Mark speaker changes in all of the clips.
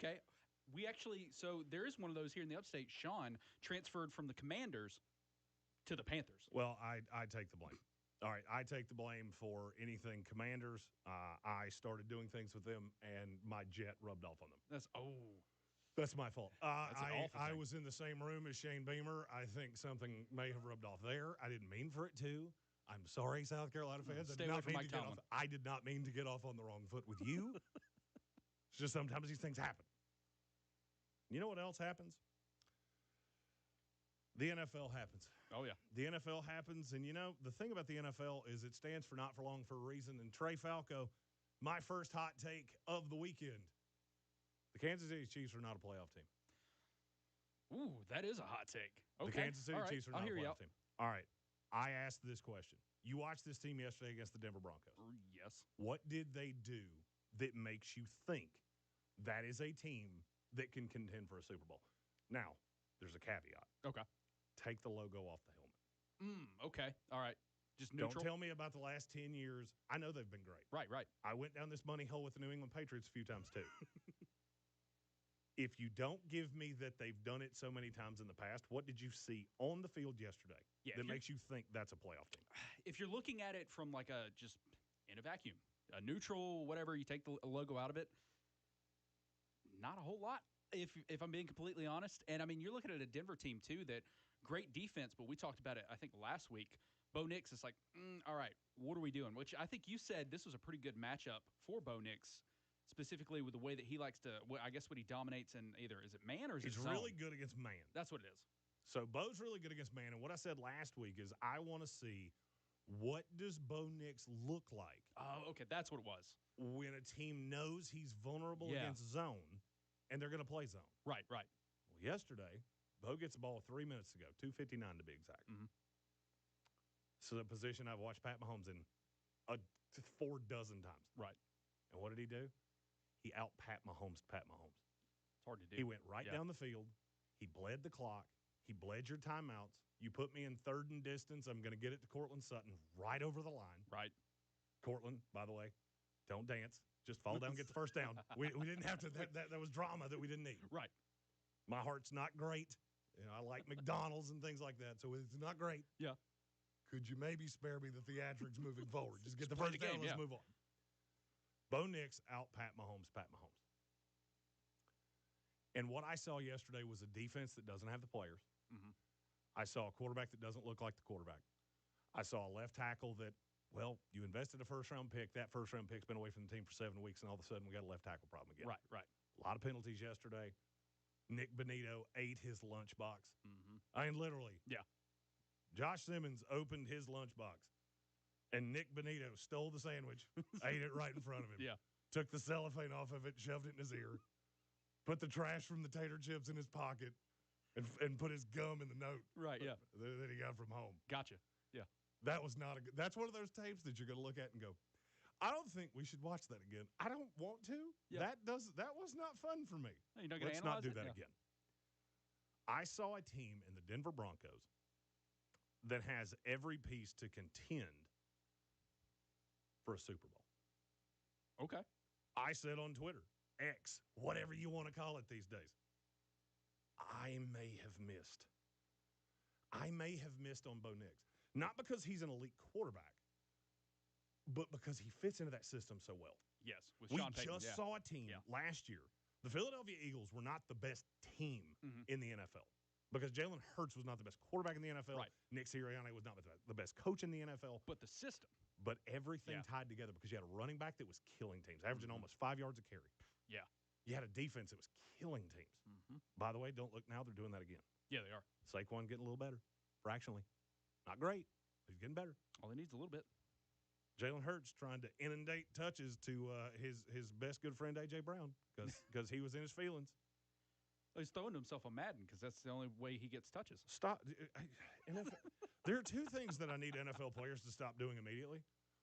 Speaker 1: Okay. So there is one of those here in the upstate. Sean transferred from the Commanders to the Panthers.
Speaker 2: Well, I take the blame. All right, I take the blame for anything Commanders. I started doing things with them, and my jet rubbed off on them.
Speaker 1: That's
Speaker 2: my fault.
Speaker 1: That's an awful
Speaker 2: I
Speaker 1: thing.
Speaker 2: was in the same room as Shane Beamer. I think something may have rubbed off there. I didn't mean for it to. I'm sorry, South Carolina fans.
Speaker 1: Stay away from Mike Tomlin.
Speaker 2: I did not mean to get off on the wrong foot with you. It's just sometimes these things happen. You know what else happens? The NFL happens.
Speaker 1: Oh, yeah.
Speaker 2: The NFL happens, and the thing about the NFL is it stands for not for long for a reason. And Trey Falco, my first hot take of the weekend, the Kansas City Chiefs are not a playoff team.
Speaker 1: Ooh, that is a hot take. Okay.
Speaker 2: The Kansas City Chiefs are not a playoff team. All right. I asked this question. You watched this team yesterday against the Denver Broncos.
Speaker 1: Yes.
Speaker 2: What did they do that makes you think that is a team that can contend for a Super Bowl? Now, there's a caveat.
Speaker 1: Okay.
Speaker 2: Take the logo off the helmet.
Speaker 1: Okay. All right. Just neutral.
Speaker 2: Don't tell me about the last 10 years. I know they've been great.
Speaker 1: Right.
Speaker 2: I went down this money hole with the New England Patriots a few times, too. If you don't give me that they've done it so many times in the past, what did you see on the field yesterday that makes you think that's a playoff team?
Speaker 1: If you're looking at it from like just in a vacuum, a neutral, whatever, you take the logo out of it, not a whole lot, if I'm being completely honest. And, I mean, you're looking at a Denver team, too, that great defense, but we talked about it, I think, last week. Bo Nix is like, all right, what are we doing? Which I think you said this was a pretty good matchup for Bo Nix, specifically with the way that he likes to, I guess what he dominates in either, is it man or is it zone?
Speaker 2: He's really good against man.
Speaker 1: That's what it is.
Speaker 2: So Bo's really good against man. And what I said last week is I want to see what does Bo Nix look like.
Speaker 1: Oh, okay, that's what it was.
Speaker 2: When a team knows he's vulnerable against zone and they're going to play zone.
Speaker 1: Right.
Speaker 2: Well, yesterday, Bo gets the ball 3 minutes ago, 2:59 to be exact.
Speaker 1: Mm-hmm.
Speaker 2: So the position I've watched Pat Mahomes in 4 dozen times.
Speaker 1: Right.
Speaker 2: And what did he do? He out-Pat Mahomes.
Speaker 1: It's hard to do.
Speaker 2: He went right down the field. He bled the clock. He bled your timeouts. You put me in 3rd and distance. I'm going to get it to Cortland Sutton right over the line.
Speaker 1: Right.
Speaker 2: Cortland, by the way, don't dance. Just fall down, get the first down. We didn't have to. That was drama that we didn't need.
Speaker 1: Right.
Speaker 2: My heart's not great. I like McDonald's and things like that, so it's not great.
Speaker 1: Yeah.
Speaker 2: Could you maybe spare me the theatrics moving forward? Just get the first down. Let's move on. Bo Nix out Pat Mahomes. And what I saw yesterday was a defense that doesn't have the players.
Speaker 1: Mm-hmm.
Speaker 2: I saw a quarterback that doesn't look like the quarterback. I saw a left tackle that, you invested a first-round pick. That first-round pick's been away from the team for 7 weeks, and all of a sudden we got a left tackle problem again.
Speaker 1: Right.
Speaker 2: A lot of penalties yesterday. Nick Bonito ate his lunchbox.
Speaker 1: Mm-hmm.
Speaker 2: I mean, literally.
Speaker 1: Yeah.
Speaker 2: Josh Simmons opened his lunchbox, and Nick Bonito stole the sandwich, ate it right in front of him.
Speaker 1: Yeah.
Speaker 2: Took the cellophane off of it, shoved it in his ear, put the trash from the tater chips in his pocket, and put his gum in the note.
Speaker 1: Right, yeah.
Speaker 2: That he got from home.
Speaker 1: Gotcha. Yeah.
Speaker 2: That was not a good – that's one of those tapes that you're going to look at and go, I don't think we should watch that again. I don't want to.
Speaker 1: Yeah.
Speaker 2: That was not fun for me.
Speaker 1: You're not
Speaker 2: Let's not do that
Speaker 1: Yeah.
Speaker 2: again. I saw a team in the Denver Broncos that has every piece to contend for a Super Bowl.
Speaker 1: Okay.
Speaker 2: I said on Twitter, X, whatever you want to call it these days, I may have missed on Bo Nix. Not because he's an elite quarterback, but because he fits into that system so well.
Speaker 1: Yes. With
Speaker 2: We
Speaker 1: Sean Payton,
Speaker 2: just saw a team last year. The Philadelphia Eagles were not the best team in the NFL because Jalen Hurts was not the best quarterback in the NFL.
Speaker 1: Right.
Speaker 2: Nick Sirianni was not the best coach in the NFL.
Speaker 1: But the system.
Speaker 2: But everything tied together because you had a running back that was killing teams, averaging almost 5 yards a carry.
Speaker 1: Yeah.
Speaker 2: You had a defense that was killing teams. By the way, don't look now. They're doing that again.
Speaker 1: Yeah, they are.
Speaker 2: Saquon getting a little better, fractionally. Not great, but he's getting better.
Speaker 1: All he needs is a little bit.
Speaker 2: Jalen Hurts trying to inundate touches to his best good friend, A.J. Brown, because he was in his feelings.
Speaker 1: He's throwing to himself on Madden because that's the only way he gets touches.
Speaker 2: Stop. There are 2 things that I need NFL players to stop doing immediately.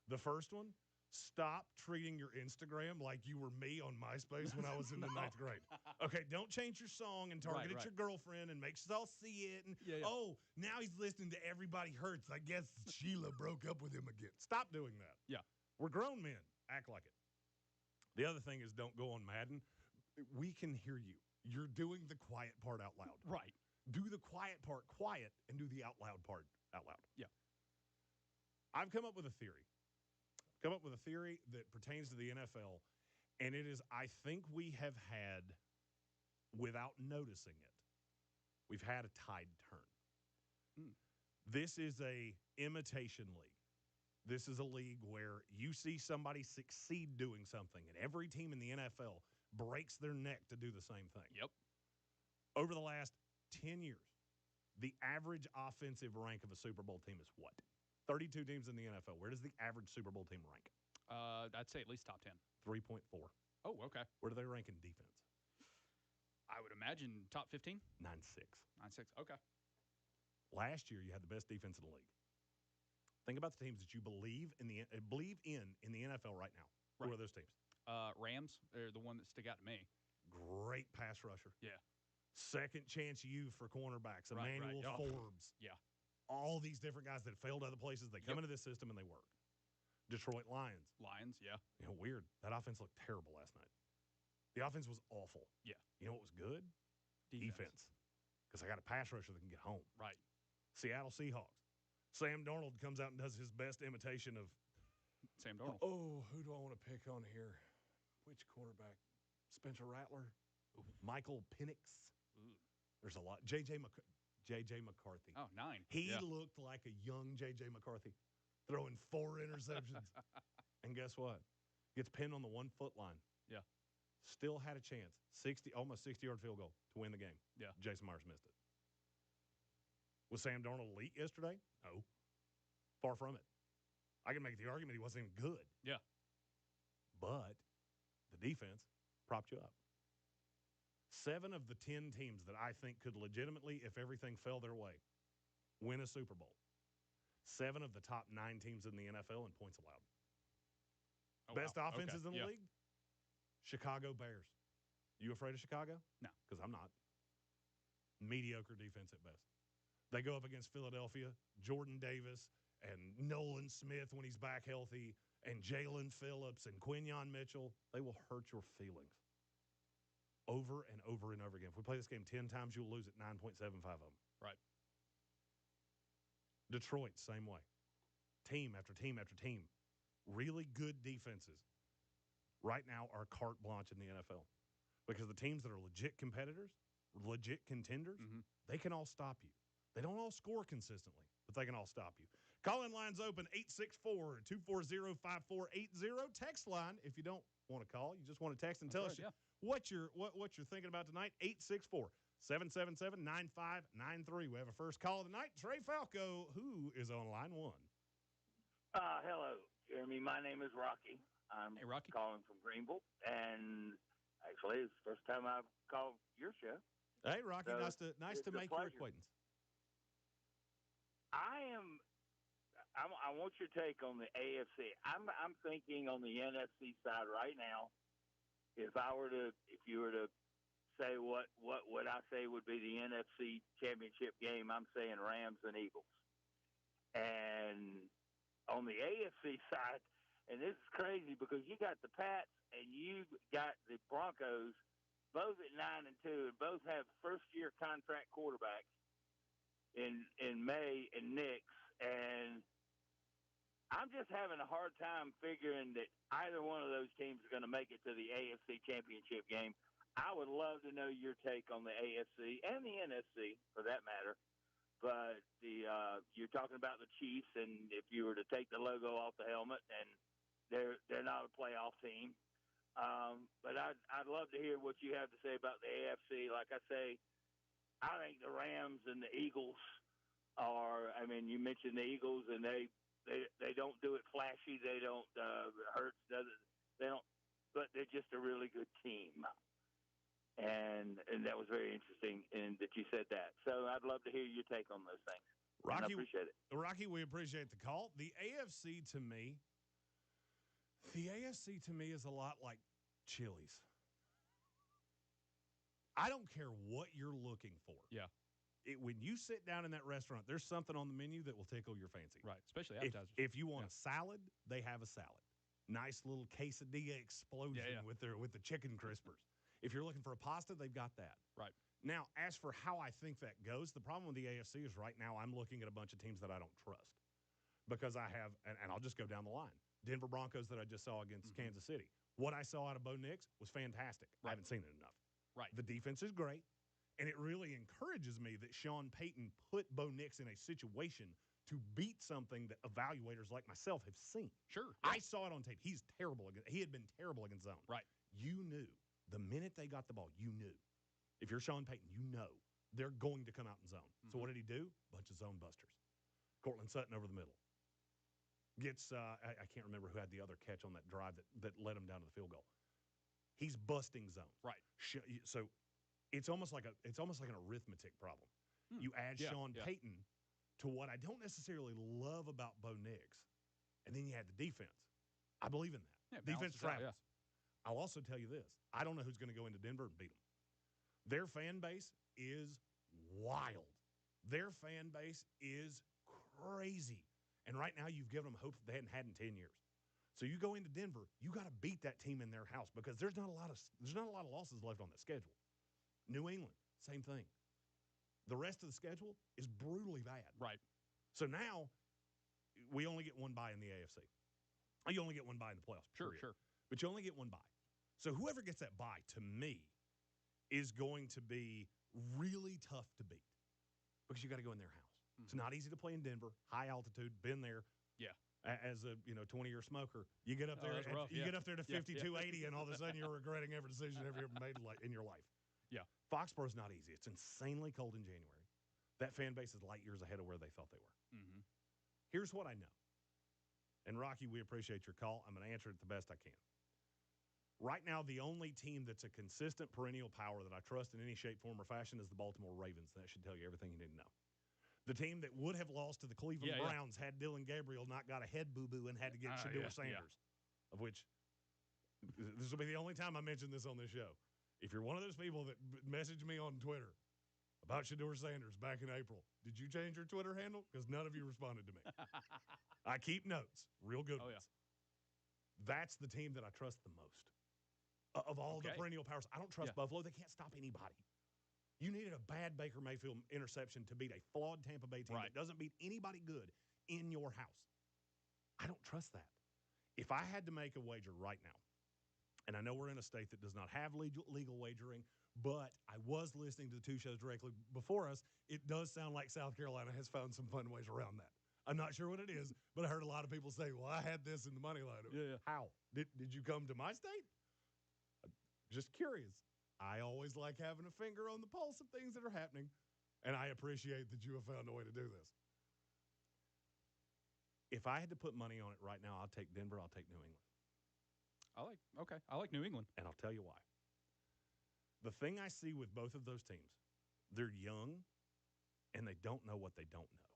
Speaker 2: The first one, stop treating your Instagram like you were me on MySpace when I was in the 9th grade. Okay, don't change your song and target at your girlfriend and make us all see it. And, oh, now he's listening to Everybody Hurts. I guess Sheila broke up with him again. Stop doing that.
Speaker 1: Yeah.
Speaker 2: We're grown men. Act like it. The other thing is don't go on Madden. we can hear you. You're doing the quiet part out loud.
Speaker 1: Right.
Speaker 2: Do the quiet part quiet and do the out loud part out loud.
Speaker 1: Yeah.
Speaker 2: I've come up with a theory. That pertains to the NFL, and it is, I think we have had, without noticing it, we've had a tide turn. This is a imitation league. This is a league where you see somebody succeed doing something, and every team in the NFL breaks their neck to do the same thing.
Speaker 1: Yep.
Speaker 2: Over the last 10 years, the average offensive rank of a Super Bowl team is what? 32 teams in the NFL. Where does the average Super Bowl team rank?
Speaker 1: I'd say at least top 10.
Speaker 2: 3.4.
Speaker 1: Oh, okay.
Speaker 2: Where do they rank in defense?
Speaker 1: I would imagine top 15?
Speaker 2: 9.6.
Speaker 1: 9.6. Okay.
Speaker 2: Last year, you had the best defense in the league. Think about the teams that you believe in the NFL right now.
Speaker 1: Right.
Speaker 2: Who are those teams?
Speaker 1: Rams are the one that stick out to me.
Speaker 2: Great pass rusher.
Speaker 1: Yeah.
Speaker 2: Second chance youth for cornerbacks. Emmanuel
Speaker 1: Right.
Speaker 2: Forbes.
Speaker 1: Yeah.
Speaker 2: All these different guys that failed other places. They come into this system and they work. Detroit Lions.
Speaker 1: Yeah.
Speaker 2: Weird. That offense looked terrible last night. The offense was awful.
Speaker 1: Yeah.
Speaker 2: You know what was good? Defense. Because I got a pass rusher that can get home.
Speaker 1: Right.
Speaker 2: Seattle Seahawks. Sam Darnold comes out and does his best imitation of
Speaker 1: Sam Darnold.
Speaker 2: Oh, who do I want to pick on here? Which quarterback? Spencer Rattler? Ooh. Michael Penix?
Speaker 1: Ooh.
Speaker 2: There's a lot. J.J. McCarthy.
Speaker 1: Oh, 9.
Speaker 2: He looked like a young J.J. McCarthy, throwing 4 interceptions. And guess what? Gets pinned on the 1-foot line.
Speaker 1: Yeah.
Speaker 2: Still had a chance. Almost 60-yard field goal to win the game.
Speaker 1: Yeah.
Speaker 2: Jason Myers missed it. Was Sam Darnold elite yesterday? No. Far from it. I can make the argument he wasn't even good.
Speaker 1: Yeah.
Speaker 2: But the defense propped you up. 7 of the 10 teams that I think could legitimately, if everything fell their way, win a Super Bowl. 7 of the top 9 teams in the NFL in points allowed.
Speaker 1: Oh,
Speaker 2: Best
Speaker 1: wow.
Speaker 2: offenses
Speaker 1: Okay.
Speaker 2: in the league? Chicago Bears. You afraid of Chicago?
Speaker 1: No.
Speaker 2: Because I'm not. Mediocre defense at best. They go up against Philadelphia, Jordan Davis, and Nolan Smith when he's back healthy, and Jalen Phillips and Quinyon Mitchell. They will hurt your feelings over and over and over again. If we play this game 10 times, you'll lose at 9.75 of them.
Speaker 1: Right.
Speaker 2: Detroit, same way. Team after team after team. Really good defenses right now are carte blanche in the NFL because the teams that are legit competitors, legit contenders, they can all stop you. They don't all score consistently, but they can all stop you. Call-in line's open, 864-240-5480. Text line, if you don't want to call, you just want to text and tell us what you're thinking about tonight, 864-777-9593. We have a first call of the night. Trey Falco, who is on line 1?
Speaker 3: Hello, Jeremy. My name is Rocky. I'm
Speaker 1: Rocky.
Speaker 3: calling from Greenville, and actually, it's the first time I've called your show.
Speaker 2: Hey, Rocky,
Speaker 3: So
Speaker 2: nice to make your acquaintance.
Speaker 3: I want your take on the AFC. I'm thinking on the NFC side right now. If you were to say what would I say would be the NFC championship game, I'm saying Rams and Eagles. And on the AFC side, and this is crazy because you got the Pats and you got the Broncos, both at 9-2, and both have first-year contract quarterbacks in May and Nix, and I'm just having a hard time figuring that either one of those teams is going to make it to the AFC championship game. I would love to know your take on the AFC and the NFC, for that matter. But you're talking about the Chiefs, and if you were to take the logo off the helmet, and they're not a playoff team. But I'd love to hear what you have to say about the AFC. Like I say, I think the Rams and the Eagles are. I mean, you mentioned the Eagles, and they don't do it flashy. They don't hurt. They don't. But they're just a really good team. And that was very interesting, and that you said that. So I'd love to hear your take on those things.
Speaker 2: Rocky,
Speaker 3: I appreciate it.
Speaker 2: Rocky, we appreciate the call. The AFC to me is a lot like Chili's. I don't care what you're looking for.
Speaker 1: Yeah.
Speaker 2: When you sit down in that restaurant, there's something on the menu that will tickle your fancy.
Speaker 1: Right, especially appetizers.
Speaker 2: If you want a salad, they have a salad. Nice little quesadilla explosion with the chicken crispers. If you're looking for a positive, they've got that.
Speaker 1: Right.
Speaker 2: Now, as for how I think that goes, the problem with the AFC is right now I'm looking at a bunch of teams that I don't trust because I have, and I'll just go down the line. Denver Broncos that I just saw against Kansas City. What I saw out of Bo Nix was fantastic. I haven't seen it enough.
Speaker 1: Right.
Speaker 2: The defense is great, and it really encourages me that Sean Payton put Bo Nix in a situation to beat something that evaluators like myself have seen.
Speaker 1: Sure.
Speaker 2: Yeah. I saw it on tape. He's terrible. He had been terrible against zone.
Speaker 1: Right.
Speaker 2: You knew. The minute they got the ball, you knew. If you're Sean Payton, you know they're going to come out in zone. So what did he do? Bunch of zone busters. Cortland Sutton over the middle. Gets, I can't remember who had the other catch on that drive that led him down to the field goal. He's busting zones.
Speaker 1: Right.
Speaker 2: So it's almost like an arithmetic problem. You add Sean Payton to what I don't necessarily love about Bo Nix, and then you add the defense. I believe in that.
Speaker 1: Yeah,
Speaker 2: defense travels.
Speaker 1: Yeah.
Speaker 2: I'll also tell you this. I don't know who's going to go into Denver and beat them. Their fan base is wild. Their fan base is crazy. And right now you've given them hope that they hadn't had in 10 years. So you go into Denver, you got to beat that team in their house because there's not a lot of losses left on that schedule. New England, same thing. The rest of the schedule is brutally bad.
Speaker 1: Right.
Speaker 2: So now we only get one bye in the AFC. You only get one bye in the playoffs.
Speaker 1: Sure.
Speaker 2: But you only get one bye. So whoever gets that bye, to me, is going to be really tough to beat because you got to go in their house. It's not easy to play in Denver, high altitude, been there.
Speaker 1: Yeah.
Speaker 2: As a 20-year smoker, you get up there, get up there to 5280, and all of a sudden you're regretting every decision you ever made in your life.
Speaker 1: Yeah.
Speaker 2: Foxborough's not easy. It's insanely cold in January. That fan base is light years ahead of where they thought they were.
Speaker 1: Mm-hmm.
Speaker 2: Here's what I know. And, Rocky, we appreciate your call. I'm going to answer it the best I can. Right now, the only team that's a consistent perennial power that I trust in any shape, form, or fashion is the Baltimore Ravens. That should tell you everything you need to know. The team that would have lost to the Cleveland Browns had Dylan Gabriel not got a head boo-boo and had to get Shedeur Sanders, of which this will be the only time I mention this on this show. If you're one of those people that messaged me on Twitter about Shedeur Sanders back in April, did you change your Twitter handle? Because none of you responded to me. I keep notes, real good ones. That's the team that I trust the most. Of all the perennial powers, I don't trust Buffalo. They can't stop anybody. You needed a bad Baker Mayfield interception to beat a flawed Tampa Bay team that doesn't beat anybody good in your house. I don't trust that. If I had to make a wager right now, and I know we're in a state that does not have legal wagering, but I was listening to the two shows directly before us, it does sound like South Carolina has found some fun ways around that. I'm not sure what it is, but I heard a lot of people say, well, I had this in the money line.
Speaker 1: Yeah.
Speaker 2: How? Did you come to my state? Just curious. I always like having a finger on the pulse of things that are happening, and I appreciate that you have found a way to do this. If I had to put money on it right now, I'll take Denver, I'll take New England.
Speaker 1: I like New England.
Speaker 2: And I'll tell you why. The thing I see with both of those teams, they're young, and they don't know what they don't know.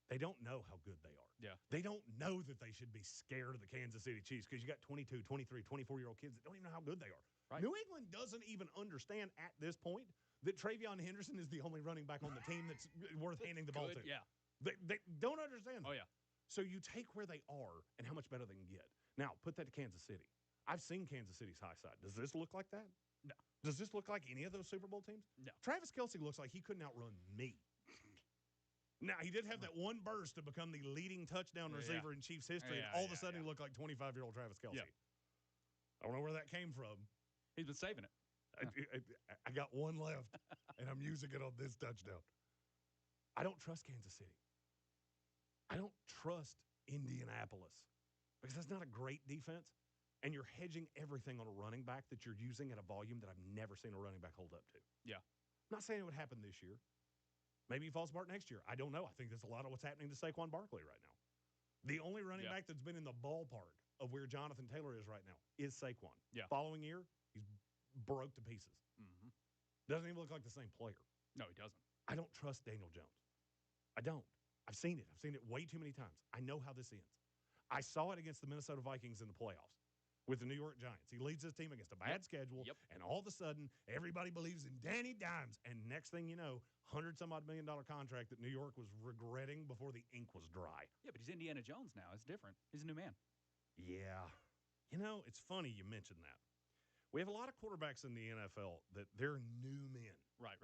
Speaker 2: They don't know how good they are.
Speaker 1: Yeah.
Speaker 2: They don't know that they should be scared of the Kansas City Chiefs because you got 22, 23, 24-year-old kids that don't even know how good they are.
Speaker 1: Right.
Speaker 2: New England doesn't even understand at this point that Travion Henderson is the only running back on the team that's worth handing the ball to.
Speaker 1: Yeah.
Speaker 2: They don't understand that.
Speaker 1: Oh, yeah.
Speaker 2: So you take where they are and how much better they can get. Now, put that to Kansas City. I've seen Kansas City's high side. Does this look like that?
Speaker 1: No.
Speaker 2: Does this look like any of those Super Bowl teams?
Speaker 1: No.
Speaker 2: Travis Kelce looks like he couldn't outrun me. Now, he did have that one burst to become the leading touchdown receiver in Chiefs history, and all of a sudden he looked like 25-year-old Travis Kelce.
Speaker 1: Yeah.
Speaker 2: I don't know where that came from.
Speaker 1: He's been saving it.
Speaker 2: I got one left, and I'm using it on this touchdown. I don't trust Kansas City. I don't trust Indianapolis because that's not a great defense, and you're hedging everything on a running back that you're using at a volume that I've never seen a running back hold up to.
Speaker 1: Yeah.
Speaker 2: I'm not saying it would happen this year. Maybe he falls apart next year. I don't know. I think that's a lot of what's happening to Saquon Barkley right now. The only running back that's been in the ballpark of where Jonathan Taylor is right now is Saquon.
Speaker 1: Yeah.
Speaker 2: Following year, he's broke to pieces.
Speaker 1: Mm-hmm.
Speaker 2: Doesn't even look like the same player.
Speaker 1: No, he doesn't.
Speaker 2: I don't trust Daniel Jones. I don't. I've seen it. I've seen it way too many times. I know how this ends. I saw it against the Minnesota Vikings in the playoffs with the New York Giants. He leads his team against a bad schedule, and all of a sudden, everybody believes in Danny Dimes. And next thing you know, $100-some-odd million contract that New York was regretting before the ink was dry.
Speaker 1: Yeah, but he's Indiana Jones now. It's different. He's a new man.
Speaker 2: Yeah. You know, it's funny you mentioned that. We have a lot of quarterbacks in the NFL that they're new men.
Speaker 1: Right.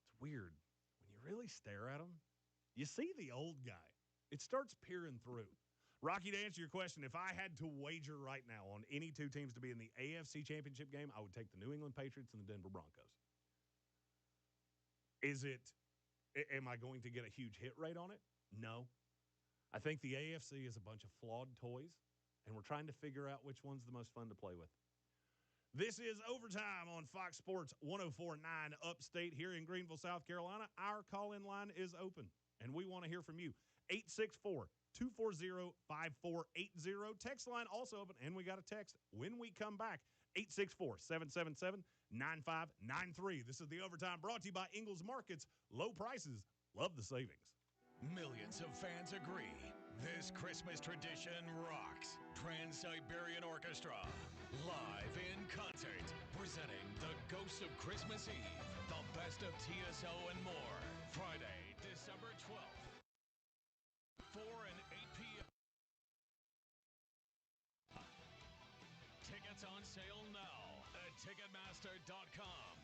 Speaker 2: It's weird. When you really stare at them, you see the old guy. It starts peering through. Rocky, to answer your question, if I had to wager right now on any two teams to be in the AFC Championship game, I would take the New England Patriots and the Denver Broncos. Am I going to get a huge hit rate on it? No. I think the AFC is a bunch of flawed toys, and we're trying to figure out which one's the most fun to play with. This is Overtime on Fox Sports 104.9 Upstate here in Greenville, South Carolina. Our call-in line is open, and we want to hear from you. 864-240-5480. Text line also open, and we got a text when we come back. 864-777-9593. This is the Overtime brought to you by Ingles Markets. Low prices, love the savings.
Speaker 4: Millions of fans agree. This Christmas tradition rocks. Trans-Siberian Orchestra, live in concert, presenting The Ghost of Christmas Eve, the best of TSO and more. Friday, December 12th, 4 and 8 p.m. Tickets on sale now at Ticketmaster.com.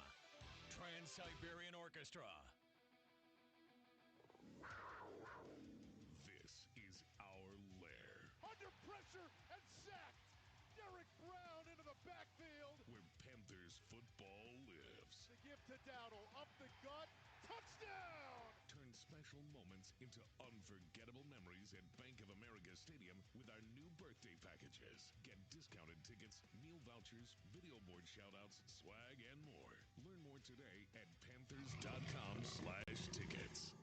Speaker 4: Trans-Siberian Orchestra. This is our lair.
Speaker 5: Under pressure and sacked. Derek Brown into the backfield.
Speaker 4: Where Panthers football lives.
Speaker 5: The give to Dowdle. Up the gut. Touchdown!
Speaker 4: Turn special moments into unforgettable memories at Bank of America Stadium with our new birthday packages. Get discounted tickets, meal vouchers, video board shoutouts, swag, and more. Learn more today at Panthers.com/tickets.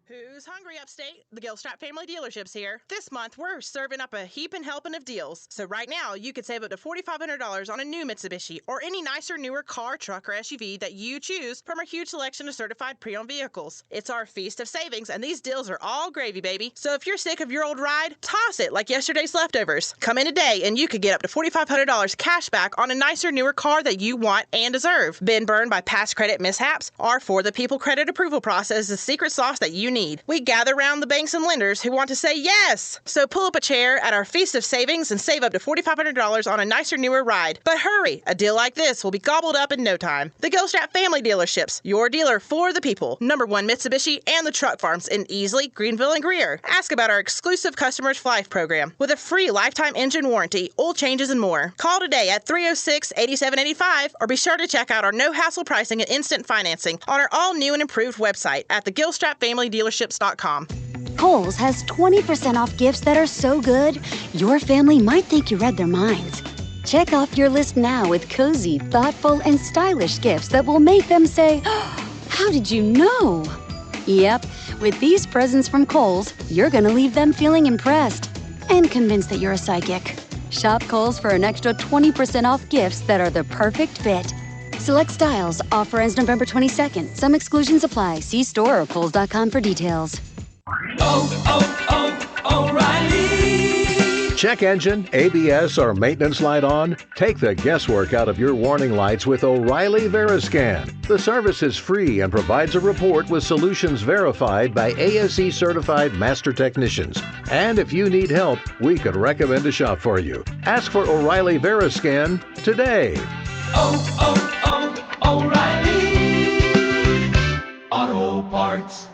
Speaker 6: Who's hungry upstate? The Gilstrap Family Dealerships here. This month, we're serving up a heapin' helping of deals. So right now, you could save up to $4,500 on a new Mitsubishi or any nicer, newer car, truck, or SUV that you choose from our huge selection of certified pre-owned vehicles. It's our feast of savings, and these deals are all gravy, baby. So if you're sick of your old ride, toss it like yesterday's leftovers. Come in today, and you could get up to $4,500 cash back on a nicer, newer car that you want and deserve. Been burned by past credit mishaps? Our For the People credit approval process is the secret sauce that you need. We gather around the banks and lenders who want to say yes. So pull up a chair at our Feast of Savings and save up to $4,500 on a nicer, newer ride. But hurry, a deal like this will be gobbled up in no time. The Gilstrap Family Dealerships, your dealer for the people. Number 1 Mitsubishi and the truck farms in Easley, Greenville, and Greer. Ask about our exclusive Customers for Life program with a free lifetime engine warranty, oil changes, and more. Call today at 306-8785 or be sure to check out our no-hassle pricing and instant financing on our all-new and improved website at thegilstrapfamilydealerships.com.
Speaker 7: Kohl's has 20% off gifts that are so good, your family might think you read their minds. Check off your list now with cozy, thoughtful, and stylish gifts that will make them say, "How did you know?" Yep, with these presents from Kohl's, you're going to leave them feeling impressed and convinced that you're a psychic. Shop Kohl's for an extra 20% off gifts that are the perfect fit. Select styles. Offer ends November 22nd. Some exclusions apply. See store or Kohls.com for details.
Speaker 8: O'Reilly! Check engine, ABS, or maintenance light on? Take the guesswork out of your warning lights with O'Reilly Veriscan. The service is free and provides a report with solutions verified by ASE certified master technicians. And if you need help, we could recommend a shop for you. Ask for O'Reilly Veriscan today. O'Reilly Auto Parts.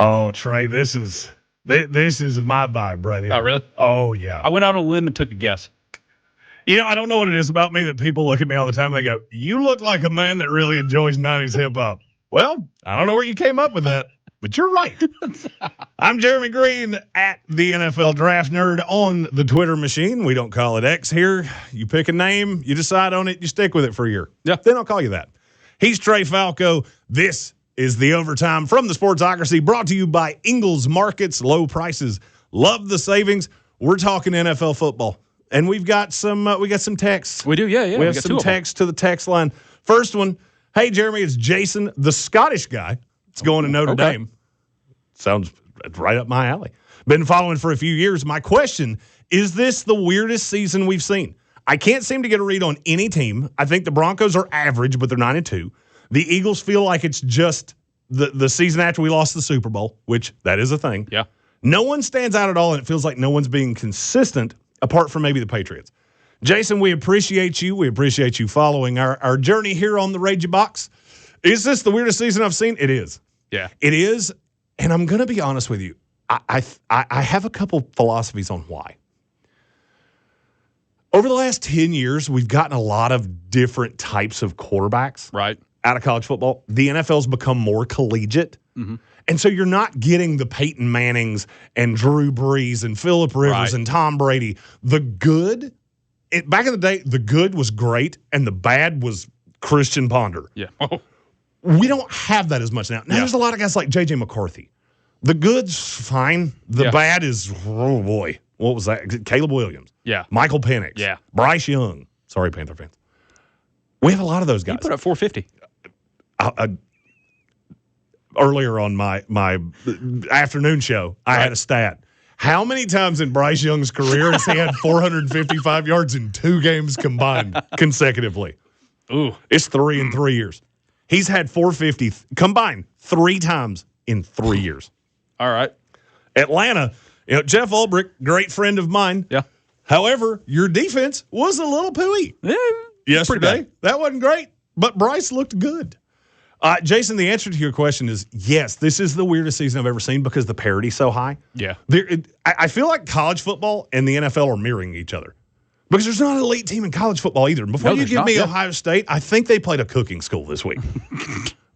Speaker 2: Oh, Trey, this is my vibe, brother.
Speaker 9: Oh, really?
Speaker 2: Oh, yeah.
Speaker 9: I went out on a limb and took a guess.
Speaker 2: I don't know what it is about me that people look at me all the time. They go, "You look like a man that really enjoys 90s hip hop." Well, I don't know where you came up with that, but you're right. I'm Jeremy Greene at the NFL Draft Nerd on the Twitter machine. We don't call it X here. You pick a name, you decide on it, you stick with it for a year.
Speaker 9: Yeah.
Speaker 2: Then I'll call you that. He's Trey Falco. This is the Overtime from the Sportsocracy, brought to you by Ingles Markets. Low prices, love the savings. We're talking NFL football. And we've got some texts.
Speaker 9: We do, yeah.
Speaker 2: We have some texts to the text line. First one, hey, Jeremy, it's Jason, the Scottish guy. It's going to Notre Dame. Sounds right up my alley. Been following for a few years. My question Is this the weirdest season we've seen? I can't seem to get a read on any team. I think the Broncos are average, but they're 9-2. The Eagles feel like it's just the season after we lost the Super Bowl, which that is a thing.
Speaker 1: Yeah.
Speaker 2: No one stands out at all, and it feels like no one's being consistent apart from maybe the Patriots. Jason, we appreciate you. We appreciate you following our journey here on the Ragey Box. Is this the weirdest season I've seen? It is.
Speaker 1: Yeah.
Speaker 2: It is, and I'm going to be honest with you. I have a couple philosophies on why. Over the last 10 years, we've gotten a lot of different types of quarterbacks out of college football. The NFL's become more collegiate. Mm-hmm. And so you're not getting the Peyton Mannings and Drew Brees and Phillip Rivers and Tom Brady. The good, back in the day, the good was great, and the bad was Christian Ponder.
Speaker 1: Yeah.
Speaker 2: We don't have that as much now. Now there's a lot of guys like J.J. McCarthy. The good's fine. The bad is, oh boy, what was that? Caleb Williams.
Speaker 1: Yeah.
Speaker 2: Michael Penix.
Speaker 1: Yeah.
Speaker 2: Bryce Young. Sorry, Panther fans. We have a lot of those guys.
Speaker 1: You put up 450.
Speaker 2: Earlier on my afternoon show, I had a stat. How many times in Bryce Young's career has he had 455 yards in 2 games combined consecutively?
Speaker 1: Ooh.
Speaker 2: It's 3 in 3 years. He's had 450 combined 3 times in 3 years.
Speaker 1: All right.
Speaker 2: Atlanta, Jeff Ulbrich, great friend of mine.
Speaker 1: Yeah.
Speaker 2: However, your defense was a little pooey yesterday. That wasn't great, but Bryce looked good. Jason, the answer to your question is yes, this is the weirdest season I've ever seen because the parity's so high.
Speaker 1: Yeah.
Speaker 2: I feel like college football and the NFL are mirroring each other because there's not an elite team in college football either. Before you give me Ohio State, I think they played a cooking school this week.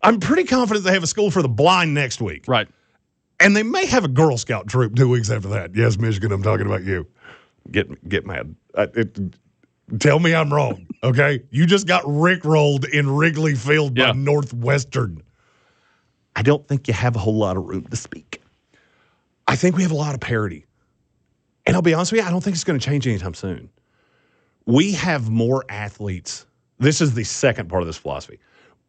Speaker 2: I'm pretty confident they have a school for the blind next week.
Speaker 1: Right.
Speaker 2: And they may have a Girl Scout troop 2 weeks after that. Yes, Michigan, I'm talking about you. Get mad. Tell me I'm wrong, okay? You just got rickrolled in Wrigley Field by Northwestern. I don't think you have a whole lot of room to speak. I think we have a lot of parity. And I'll be honest with you, I don't think it's going to change anytime soon. We have more athletes. This is the second part of this philosophy.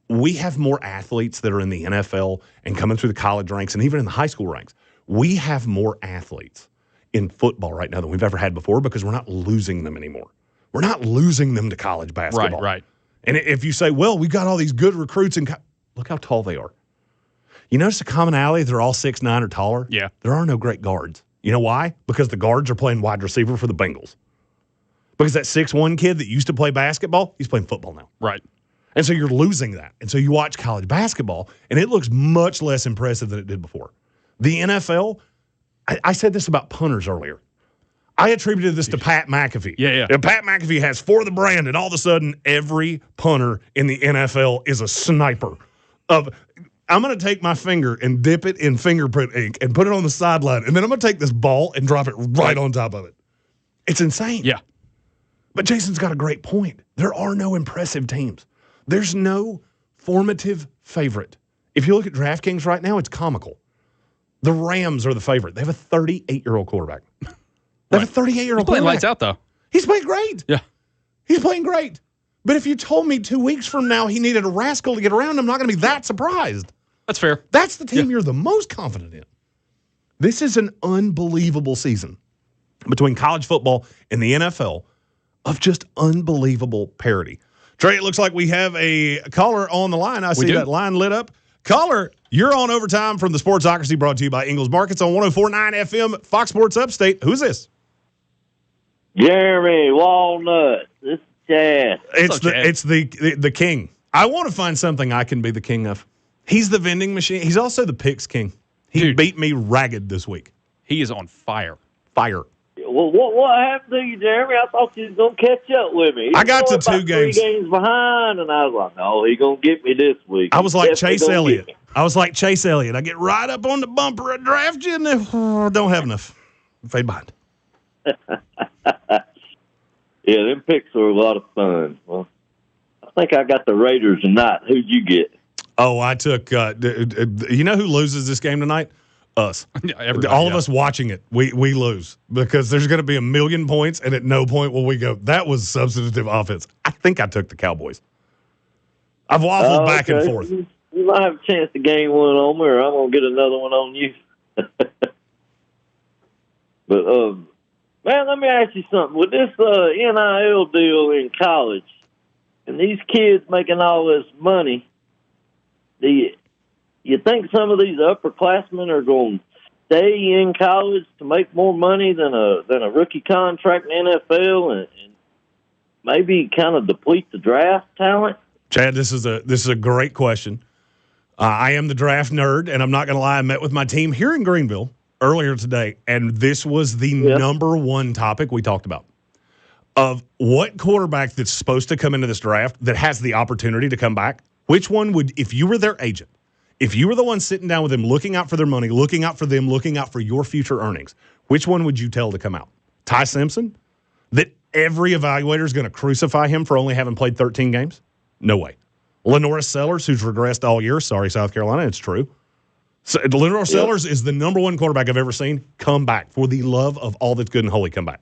Speaker 2: We have more athletes that are in the NFL and coming through the college ranks and even in the high school ranks. We have more athletes in football right now than we've ever had before because we're not losing them anymore. We're not losing them to college basketball.
Speaker 1: Right.
Speaker 2: And if you say, well, we've got all these good recruits, and look how tall they are. You notice the commonality? They're all 6'9" or taller.
Speaker 1: Yeah.
Speaker 2: There are no great guards. You know why? Because the guards are playing wide receiver for the Bengals. Because that 6'1" kid that used to play basketball, he's playing football now.
Speaker 1: Right.
Speaker 2: And so you're losing that. And so you watch college basketball, and it looks much less impressive than it did before. The NFL, I said this about punters earlier. I attributed this to Pat McAfee.
Speaker 1: Yeah.
Speaker 2: And Pat McAfee has For the Brand, and all of a sudden, every punter in the NFL is a sniper. I'm going to take my finger and dip it in fingerprint ink and put it on the sideline, and then I'm going to take this ball and drop it right on top of it. It's insane.
Speaker 1: Yeah.
Speaker 2: But Jason's got a great point. There are no impressive teams. There's no formative favorite. If you look at DraftKings right now, it's comical. The Rams are the favorite. They have a 38-year-old quarterback. They have a 38-year-old quarterback.
Speaker 1: He's playing lights out, though.
Speaker 2: He's playing great.
Speaker 1: Yeah.
Speaker 2: He's playing great. But if you told me 2 weeks from now he needed a rascal to get around, I'm not going to be that surprised.
Speaker 1: That's fair.
Speaker 2: That's the team you're the most confident in. This is an unbelievable season between college football and the NFL of just unbelievable parity. Trey, it looks like we have a caller on the line. I see that line lit up. Caller, you're on Overtime from the Sportsocracy, brought to you by Ingles Markets on 104.9 FM, Fox Sports Upstate. Who's this?
Speaker 3: Jeremy Walnut. This is Chad.
Speaker 2: It's the king. I want to find something I can be the king of. He's the vending machine. He's also the picks king. He beat me ragged this week.
Speaker 1: He is on fire.
Speaker 2: Fire.
Speaker 3: Well, what happened to you, Jeremy? I thought you was going to catch up with me.
Speaker 2: I got to 2 games.
Speaker 3: 3 games behind, and I was like, no, he's going to get me this week.
Speaker 2: I was like Chase Elliott. I get right up on the bumper, I draft you, and then don't have enough. Fade behind.
Speaker 3: Yeah, them picks were a lot of fun. Well, I think I got the Raiders tonight. Who'd you get?
Speaker 2: Oh, I took you know who loses this game tonight? Us. All of us watching it, we lose because there's going to be 1,000,000 points, and at no point will we go, that was substantive offense. I think I took the Cowboys. I've waffled back and forth.
Speaker 3: You might have a chance to gain one on me, or I'm going to get another one on you. But Man, let me ask you something. With this NIL deal in college, and these kids making all this money, do you think some of these upperclassmen are going to stay in college to make more money than a rookie contract in the NFL and maybe kind of deplete the draft talent?
Speaker 2: Chad, this is a great question. I am the draft nerd, and I'm not going to lie. I met with my team here in Greenville earlier today, and this was the number one topic we talked about of what quarterback that's supposed to come into this draft that has the opportunity to come back. Which one would, if you were their agent, if you were the one sitting down with them, looking out for their money, looking out for them, looking out for your future earnings, which one would you tell to come out? Ty Simpson, that every evaluator is going to crucify him for only having played 13 games? No way. Lenoris Sellers, who's regressed all year. Sorry, South Carolina, it's true. So, Lenoris Sellers is the number one quarterback I've ever seen come back. For the love of all that's good and holy, come back.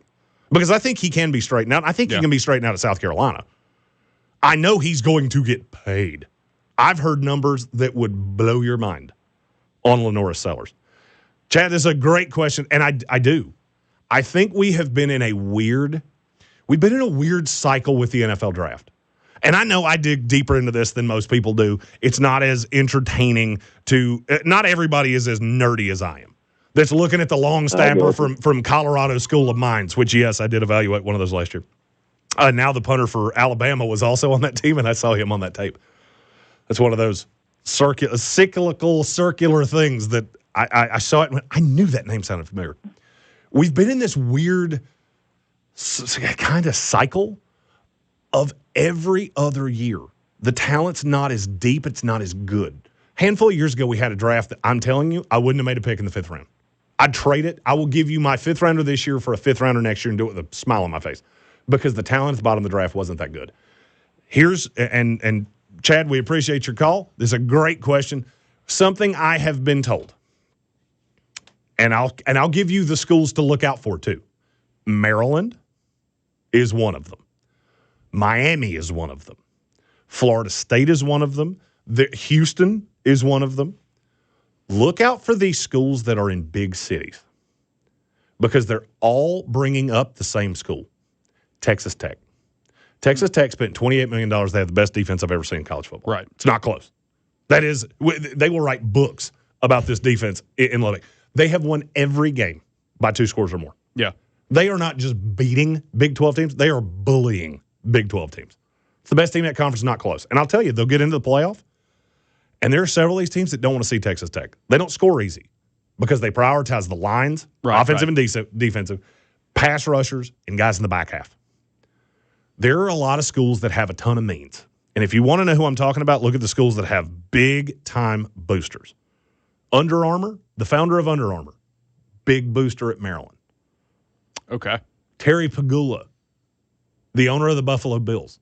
Speaker 2: Because I think he can be straightened out. I think he can be straightened out at South Carolina. I know he's going to get paid. I've heard numbers that would blow your mind on Lenoris Sellers. Chad, this is a great question, and I do. I think we have been in a weird cycle with the NFL draft. And I know I dig deeper into this than most people do. It's not as entertaining not everybody is as nerdy as I am. That's looking at the long snapper from Colorado School of Mines, which, yes, I did evaluate one of those last year. Now the punter for Alabama was also on that team, and I saw him on that tape. That's one of those cyclical, circular things that I saw it. I knew that name sounded familiar. We've been in this weird kind of cycle of every other year. The talent's not as deep. It's not as good. Handful of years ago, we had a draft that I'm telling you, I wouldn't have made a pick in the 5th round. I'd trade it. I will give you my 5th rounder this year for a 5th rounder next year and do it with a smile on my face because the talent at the bottom of the draft wasn't that good. And Chad, we appreciate your call. This is a great question. Something I have been told, and I'll give you the schools to look out for too. Maryland is one of them. Miami is one of them. Florida State is one of them. Houston is one of them. Look out for these schools that are in big cities because they're all bringing up the same school, Texas Tech. Texas Tech spent $28 million. They have the best defense I've ever seen in college football.
Speaker 1: Right.
Speaker 2: It's not close. That is, they will write books about this defense in Lubbock. They have won every game by 2 scores or more.
Speaker 1: Yeah.
Speaker 2: They are not just beating Big 12 teams. They are bullying Big 12 teams. It's the best team in that conference, not close. And I'll tell you, they'll get into the playoff, and there are several of these teams that don't want to see Texas Tech. They don't score easy because they prioritize the lines, offensive and defensive, pass rushers, and guys in the back half. There are a lot of schools that have a ton of means. And if you want to know who I'm talking about, look at the schools that have big-time boosters. Under Armour, the founder of Under Armour, big booster at Maryland.
Speaker 1: Okay.
Speaker 2: Terry Pagula, the owner of the Buffalo Bills,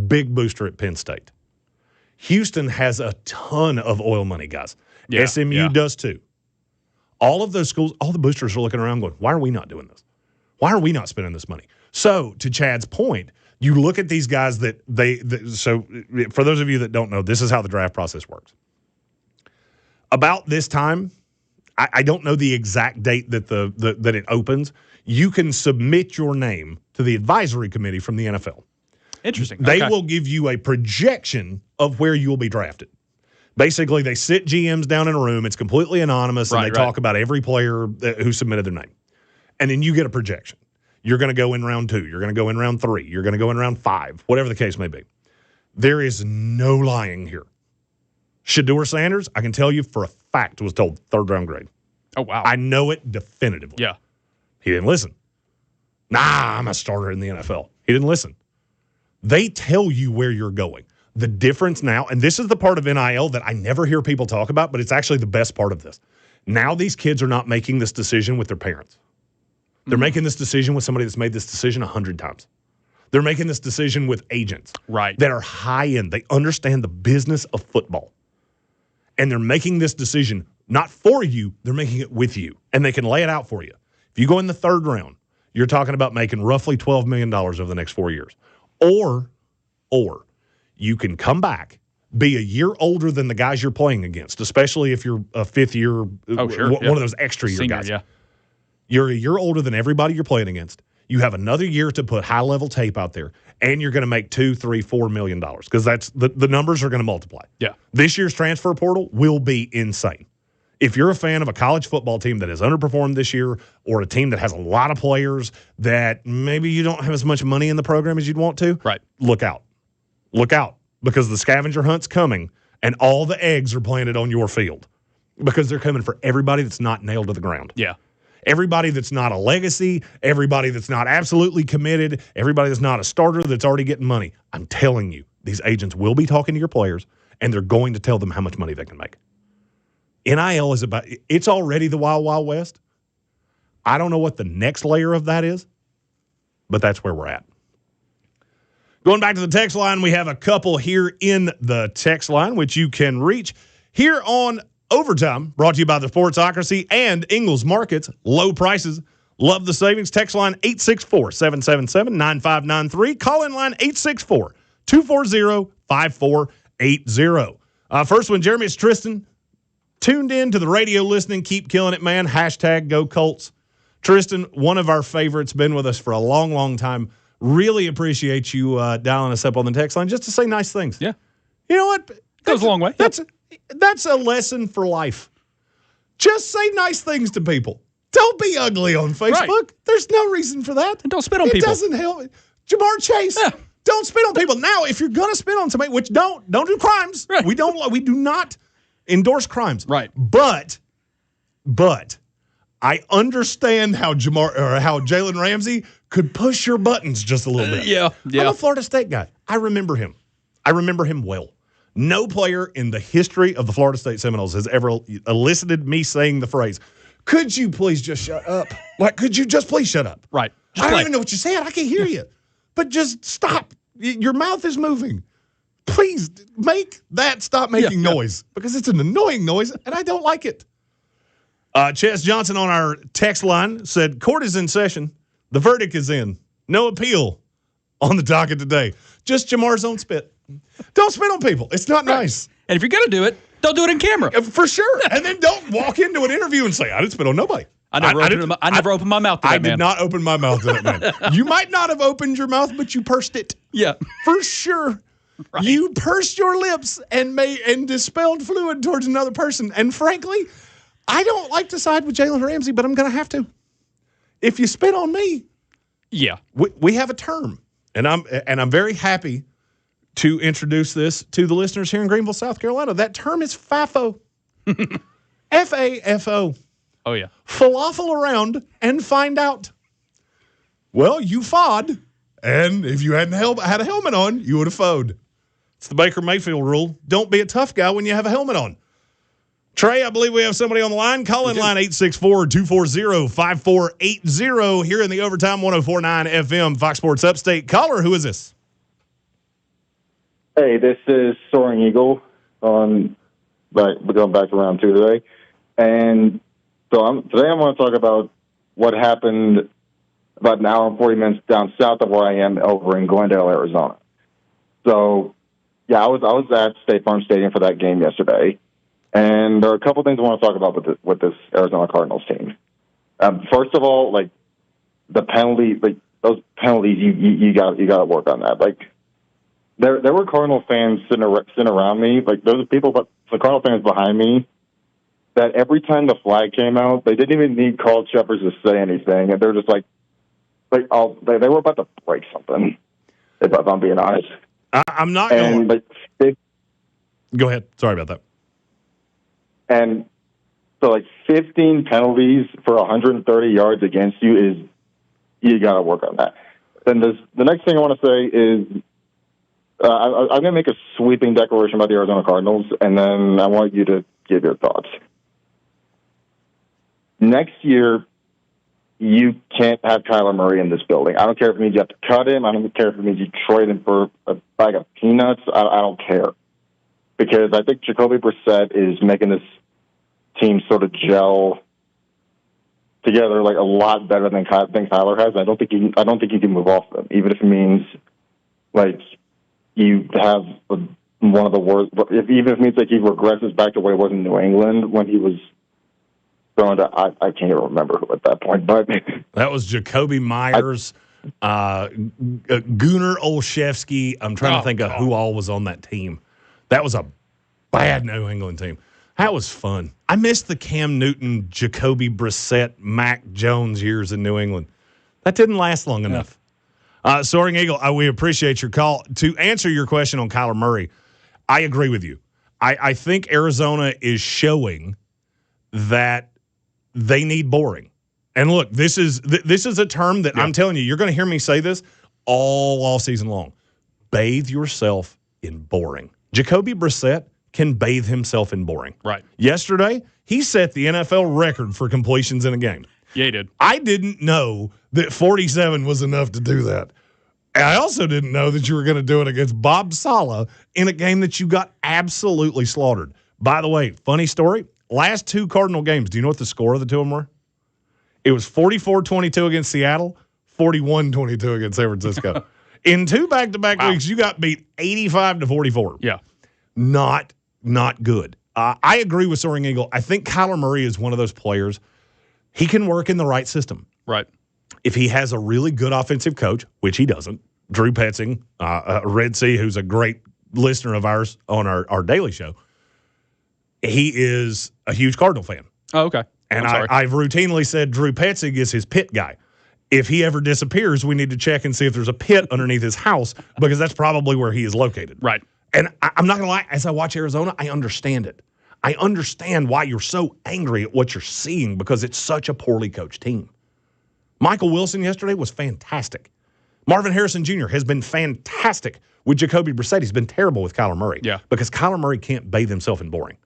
Speaker 2: big booster at Penn State. Houston has a ton of oil money, guys.
Speaker 1: Yeah,
Speaker 2: SMU does too. All of those schools, all the boosters are looking around going, why are we not doing this? Why are we not spending this money? So, to Chad's point, you look at these guys so for those of you that don't know, this is how the draft process works. About this time, I don't know the exact date that that it opens. You can submit your name to the advisory committee from the NFL.
Speaker 1: Interesting.
Speaker 2: They will give you a projection of where you will be drafted. Basically, they sit GMs down in a room. It's completely anonymous, and they talk about every player who submitted their name. And then you get a projection. You're going to go in round 2. You're going to go in round 3. You're going to go in round 5, whatever the case may be. There is no lying here. Shedeur Sanders, I can tell you for a fact, was told 3rd-round grade.
Speaker 1: Oh, wow.
Speaker 2: I know it definitively.
Speaker 1: Yeah.
Speaker 2: He didn't listen. Nah, I'm a starter in the NFL. He didn't listen. They tell you where you're going. The difference now, and this is the part of NIL that I never hear people talk about, but it's actually the best part of this. Now these kids are not making this decision with their parents. They're making this decision with somebody that's made this decision 100 times. They're making this decision with agents that are high-end. They understand the business of football. And they're making this decision not for you, they're making it with you. And they can lay it out for you. If you go in the 3rd round, you're talking about making roughly $12 million over the next 4 years. Or you can come back, be a year older than the guys you're playing against, especially if you're a 5th year, one of those extra year
Speaker 1: Senior,
Speaker 2: guys.
Speaker 1: Yeah.
Speaker 2: You're a year older than everybody you're playing against. You have another year to put high-level tape out there, and you're going to make $2, $3, $4 million because that's the numbers are going to multiply.
Speaker 1: Yeah.
Speaker 2: This year's transfer portal will be insane. If you're a fan of a college football team that has underperformed this year or a team that has a lot of players that maybe you don't have as much money in the program as you'd want to,
Speaker 1: right,
Speaker 2: look out. Look out because the scavenger hunt's coming and all the eggs are planted on your field because they're coming for everybody that's not nailed to the ground.
Speaker 1: Yeah.
Speaker 2: Everybody that's not a legacy, everybody that's not absolutely committed, everybody that's not a starter that's already getting money. I'm telling you, these agents will be talking to your players, and they're going to tell them how much money they can make. NIL is it's already the Wild Wild West. I don't know what the next layer of that is, but that's where we're at. Going back to the text line, we have a couple here in the text line, which you can reach here on Overtime, brought to you by the Sportsocracy and Ingles Markets. Low prices. Love the savings. Text line 864-777-9593. Call in line 864-240-5480. First one, Jeremy, it's Tristan. Tuned in to the radio listening. Keep killing it, man. # Go Colts. Tristan, one of our favorites, been with us for a long, long time. Really appreciate you dialing us up on the text line just to say nice things.
Speaker 1: Yeah.
Speaker 2: You know what?
Speaker 1: Goes a long way.
Speaker 2: That's a lesson for life. Just say nice things to people. Don't be ugly on Facebook. Right. There's no reason for that.
Speaker 1: And don't spit on people.
Speaker 2: It doesn't help. Jamar Chase, don't spit on people. Now, if you're going to spit on somebody, which don't do crimes. Right. We do not endorse crimes.
Speaker 1: Right.
Speaker 2: But I understand how Jalen Ramsey could push your buttons just a little bit.
Speaker 1: Yeah.
Speaker 2: I'm a Florida State guy. I remember him well. No player in the history of the Florida State Seminoles has ever elicited me saying the phrase, could you please just shut up? Like, could you just please shut up?
Speaker 1: Right.
Speaker 2: I don't even know what you said. I can't hear you. But just stop. Your mouth is moving. Please make that stop making noise because it's an annoying noise, and I don't like it. Chess Johnson on our text line said, court is in session. The verdict is in. No appeal on the docket today. Just Jamar's own spit. Don't spit on people. It's not nice.
Speaker 1: And if you're going to do it, don't do it in camera.
Speaker 2: For sure. And then don't walk into an interview and say, I didn't spit on nobody.
Speaker 1: I never opened my mouth to that man.
Speaker 2: I did not open my mouth to that man. You might not have opened your mouth, but you pursed it.
Speaker 1: Yeah.
Speaker 2: For sure. Right. You pursed your lips and dispelled fluid towards another person. And frankly, I don't like to side with Jalen Ramsey, but I'm going to have to. If you spit on me, we have a term. And I'm very happy to introduce this to the listeners here in Greenville, South Carolina. That term is FAFO. FAFO.
Speaker 1: Oh, yeah.
Speaker 2: Falafel around and find out. Well, you fawed, and if you hadn't had a helmet on, you would have fowed. It's the Baker Mayfield rule. Don't be a tough guy when you have a helmet on. Trey, I believe we have somebody on the line. Call in line 864-240-5480 here in the Overtime 104.9 FM Fox Sports Upstate. Caller, who is this?
Speaker 9: Hey, this is Soaring Eagle we're going back to round 2 today. And so today I'm going to talk about what happened about an hour and 40 minutes down south of where I am over in Glendale, Arizona. So, I was at State Farm Stadium for that game yesterday. And there are a couple things I want to talk about with this Arizona Cardinals team. First of all, the penalty, those penalties, you got to work on that. There were Cardinal fans sitting around me, those people, but the Cardinal fans behind me, that every time the flag came out, they didn't even need Carl Cheffers to say anything, and they're just they were about to break something. If I'm being honest,
Speaker 2: I'm not going. Go ahead. Sorry about that.
Speaker 9: And so, 15 penalties for 130 yards against you you got to work on that. Then the next thing I want to say is. I'm going to make a sweeping declaration about the Arizona Cardinals, and then I want you to give your thoughts. Next year, you can't have Kyler Murray in this building. I don't care if it means you have to cut him. I don't care if it means you trade him for a bag of peanuts. I don't care. Because I think Jacoby Brissett is making this team sort of gel together a lot better than Kyler has. I don't think you can move off them, even if it means you have one of the worst. Even if it means he regresses back to what he was in New England when he was throwing to, I can't even remember who at that point, but
Speaker 2: that was Jacoby Myers, Gunnar Olszewski. I'm trying to think of who all was on that team. That was a bad New England team. That was fun. I missed the Cam Newton, Jacoby Brissett, Mac Jones years in New England. That didn't last long enough. Soaring Eagle, we appreciate your call. To answer your question on Kyler Murray, I agree with you. I think Arizona is showing that they need boring. And look, this is a term that I'm telling you, you're going to hear me say this all season long. Bathe yourself in boring. Jacoby Brissett can bathe himself in boring.
Speaker 1: Right.
Speaker 2: Yesterday, he set the NFL record for completions in a game.
Speaker 1: Yeah, he did.
Speaker 2: I didn't know that 47 was enough to do that. And I also didn't know that you were going to do it against Bob Saleh in a game that you got absolutely slaughtered. By the way, funny story, last two Cardinal games, do you know what the score of the two of them were? It was 44-22 against Seattle, 41-22 against San Francisco. In two back-to-back weeks, you got beat 85-44.
Speaker 1: Yeah.
Speaker 2: Not good. I agree with Soaring Eagle. I think Kyler Murray is one of those players. He can work in the right system.
Speaker 1: Right.
Speaker 2: If he has a really good offensive coach, which he doesn't, Drew Petzing, Red Sea, who's a great listener of ours on our daily show, he is a huge Cardinal fan.
Speaker 1: Oh, okay.
Speaker 2: And I've routinely said Drew Petzing is his pit guy. If he ever disappears, we need to check and see if there's a pit underneath his house because that's probably where he is located.
Speaker 1: Right.
Speaker 2: And I'm not going to lie, as I watch Arizona, I understand it. I understand why you're so angry at what you're seeing because it's such a poorly coached team. Michael Wilson yesterday was fantastic. Marvin Harrison Jr. has been fantastic with Jacoby Brissett. He's been terrible with Kyler Murray.
Speaker 1: Yeah.
Speaker 2: Because Kyler Murray can't bathe himself in boring.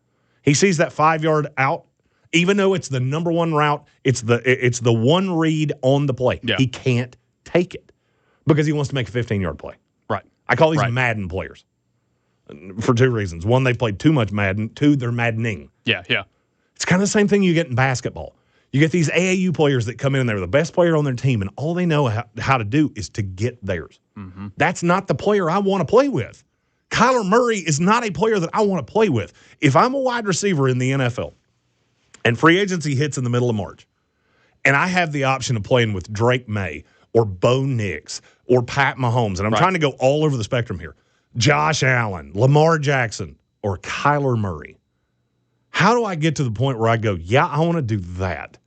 Speaker 2: He sees that 5-yard out, even though it's the number one route, it's the one read on the play.
Speaker 1: Yeah.
Speaker 2: He can't take it because he wants to make a 15-yard play.
Speaker 1: Right.
Speaker 2: I call these Madden players. For two reasons. One, they've played too much Madden. Two, they're maddening.
Speaker 1: Yeah.
Speaker 2: It's kind of the same thing you get in basketball. You get these AAU players that come in and they're the best player on their team, and all they know how to do is to get theirs. Mm-hmm. That's not the player I want to play with. Kyler Murray is not a player that I want to play with. If I'm a wide receiver in the NFL and free agency hits in the middle of March, and I have the option of playing with Drake May or Bo Nix or Pat Mahomes, and I'm trying to go all over the spectrum here, Josh Allen, Lamar Jackson, or Kyler Murray. How do I get to the point where I go, yeah, I want to do that?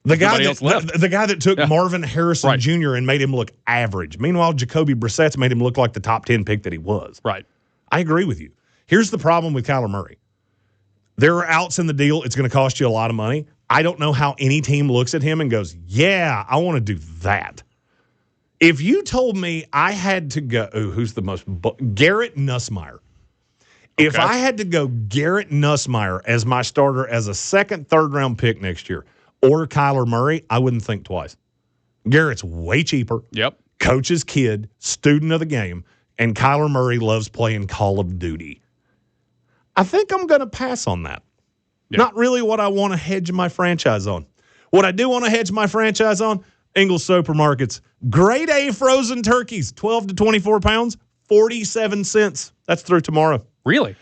Speaker 2: The guy that took Marvin Harrison Jr. and made him look average. Meanwhile, Jacoby Brissett's made him look like the top 10 pick that he was.
Speaker 1: Right.
Speaker 2: I agree with you. Here's the problem with Kyler Murray. There are outs in the deal. It's going to cost you a lot of money. I don't know how any team looks at him and goes, yeah, I want to do that. If you told me I had to go, who's the most? Garrett Nussmeier. Okay. If I had to go Garrett Nussmeier as my starter as a second, third-round pick next year, or Kyler Murray, I wouldn't think twice. Garrett's way cheaper.
Speaker 1: Yep.
Speaker 2: Coach's kid, student of the game, and Kyler Murray loves playing Call of Duty. I think I'm going to pass on that. Yep. Not really what I want to hedge my franchise on. What I do want to hedge my franchise on, Ingles Supermarkets. Grade A frozen turkeys, 12 to 24 pounds, 47 cents. That's through tomorrow.
Speaker 1: Really?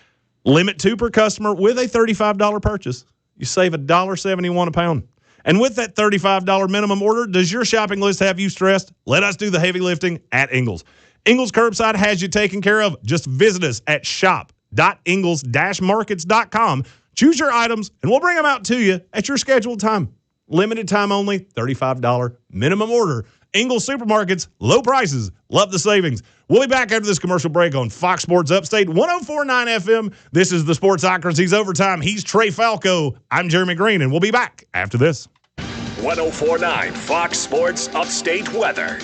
Speaker 2: Limit 2 per customer with a $35 purchase. You save $1.71 a pound. And with that $35 minimum order, does your shopping list have you stressed? Let us do the heavy lifting at Ingles. Ingles Curbside has you taken care of. Just visit us at shop.ingles-markets.com. Choose your items, and we'll bring them out to you at your scheduled time. Limited time only, $35 minimum order. Ingles Supermarkets, low prices, love the savings. We'll be back after this commercial break on Fox Sports Upstate, 104.9 FM. This is the Sportsocracy's Overtime. He's Trey Falco. I'm Jeremy Greene, and we'll be back after this.
Speaker 4: 104.9 Fox Sports Upstate Weather.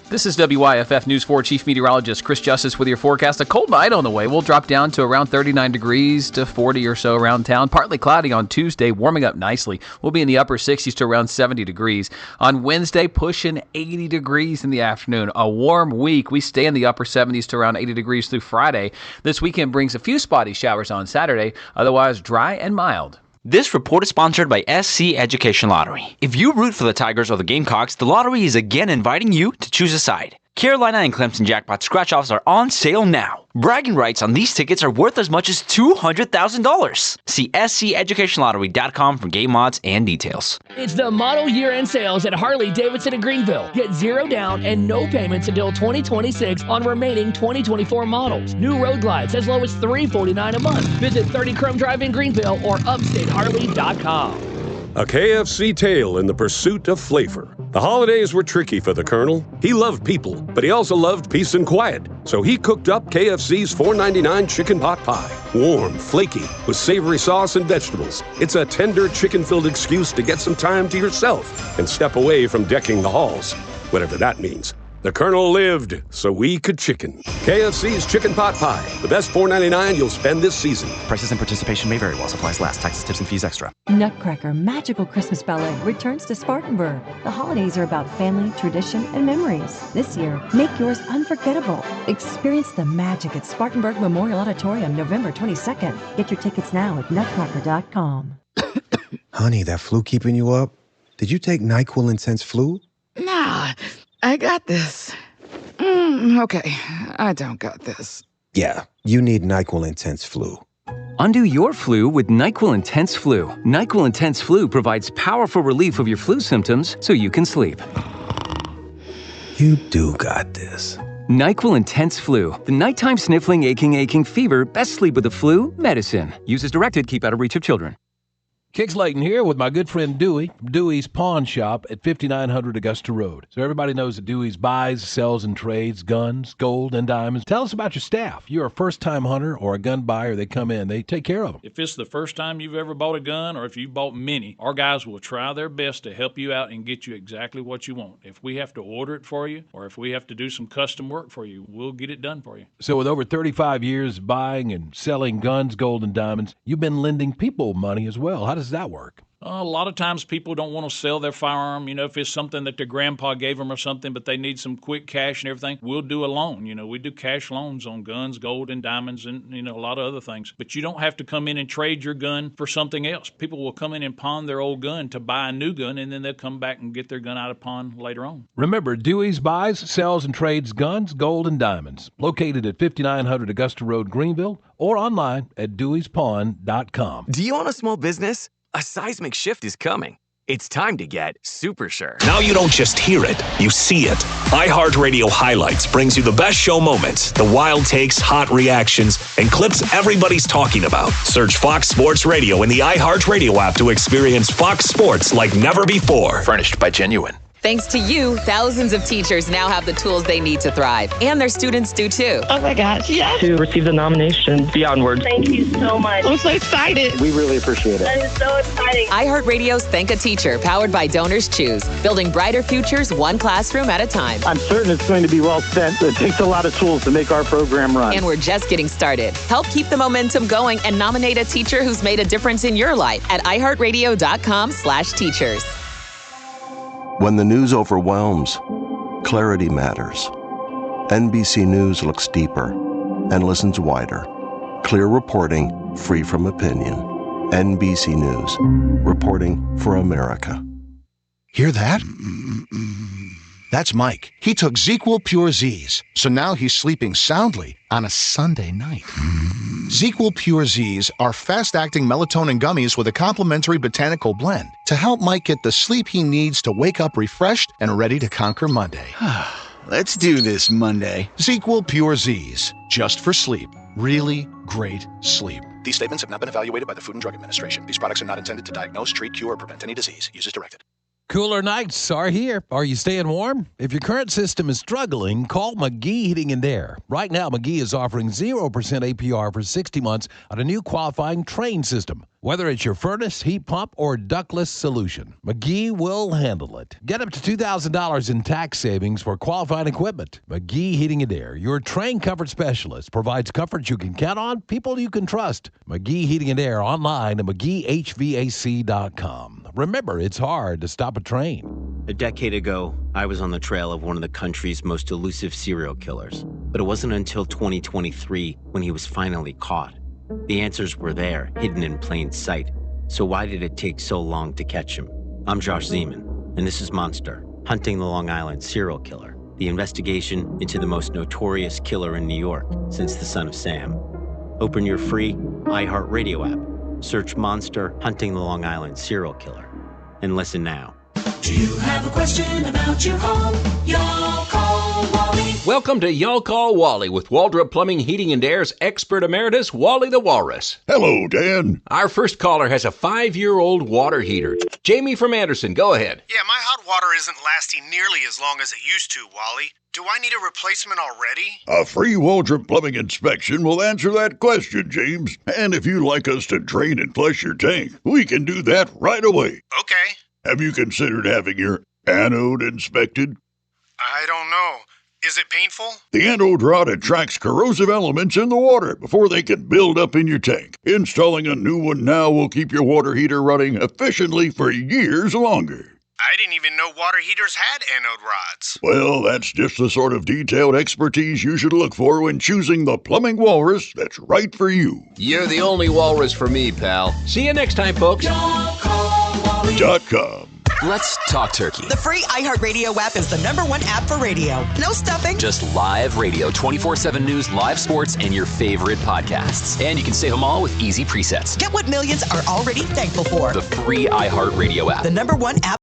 Speaker 10: This is WYFF News 4 Chief Meteorologist Chris Justice with your forecast. A cold night on the way. We'll drop down to around 39 degrees to 40 or so around town. Partly cloudy on Tuesday, warming up nicely. We'll be in the upper 60s to around 70 degrees. On Wednesday, pushing 80 degrees in the afternoon. A warm week. We stay in the upper 70s to around 80 degrees through Friday. This weekend brings a few spotty showers on Saturday. Otherwise, dry and mild.
Speaker 11: This report is sponsored by SC Education Lottery. If you root for the Tigers or the Gamecocks, the lottery is again inviting you to choose a side. Carolina and Clemson jackpot scratch-offs are on sale now. Bragging rights on these tickets are worth as much as $200,000. See SCEducationLottery.com for game odds and details.
Speaker 12: It's the model year-end sales at Harley-Davidson in Greenville. Get 0 down and no payments until 2026 on remaining 2024 models. New Road Glides as low as $349 a month. Visit 30 Chrome Drive in Greenville or upstateharley.com.
Speaker 13: A KFC tale in the pursuit of flavor. The holidays were tricky for the Colonel. He loved people, but he also loved peace and quiet. So he cooked up KFC's $4.99 chicken pot pie. Warm, flaky, with savory sauce and vegetables. It's a tender chicken-filled excuse to get some time to yourself and step away from decking the halls. Whatever that means. The Colonel lived so we could chicken. KFC's Chicken Pot Pie. The best $4.99 you'll spend this season.
Speaker 14: Prices and participation may vary while supplies last. Taxes, tips, and fees extra.
Speaker 15: Nutcracker Magical Christmas Ballet returns to Spartanburg. The holidays are about family, tradition, and memories. This year, make yours unforgettable. Experience the magic at Spartanburg Memorial Auditorium November 22nd. Get your tickets now at nutcracker.com.
Speaker 16: Honey, that flu keeping you up? Did you take NyQuil Intense Flu?
Speaker 17: Nah, I got this. Okay, I don't got this.
Speaker 16: Yeah, you need NyQuil Intense Flu.
Speaker 10: Undo your flu with NyQuil Intense Flu. NyQuil Intense Flu provides powerful relief of your flu symptoms so you can sleep.
Speaker 16: You do got this.
Speaker 10: NyQuil Intense Flu. The nighttime sniffling, aching fever. Best sleep with the flu medicine. Use as directed. Keep out of reach of children.
Speaker 18: Kix Layton here with my good friend Dewey, Dewey's Pawn Shop at 5900 Augusta Road. So everybody knows that Dewey's buys, sells, and trades guns, gold, and diamonds. Tell us about your staff. You're a first-time hunter or a gun buyer. They come in. They take care of them.
Speaker 19: If it's the first time you've ever bought a gun or if you've bought many, our guys will try their best to help you out and get you exactly what you want. If we have to order it for you or if we have to do some custom work for you, we'll get it done for you.
Speaker 18: So with over 35 years buying and selling guns, gold, and diamonds, you've been lending people money as well. How does that work?
Speaker 19: A lot of times people don't want to sell their firearm, if it's something that their grandpa gave them or something, but they need some quick cash and everything. We'll do a loan. We do cash loans on guns, gold, and diamonds and, a lot of other things. But you don't have to come in and trade your gun for something else. People will come in and pawn their old gun to buy a new gun, and then they'll come back and get their gun out of pawn later on.
Speaker 18: Remember, Dewey's buys, sells, and trades guns, gold, and diamonds. Located at 5900 Augusta Road, Greenville, or online at deweyspawn.com.
Speaker 20: Do you own a small business? A seismic shift is coming. It's time to get super sure.
Speaker 4: Now you don't just hear it, you see it. iHeartRadio Highlights brings you the best show moments, the wild takes, hot reactions, and clips everybody's talking about. Search Fox Sports Radio in the iHeartRadio app to experience Fox Sports like never before.
Speaker 21: Furnished by Genuine.
Speaker 22: Thanks to you, thousands of teachers now have the tools they need to thrive. And their students do too.
Speaker 23: Oh my gosh, yes.
Speaker 24: To receive the nomination, beyond words.
Speaker 23: Thank you so much. I'm so excited.
Speaker 24: We really appreciate it.
Speaker 23: That is so exciting.
Speaker 22: iHeartRadio's Thank a Teacher, powered by Donors Choose. Building brighter futures one classroom at a time.
Speaker 24: I'm certain it's going to be well spent. It takes a lot of tools to make our program run.
Speaker 22: And we're just getting started. Help keep the momentum going and nominate a teacher who's made a difference in your life at iHeartRadio.com/teachers.
Speaker 25: When the news overwhelms, clarity matters. NBC News looks deeper and listens wider. Clear reporting, free from opinion. NBC News, reporting for America.
Speaker 26: Hear that? That's Mike. He took ZQL Pure Z's, so now he's sleeping soundly on a Sunday night. ZQL Pure Z's are fast-acting melatonin gummies with a complementary botanical blend to help Mike get the sleep he needs to wake up refreshed and ready to conquer Monday.
Speaker 27: Let's do this Monday.
Speaker 26: ZQL Pure Z's, just for sleep. Really great sleep.
Speaker 28: These statements have not been evaluated by the Food and Drug Administration. These products are not intended to diagnose, treat, cure, or prevent any disease. Use as directed.
Speaker 18: Cooler nights are here. Are you staying warm? If your current system is struggling, call McGee Heating and Air. Right now, McGee is offering 0% APR for 60 months on a new qualifying Train system. Whether it's your furnace, heat pump, or ductless solution, McGee will handle it. Get up to $2,000 in tax savings for qualifying equipment. McGee Heating and Air, your Train comfort specialist, provides comfort you can count on, people you can trust. McGee Heating and Air online at McGeeHVAC.com. Remember, it's hard to stop a train.
Speaker 29: A decade ago, I was on the trail of one of the country's most elusive serial killers. But it wasn't until 2023 when he was finally caught. The answers were there, hidden in plain sight. So why did it take so long to catch him? I'm Josh Zeman, and this is Monster, Hunting the Long Island Serial Killer. the investigation into the most notorious killer in New York since the Son of Sam. Open your free iHeartRadio app, search Monster Hunting the Long Island Serial Killer, and listen now.
Speaker 1: Do you have a question about your home? Y'all call Wally.
Speaker 2: Welcome to Y'all Call Wally with Waldrop Plumbing, Heating, and Air's expert emeritus, Wally the Walrus.
Speaker 3: Hello, Dan.
Speaker 2: Our first caller has a 5-year-old water heater. Jamie from Anderson, go ahead.
Speaker 5: Yeah, my hot water isn't lasting nearly as long as it used to, Wally. Do I need a replacement already?
Speaker 3: A free Waldrop Plumbing inspection will answer that question, James. And if you'd like us to drain and flush your tank, we can do that right away.
Speaker 5: Okay.
Speaker 3: Have you considered having your anode inspected?
Speaker 5: I don't know. Is it painful?
Speaker 3: The anode rod attracts corrosive elements in the water before they can build up in your tank. Installing a new one now will keep your water heater running efficiently for years longer.
Speaker 5: I didn't even know water heaters had anode rods.
Speaker 3: Well, that's just the sort of detailed expertise you should look for when choosing the plumbing walrus that's right for you.
Speaker 2: You're the only walrus for me, pal. See you next time, folks.
Speaker 3: .com.
Speaker 6: Let's talk turkey.
Speaker 7: The free iHeartRadio app is the #1 app for radio. No stuffing.
Speaker 6: Just live radio, 24/7 news, live sports, and your favorite podcasts. And you can save them all with easy presets.
Speaker 7: Get what millions are already thankful for.
Speaker 6: The free iHeartRadio app.
Speaker 7: The #1 app.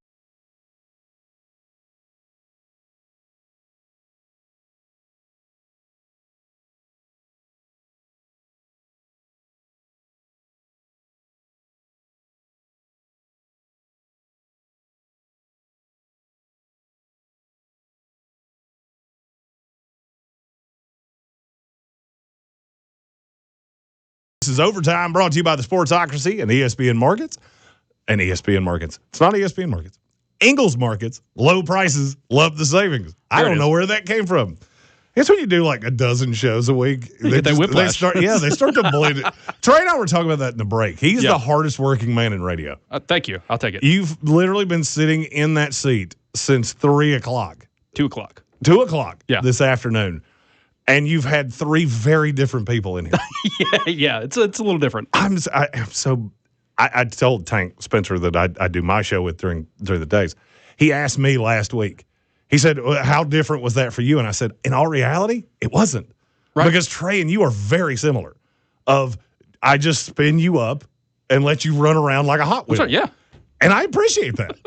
Speaker 8: This is Overtime, brought to you by the Sportsocracy and ESPN Markets. And ESPN Markets. It's not ESPN Markets. Ingles Markets. Low prices. Love the savings. I don't know where that came from. It's when you do like a dozen shows a week.
Speaker 9: They whiplash.
Speaker 8: They start to bleed it. Trey and I were talking about that in the break. He's the hardest working man in radio.
Speaker 9: Thank you. I'll take it.
Speaker 8: You've literally been sitting in that seat since 3 o'clock.
Speaker 9: 2 o'clock.
Speaker 8: 2 o'clock this afternoon. And you've had 3 very different people in here.
Speaker 9: yeah, it's a little different.
Speaker 8: I told Tank Spencer that I do my show with during the days. He asked me last week. He said, "How different was that for you?" And I said, "In all reality, it wasn't, because Trey and you are very similar. I just spin you up and let you run around like a Hot Wheel.
Speaker 9: That's right, yeah,
Speaker 8: and I appreciate that.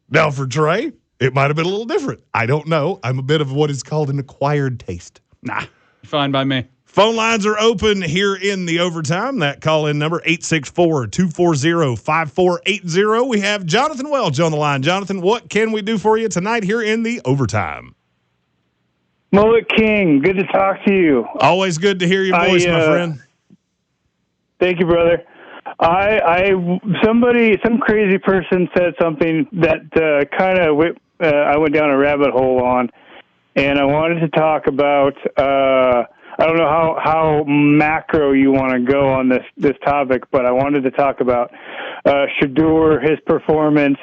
Speaker 8: Now for Trey, it might have been a little different. I don't know. I'm a bit of what is called an acquired taste.
Speaker 9: Nah, fine by me.
Speaker 8: Phone lines are open here in the Overtime. That call-in number, 864-240-5480. We have Jonathan Welch on the line. Jonathan, what can we do for you tonight here in the Overtime?
Speaker 24: Mullet King, good to talk to you.
Speaker 8: Always good to hear your voice, my friend.
Speaker 24: Thank you, brother. Some crazy person said something that I went down a rabbit hole on, and I wanted to talk about. I don't know how macro you want to go on this topic, but I wanted to talk about Shedeur, his performance,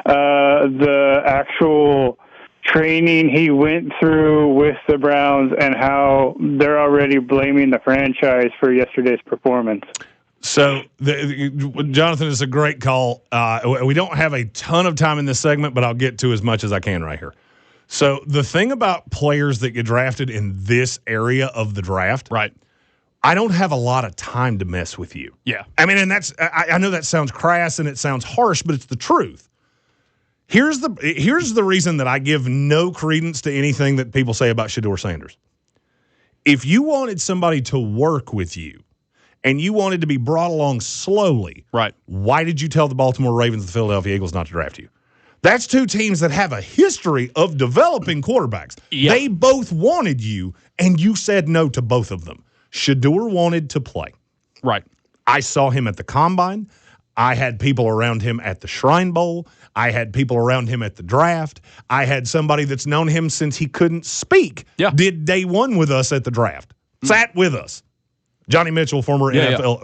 Speaker 24: the actual training he went through with the Browns, and how they're already blaming the franchise for yesterday's performance.
Speaker 8: So, Jonathan, is a great call. We don't have a ton of time in this segment, but I'll get to as much as I can right here. So, the thing about players that get drafted in this area of the draft,
Speaker 9: right?
Speaker 8: I don't have a lot of time to mess with you.
Speaker 9: Yeah.
Speaker 8: I mean, and I know that sounds crass and it sounds harsh, but it's the truth. Here's the reason that I give no credence to anything that people say about Shedeur Sanders. If you wanted somebody to work with you, and you wanted to be brought along slowly,
Speaker 9: right?
Speaker 8: Why did you tell the Baltimore Ravens and the Philadelphia Eagles not to draft you? That's 2 teams that have a history of developing quarterbacks. Yep. They both wanted you, and you said no to both of them. Shedeur wanted to play.
Speaker 9: Right.
Speaker 8: I saw him at the Combine. I had people around him at the Shrine Bowl. I had people around him at the draft. I had somebody that's known him since he couldn't speak.
Speaker 9: Yeah.
Speaker 8: Did day 1 with us at the draft. Sat with us. Johnny Mitchell, former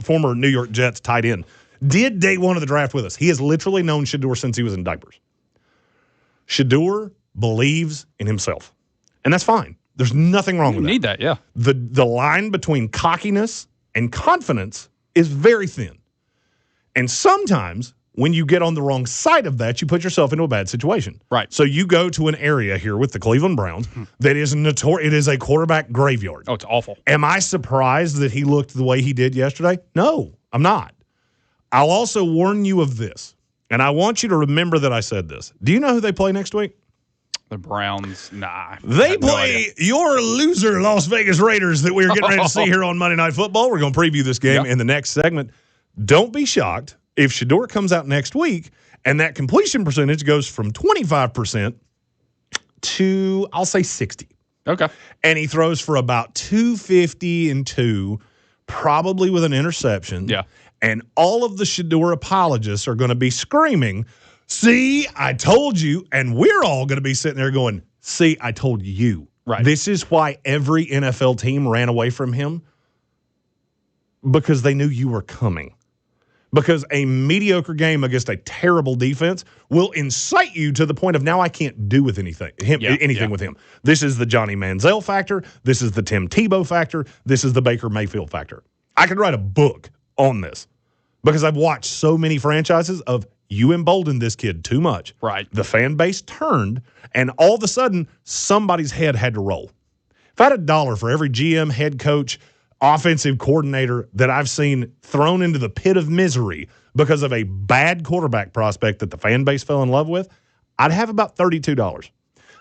Speaker 8: former New York Jets tight end, did day 1 of the draft with us. He has literally known Shedeur since he was in diapers. Shedeur believes in himself, and that's fine. There's nothing wrong with that.
Speaker 9: You need that, yeah.
Speaker 8: The line between cockiness and confidence is very thin. And sometimes when you get on the wrong side of that, you put yourself into a bad situation.
Speaker 9: Right.
Speaker 8: So you go to an area here with the Cleveland Browns that is notorious. It is a quarterback graveyard.
Speaker 9: Oh, it's awful.
Speaker 8: Am I surprised that he looked the way he did yesterday? No, I'm not. I'll also warn you of this, and I want you to remember that I said this. Do you know who they play next week?
Speaker 9: The Browns, nah.
Speaker 8: They play your loser Las Vegas Raiders that we're getting ready to see here on Monday Night Football. We're going to preview this game in the next segment. Don't be shocked if Shedeur comes out next week and that completion percentage goes from 25% to, I'll say, 60.
Speaker 9: Okay.
Speaker 8: And he throws for about 250 and 2, probably with an interception.
Speaker 9: Yeah.
Speaker 8: And all of the Shedeur apologists are going to be screaming, see, I told you. And we're all going to be sitting there going, see, I told you.
Speaker 9: Right.
Speaker 8: This is why every NFL team ran away from him, because they knew you were coming. Because a mediocre game against a terrible defense will incite you to the point of now I can't do with anything with him. This is the Johnny Manziel factor. This is the Tim Tebow factor. This is the Baker Mayfield factor. I could write a book on this because I've watched so many franchises of you emboldened this kid too much.
Speaker 9: Right.
Speaker 8: The fan base turned, and all of a sudden, somebody's head had to roll. If I had $1 for every GM, head coach, offensive coordinator that I've seen thrown into the pit of misery because of a bad quarterback prospect that the fan base fell in love with, I'd have about $32.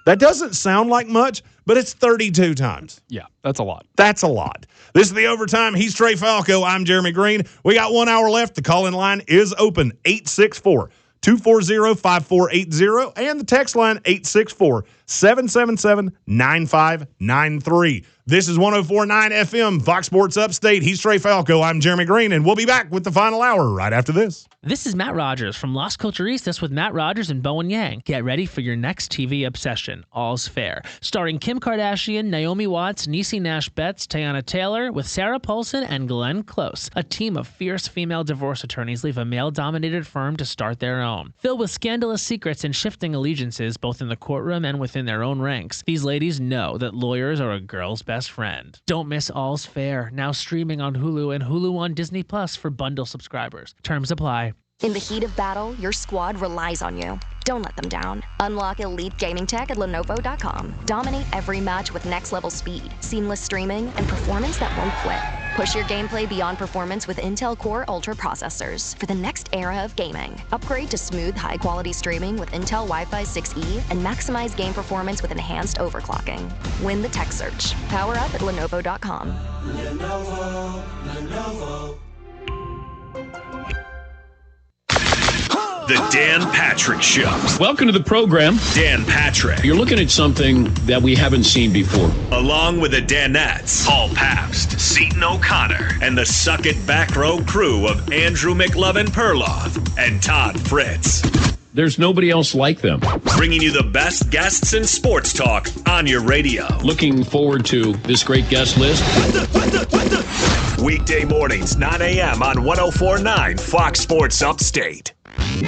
Speaker 8: That doesn't sound like much, but it's 32 times.
Speaker 9: Yeah, that's a lot.
Speaker 8: That's a lot. This is the Overtime. He's Trey Falco. I'm Jeremy Greene. We got 1 hour left. The call-in line is open, 864-240-5480, and the text line, 864-777-9593. This is 104.9 FM, Fox Sports Upstate. He's Trey Falco. I'm Jeremy Greene, and we'll be back with the final hour right after this.
Speaker 10: This is Matt Rogers from Las Culturistas with Matt Rogers and Bowen Yang. Get ready for your next TV obsession, All's Fair. Starring Kim Kardashian, Naomi Watts, Niecy Nash-Betts, Teyana Taylor, with Sarah Paulson and Glenn Close. A team of fierce female divorce attorneys leave a male-dominated firm to start their own. Filled with scandalous secrets and shifting allegiances, both in the courtroom and within their own ranks, these ladies know that lawyers are a girl's best friend. Don't miss All's Fair, now streaming on Hulu and Hulu on Disney Plus for bundle subscribers. Terms apply.
Speaker 11: In the heat of battle, your squad relies on you. Don't let them down. Unlock elite gaming tech at Lenovo.com. Dominate every match with next-level speed, seamless streaming, and performance that won't quit. Push your gameplay beyond performance with Intel Core Ultra processors for the next era of gaming. Upgrade to smooth, high-quality streaming with Intel Wi-Fi 6E and maximize game performance with enhanced overclocking. Win the tech search. Power up at Lenovo.com.
Speaker 1: Lenovo.
Speaker 12: The Dan Patrick Show.
Speaker 13: Welcome to the program.
Speaker 12: Dan Patrick.
Speaker 13: You're looking at something that we haven't seen before.
Speaker 12: Along with the Danettes, Paul Pabst, Seton O'Connor, and the Suck It Back Row crew of Andrew McLovin Perloff and Todd Fritz.
Speaker 13: There's nobody else like them.
Speaker 12: Bringing you the best guests in sports talk on your radio.
Speaker 13: Looking forward to this great guest list.
Speaker 12: Weekday mornings, 9 a.m. on 104.9 Fox Sports Upstate.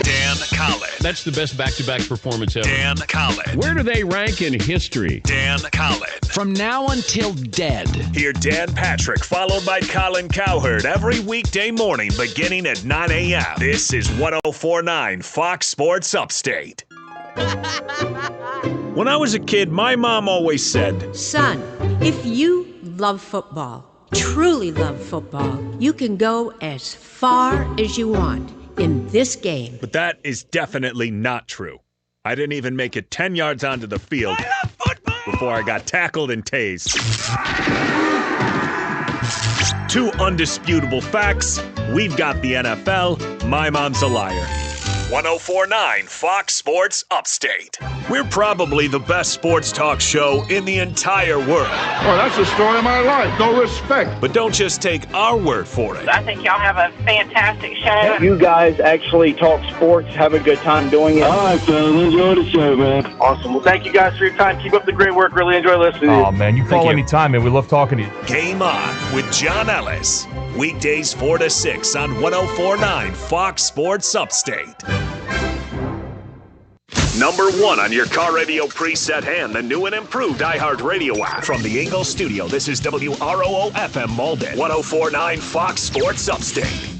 Speaker 12: Dan Collins.
Speaker 13: That's the best back-to-back performance ever.
Speaker 12: Dan Collins.
Speaker 13: Where do they rank in history?
Speaker 12: Dan Collins.
Speaker 13: From now until dead.
Speaker 12: Hear Dan Patrick followed by Colin Cowherd every weekday morning beginning at 9 a.m. This is 104.9 Fox Sports Upstate.
Speaker 14: When I was a kid, my mom always said,
Speaker 15: "Son, if you love football, truly love football, you can go as far as you want in this game."
Speaker 14: But that is definitely not true. I didn't even make it 10 yards onto the field before I got tackled and tased. Two undisputable facts. We've got the NFL. My mom's a liar.
Speaker 12: 104.9 Fox Sports Upstate. We're probably the best sports talk show in the entire world.
Speaker 16: Well, that's the story of my life. No respect.
Speaker 12: But don't just take our word for it.
Speaker 23: I think y'all have a fantastic show.
Speaker 17: You guys actually talk sports, have a good time doing it.
Speaker 16: All right, fellas, enjoy the show, man.
Speaker 17: Awesome. Well, thank you guys for your time. Keep up the great work. Really enjoy listening to you.
Speaker 16: Oh, man, you call anytime, man. We love talking to you.
Speaker 12: Game On with John Ellis. Weekdays 4 to 6 on 104.9 Fox Sports Upstate. Number 1 on your car radio preset and the new and improved iHeartRadio app. From the Ingalls studio, this is WROO-FM Malden, 104.9 Fox Sports Upstate.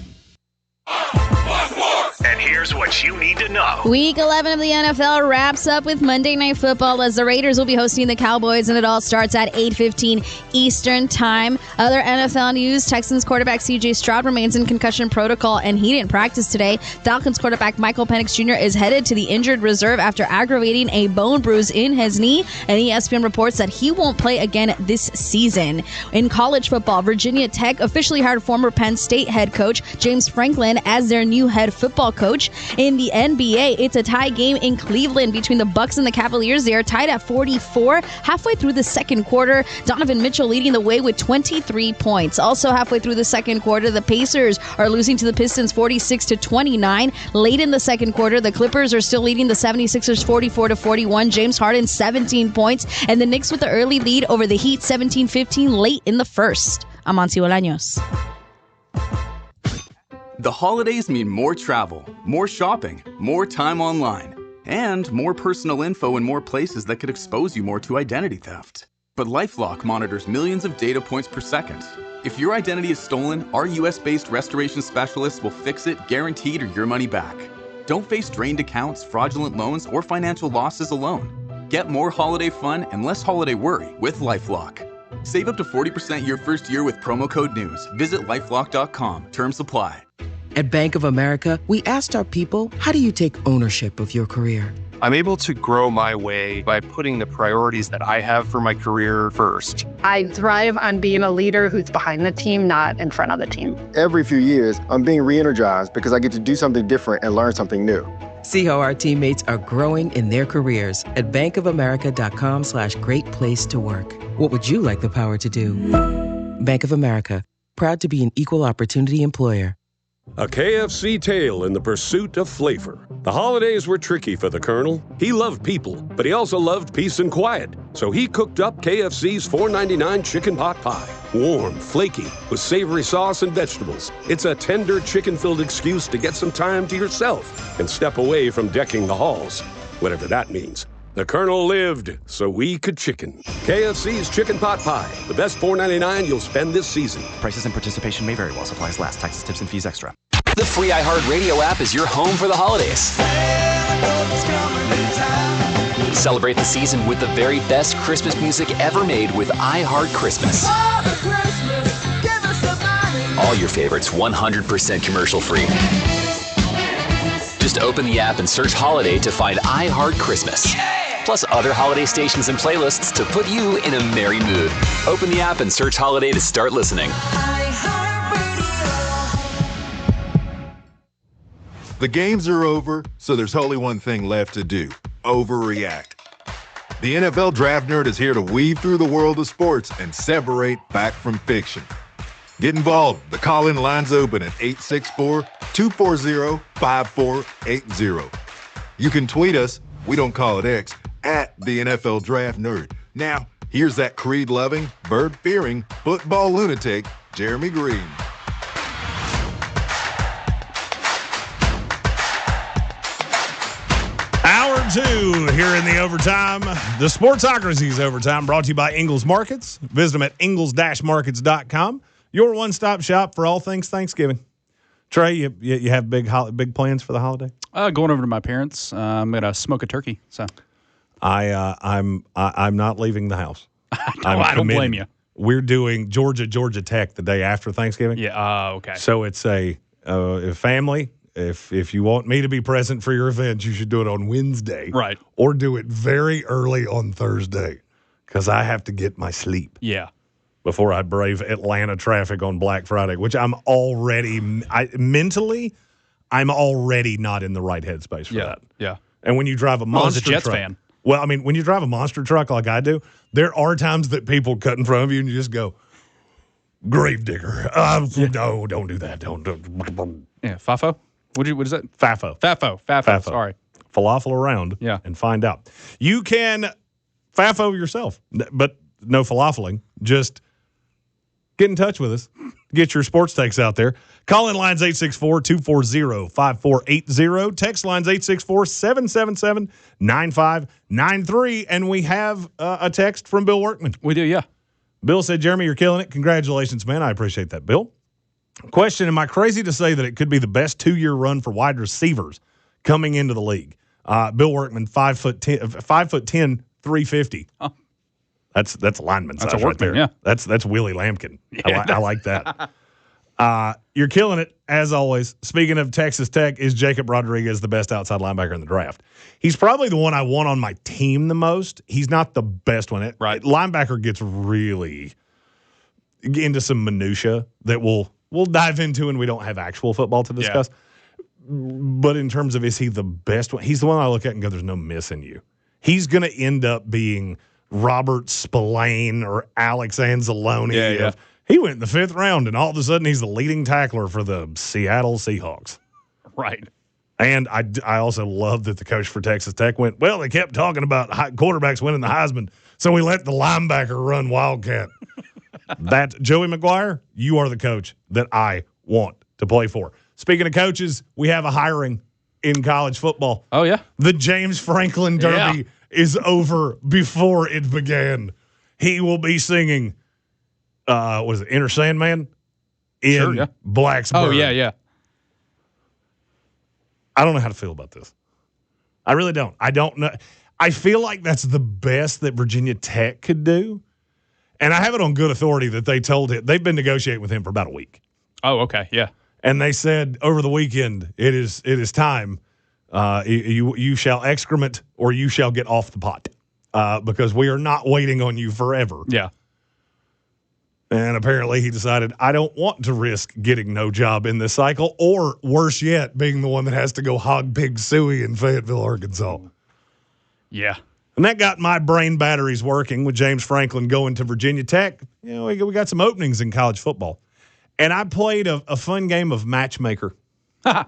Speaker 12: And here's Here's what you need to know.
Speaker 4: Week 11 of the NFL wraps up with Monday Night Football as the Raiders will be hosting the Cowboys, and it all starts at 8:15 Eastern Time. Other NFL news, Texans quarterback C.J. Stroud remains in concussion protocol, and he didn't practice today. Falcons quarterback Michael Penix Jr. is headed to the injured reserve after aggravating a bone bruise in his knee, and ESPN reports that he won't play again this season. In college football, Virginia Tech officially hired former Penn State head coach James Franklin as their new head football coach. In the NBA, it's a tie game in Cleveland between the Bucks and the Cavaliers. They are tied at 44 halfway through the second quarter. Donovan Mitchell leading the way with 23 points. Also halfway through the second quarter, the Pacers are losing to the Pistons 46-29. Late in the second quarter, the Clippers are still leading the 76ers 44-41. James Harden 17 points, and the Knicks with the early lead over the Heat 17-15 late in the first. I'm Amancio Bolaños.
Speaker 19: The holidays mean more travel, more shopping, more time online, and more personal info in more places that could expose you more to identity theft. But LifeLock monitors millions of data points per second. If your identity is stolen, our US-based restoration specialists will fix it, guaranteed, or your money back. Don't face drained accounts, fraudulent loans, or financial losses alone. Get more holiday fun and less holiday worry with LifeLock. Save up to 40% your first year with promo code NEWS. Visit lifelock.com. Terms apply.
Speaker 20: At Bank of America, we asked our people, how do you take ownership of your career?
Speaker 21: I'm able to grow my way by putting the priorities that I have for my career first.
Speaker 22: I thrive on being a leader who's behind the team, not in front of the team.
Speaker 25: Every few years, I'm being re-energized because I get to do something different and learn something new.
Speaker 20: See how our teammates are growing in their careers at bankofamerica.com/great place to work. What would you like the power to do? Bank of America, proud to be an equal opportunity employer.
Speaker 26: A KFC tale in the pursuit of flavor. The holidays were tricky for the Colonel. He loved people, but he also loved peace and quiet. So he cooked up KFC's $4.99 chicken pot pie. Warm, flaky, with savory sauce and vegetables. It's a tender chicken-filled excuse to get some time to yourself and step away from decking the halls, whatever that means. The Colonel lived so we could chicken. KFC's Chicken Pot Pie, the best $4.99 you'll spend this season.
Speaker 27: Prices and participation may vary while supplies last. Taxes, tips, and fees extra.
Speaker 6: The free iHeartRadio app is your home for the holidays. Celebrate the season with the very best Christmas music ever made with iHeart Christmas. All your favorites 100% commercial free. Just open the app and search Holiday to find iHeart Christmas. Plus other holiday stations and playlists to put you in a merry mood. Open the app and search Holiday to start listening.
Speaker 28: The games are over, so there's only one thing left to do: overreact. The NFL Draft Nerd is here to weave through the world of sports and separate fact from fiction. Get involved. The call-in line's open at 864-240-5480. You can tweet us, we don't call it X, at the NFL Draft Nerd. Now, here's that creed-loving, bird-fearing, football lunatic, Jeremy Greene.
Speaker 8: Hour two here in the overtime. The Sportsocracy's overtime brought to you by Ingles Markets. Visit them at ingles-markets.com. Your one-stop shop for all things Thanksgiving. Trey, you have big plans for the holiday?
Speaker 9: Going over to my parents. I'm gonna smoke a turkey. So,
Speaker 8: I'm not leaving the house.
Speaker 9: I don't blame you.
Speaker 8: We're doing Georgia Tech the day after Thanksgiving.
Speaker 9: Yeah. Okay.
Speaker 8: So it's a family. If you want me to be present for your event, you should do it on Wednesday,
Speaker 9: right?
Speaker 8: Or do it very early on Thursday, because I have to get my sleep.
Speaker 9: Yeah.
Speaker 8: Before I brave Atlanta traffic on Black Friday, which I'm already mentally not in the right headspace for that.
Speaker 9: Yeah.
Speaker 8: And when you drive a monster
Speaker 9: as a Jets
Speaker 8: truck,
Speaker 9: fan.
Speaker 8: Well, I mean, when you drive a monster truck like I do, there are times that people cut in front of you and you just go, gravedigger. No, don't do that. Don't.
Speaker 9: Yeah, FAFO? What is that?
Speaker 8: FAFO.
Speaker 9: Sorry.
Speaker 8: Falafel around and find out. You can FAFO yourself, but no falafeling. Just get in touch with us. Get your sports takes out there. Call in lines 864-240-5480. Text lines 864-777-9593. And we have a text from Bill Workman.
Speaker 9: We do, yeah.
Speaker 8: Bill said, Jeremy, you're killing it. Congratulations, man. I appreciate that, Bill. Question, am I crazy to say that it could be the best 2-year run for wide receivers coming into the league. Bill Workman, 5'10", 350.
Speaker 9: Oh.
Speaker 8: That's lineman size
Speaker 9: a
Speaker 8: right
Speaker 9: Workman,
Speaker 8: there.
Speaker 9: yeah.
Speaker 8: That's Willie Lampkin.
Speaker 9: Yeah,
Speaker 8: I like that. You're killing it, as always. Speaking of Texas Tech, is Jacob Rodriguez the best outside linebacker in the draft? He's probably the one I want on my team the most. He's not the best one.
Speaker 9: Right.
Speaker 8: Linebacker gets really into some minutia that we'll dive into when we don't have actual football to discuss. Yeah. But in terms of is he the best one, he's the one I look at and go, there's no miss in you. He's going to end up being Robert Spillane or Alex Anzalone.
Speaker 9: Yeah.
Speaker 8: He went in the 5th round, and all of a sudden he's the leading tackler for the Seattle Seahawks.
Speaker 9: Right.
Speaker 8: And I also love that the coach for Texas Tech went, well, they kept talking about quarterbacks winning the Heisman, so we let the linebacker run Wildcat. That Joey McGuire, you are the coach that I want to play for. Speaking of coaches, we have a hiring in college football.
Speaker 9: Oh, yeah.
Speaker 8: The James Franklin Derby is over before it began. He will be singing, what is it, Enter Sandman? In Blacksburg.
Speaker 9: Oh, yeah.
Speaker 8: I don't know how to feel about this. I really don't. I don't know. I feel like that's the best that Virginia Tech could do. And I have it on good authority that they told him they've been negotiating with him for about a week.
Speaker 9: Oh, okay. Yeah.
Speaker 8: And they said over the weekend, it is time. You shall excrement or you shall get off the pot because we are not waiting on you forever.
Speaker 9: Yeah.
Speaker 8: And apparently he decided, I don't want to risk getting no job in this cycle, or worse yet, being the one that has to go hog pig suey in Fayetteville, Arkansas.
Speaker 9: Yeah.
Speaker 8: And that got my brain batteries working with James Franklin going to Virginia Tech. You know, we got some openings in college football. And I played a fun game of matchmaker.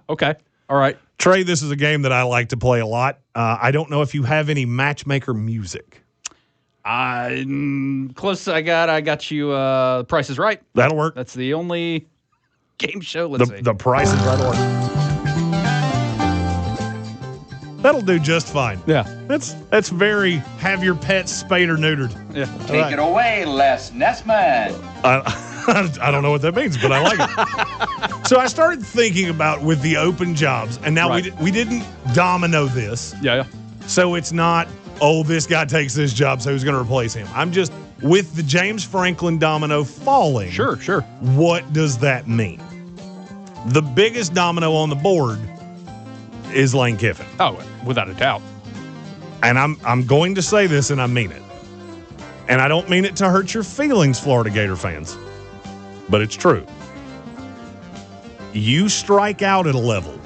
Speaker 9: Okay. All right.
Speaker 8: Trey, this is a game that I like to play a lot. I don't know if you have any matchmaker music.
Speaker 9: Close. I got you. Price is Right.
Speaker 8: That'll work.
Speaker 9: That's the only game show. Let's see.
Speaker 8: The Price is Right. That'll do just fine.
Speaker 9: Yeah.
Speaker 8: That's very have your pets spayed or neutered.
Speaker 9: Yeah.
Speaker 2: Take it away, Les Nessman.
Speaker 8: I don't know what that means, but I like it. So I started thinking about with the open jobs, and now we didn't domino this.
Speaker 9: Yeah.
Speaker 8: So it's not, this guy takes this job, so who's going to replace him? I'm just, with the James Franklin domino falling.
Speaker 9: Sure.
Speaker 8: What does that mean? The biggest domino on the board is Lane Kiffin.
Speaker 9: Oh, without a doubt.
Speaker 8: And I'm going to say this, and I mean it. And I don't mean it to hurt your feelings, Florida Gator fans, but it's true. You strike out at a level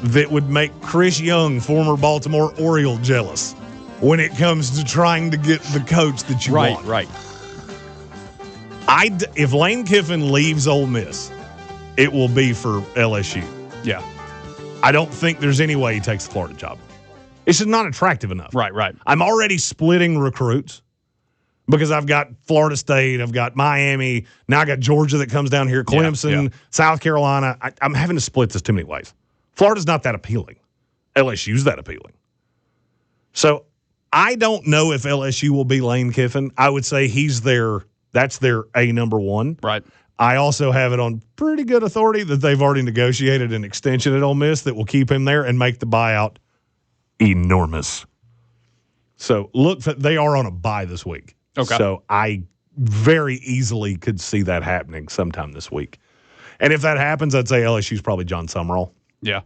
Speaker 8: that would make Chris Young, former Baltimore Oriole, jealous when it comes to trying to get the coach that you want.
Speaker 9: Right.
Speaker 8: If Lane Kiffin leaves Ole Miss, it will be for LSU.
Speaker 9: Yeah.
Speaker 8: I don't think there's any way he takes the Florida job. It's just not attractive enough.
Speaker 9: Right.
Speaker 8: I'm already splitting recruits because I've got Florida State, I've got Miami, now I got Georgia that comes down here, Clemson, South Carolina. I'm having to split this too many ways. Florida's not that appealing. LSU's that appealing. So I don't know if LSU will be Lane Kiffin. I would say that's their number one.
Speaker 9: Right.
Speaker 8: I also have it on pretty good authority that they've already negotiated an extension at Ole Miss that will keep him there and make the buyout enormous. So they are on a bye this week.
Speaker 9: Okay.
Speaker 8: So I very easily could see that happening sometime this week. And if that happens, I'd say LSU's probably John Summerall.
Speaker 9: Yeah.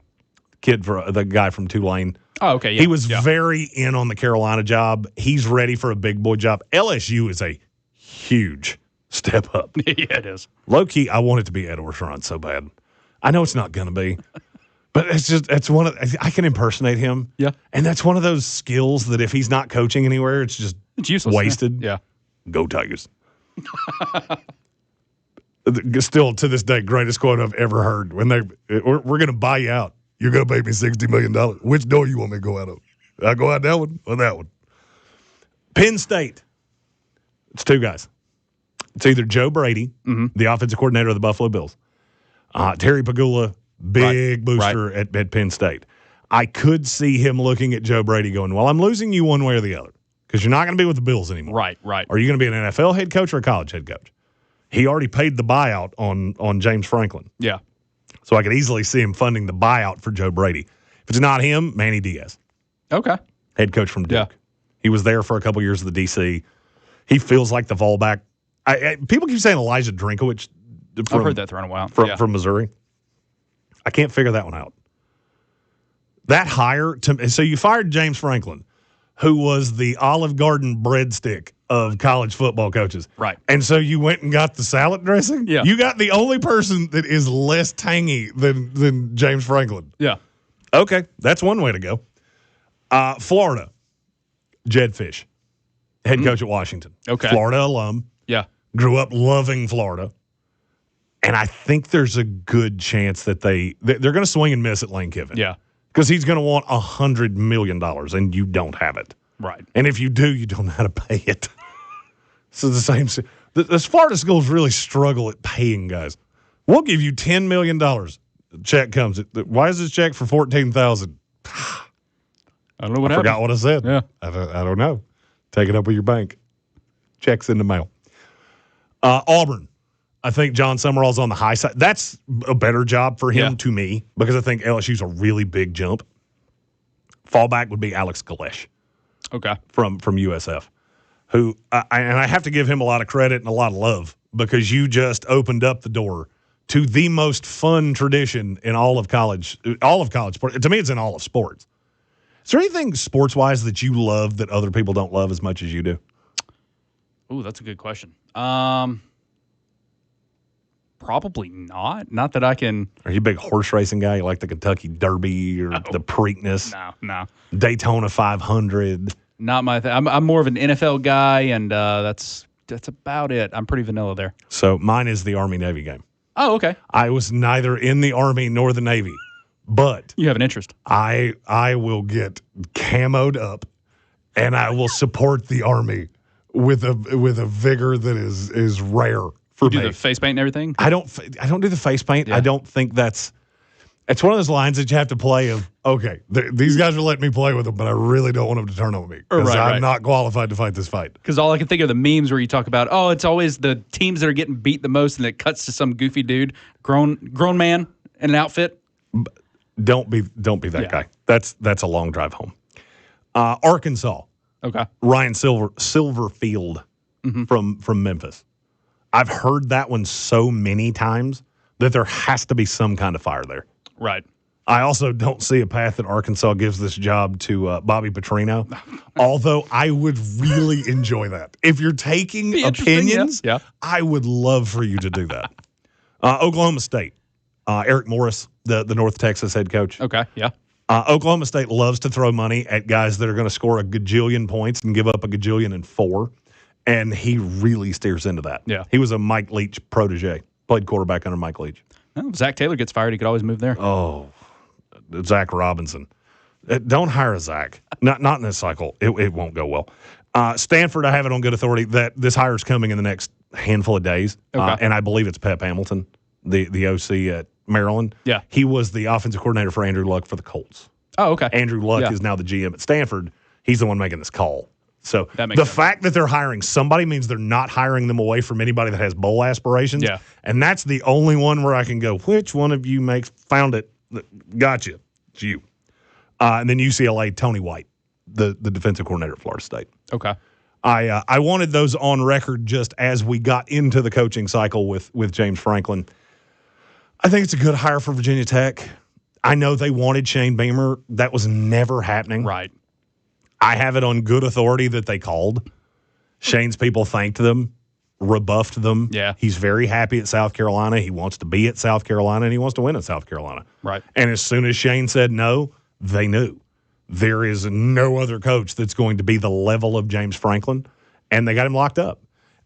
Speaker 8: The guy from Tulane.
Speaker 9: Oh, okay. Yeah.
Speaker 8: He was very in on the Carolina job. He's ready for a big boy job. LSU is a huge step up.
Speaker 9: Yeah, it is.
Speaker 8: Low key, I want it to be Ed Orgeron so bad. I know it's not going to be, but it's one of, I can impersonate him.
Speaker 9: Yeah.
Speaker 8: And that's one of those skills that if he's not coaching anywhere, it's
Speaker 9: useless.
Speaker 8: Wasted.
Speaker 9: Yeah.
Speaker 8: Go Tigers. Still to this day, greatest quote I've ever heard. When we're going to buy you out. You're going to pay me $60 million. Which door you want me to go out of? I go out that one or that one? Penn State. It's two guys. It's either Joe Brady, the offensive coordinator of the Buffalo Bills, Terry Pagula, big booster at Penn State. I could see him looking at Joe Brady going, well, I'm losing you one way or the other because you're not going to be with the Bills anymore.
Speaker 9: Right.
Speaker 8: Are you going to be an NFL head coach or a college head coach? He already paid the buyout on James Franklin.
Speaker 9: Yeah.
Speaker 8: So I could easily see him funding the buyout for Joe Brady. If it's not him, Manny Diaz.
Speaker 9: Okay.
Speaker 8: Head coach from Duke.
Speaker 9: Yeah.
Speaker 8: He was there for a couple years of the DC. He feels like the fallback. People keep saying Elijah Drinkowicz.
Speaker 9: I've heard that thrown out.
Speaker 8: From Missouri. I can't figure that one out. That hire, so you fired James Franklin, who was the Olive Garden breadstick of college football coaches.
Speaker 9: Right.
Speaker 8: And so you went and got the salad dressing?
Speaker 9: Yeah.
Speaker 8: You got the only person that is less tangy than James Franklin.
Speaker 9: Yeah.
Speaker 8: Okay, that's one way to go. Florida, Jed Fish, head coach at Washington.
Speaker 9: Okay.
Speaker 8: Florida alum.
Speaker 9: Yeah.
Speaker 8: Grew up loving Florida. And I think there's a good chance that they're going to swing and miss at Lane Kiffin.
Speaker 9: Yeah.
Speaker 8: Because he's going to want $100 million, and you don't have it.
Speaker 9: Right.
Speaker 8: And if you do, you don't know how to pay it. So the same. The Florida schools really struggle at paying guys. We'll give you $10 million. The check comes. Why is this check for $14,000?
Speaker 9: I don't know what
Speaker 8: I
Speaker 9: happened.
Speaker 8: forgot what I said.
Speaker 9: Yeah.
Speaker 8: I don't know. Take it up with your bank. Checks in the mail. Auburn. I think John Summerall's on the high side. That's a better job for him to me because I think LSU's a really big jump. Fallback would be Alex Galesh.
Speaker 9: Okay.
Speaker 8: From USF, who and I have to give him a lot of credit and a lot of love because you just opened up the door to the most fun tradition in all of college sports. To me, it's in all of sports. Is there anything sports-wise that you love that other people don't love as much as you do?
Speaker 9: Ooh, that's a good question. Probably not. Not that I can.
Speaker 8: Are you a big horse racing guy? You like the Kentucky Derby or the Preakness?
Speaker 9: No.
Speaker 8: Daytona 500?
Speaker 9: Not my thing. I'm more of an NFL guy, and that's about it. I'm pretty vanilla there.
Speaker 8: So mine is the Army-Navy game.
Speaker 9: Oh, okay.
Speaker 8: I was neither in the Army nor the Navy, but
Speaker 9: you have an interest.
Speaker 8: I will get camoed up, and I will support the Army with a vigor that is rare.
Speaker 9: You do the face paint and everything?
Speaker 8: I don't do the face paint. Yeah. I don't think it's one of those lines that you have to play of, okay, these guys are letting me play with them, but I really don't want them to turn on me because I'm not qualified to fight this fight.
Speaker 9: Because all I can think of the memes where you talk about, it's always the teams that are getting beat the most, and it cuts to some goofy dude, grown man in an outfit.
Speaker 8: Don't be that guy. That's a long drive home. Arkansas.
Speaker 9: Okay.
Speaker 8: Ryan Silverfield from Memphis. I've heard that one so many times that there has to be some kind of fire there.
Speaker 9: Right.
Speaker 8: I also don't see a path that Arkansas gives this job to Bobby Petrino, although I would really enjoy that. If you're taking opinions, I would love for you to do that. Oklahoma State, Eric Morris, the North Texas head coach.
Speaker 9: Okay, yeah.
Speaker 8: Oklahoma State loves to throw money at guys that are going to score a gajillion points and give up a gajillion and 4. And he really steers into that.
Speaker 9: Yeah.
Speaker 8: He was a Mike Leach protege. Played quarterback under Mike Leach.
Speaker 9: Well, Zach Taylor gets fired. He could always move there.
Speaker 8: Oh, Zach Robinson. Don't hire a Zach. Not in this cycle. It won't go well. Stanford, I have it on good authority that this hire is coming in the next handful of days.
Speaker 9: Okay.
Speaker 8: And I believe it's Pep Hamilton, the OC at Maryland.
Speaker 9: Yeah.
Speaker 8: He was the offensive coordinator for Andrew Luck for the Colts.
Speaker 9: Oh, okay.
Speaker 8: Andrew Luck is now the GM at Stanford. He's the one making this call. So the fact that they're hiring somebody means they're not hiring them away from anybody that has bowl aspirations.
Speaker 9: Yeah.
Speaker 8: And that's the only one where I can go, which one of you found it? Gotcha. It's you. And then UCLA, Tony White, the defensive coordinator at Florida State.
Speaker 9: Okay.
Speaker 8: I wanted those on record just as we got into the coaching cycle with James Franklin. I think it's a good hire for Virginia Tech. I know they wanted Shane Beamer. That was never happening.
Speaker 9: Right.
Speaker 8: I have it on good authority that they called. Shane's people thanked them, rebuffed them.
Speaker 9: Yeah.
Speaker 8: He's very happy at South Carolina. He wants to be at South Carolina, and he wants to win at South Carolina.
Speaker 9: Right.
Speaker 8: And as soon as Shane said no, they knew. There is no other coach that's going to be the level of James Franklin, and they got him locked up.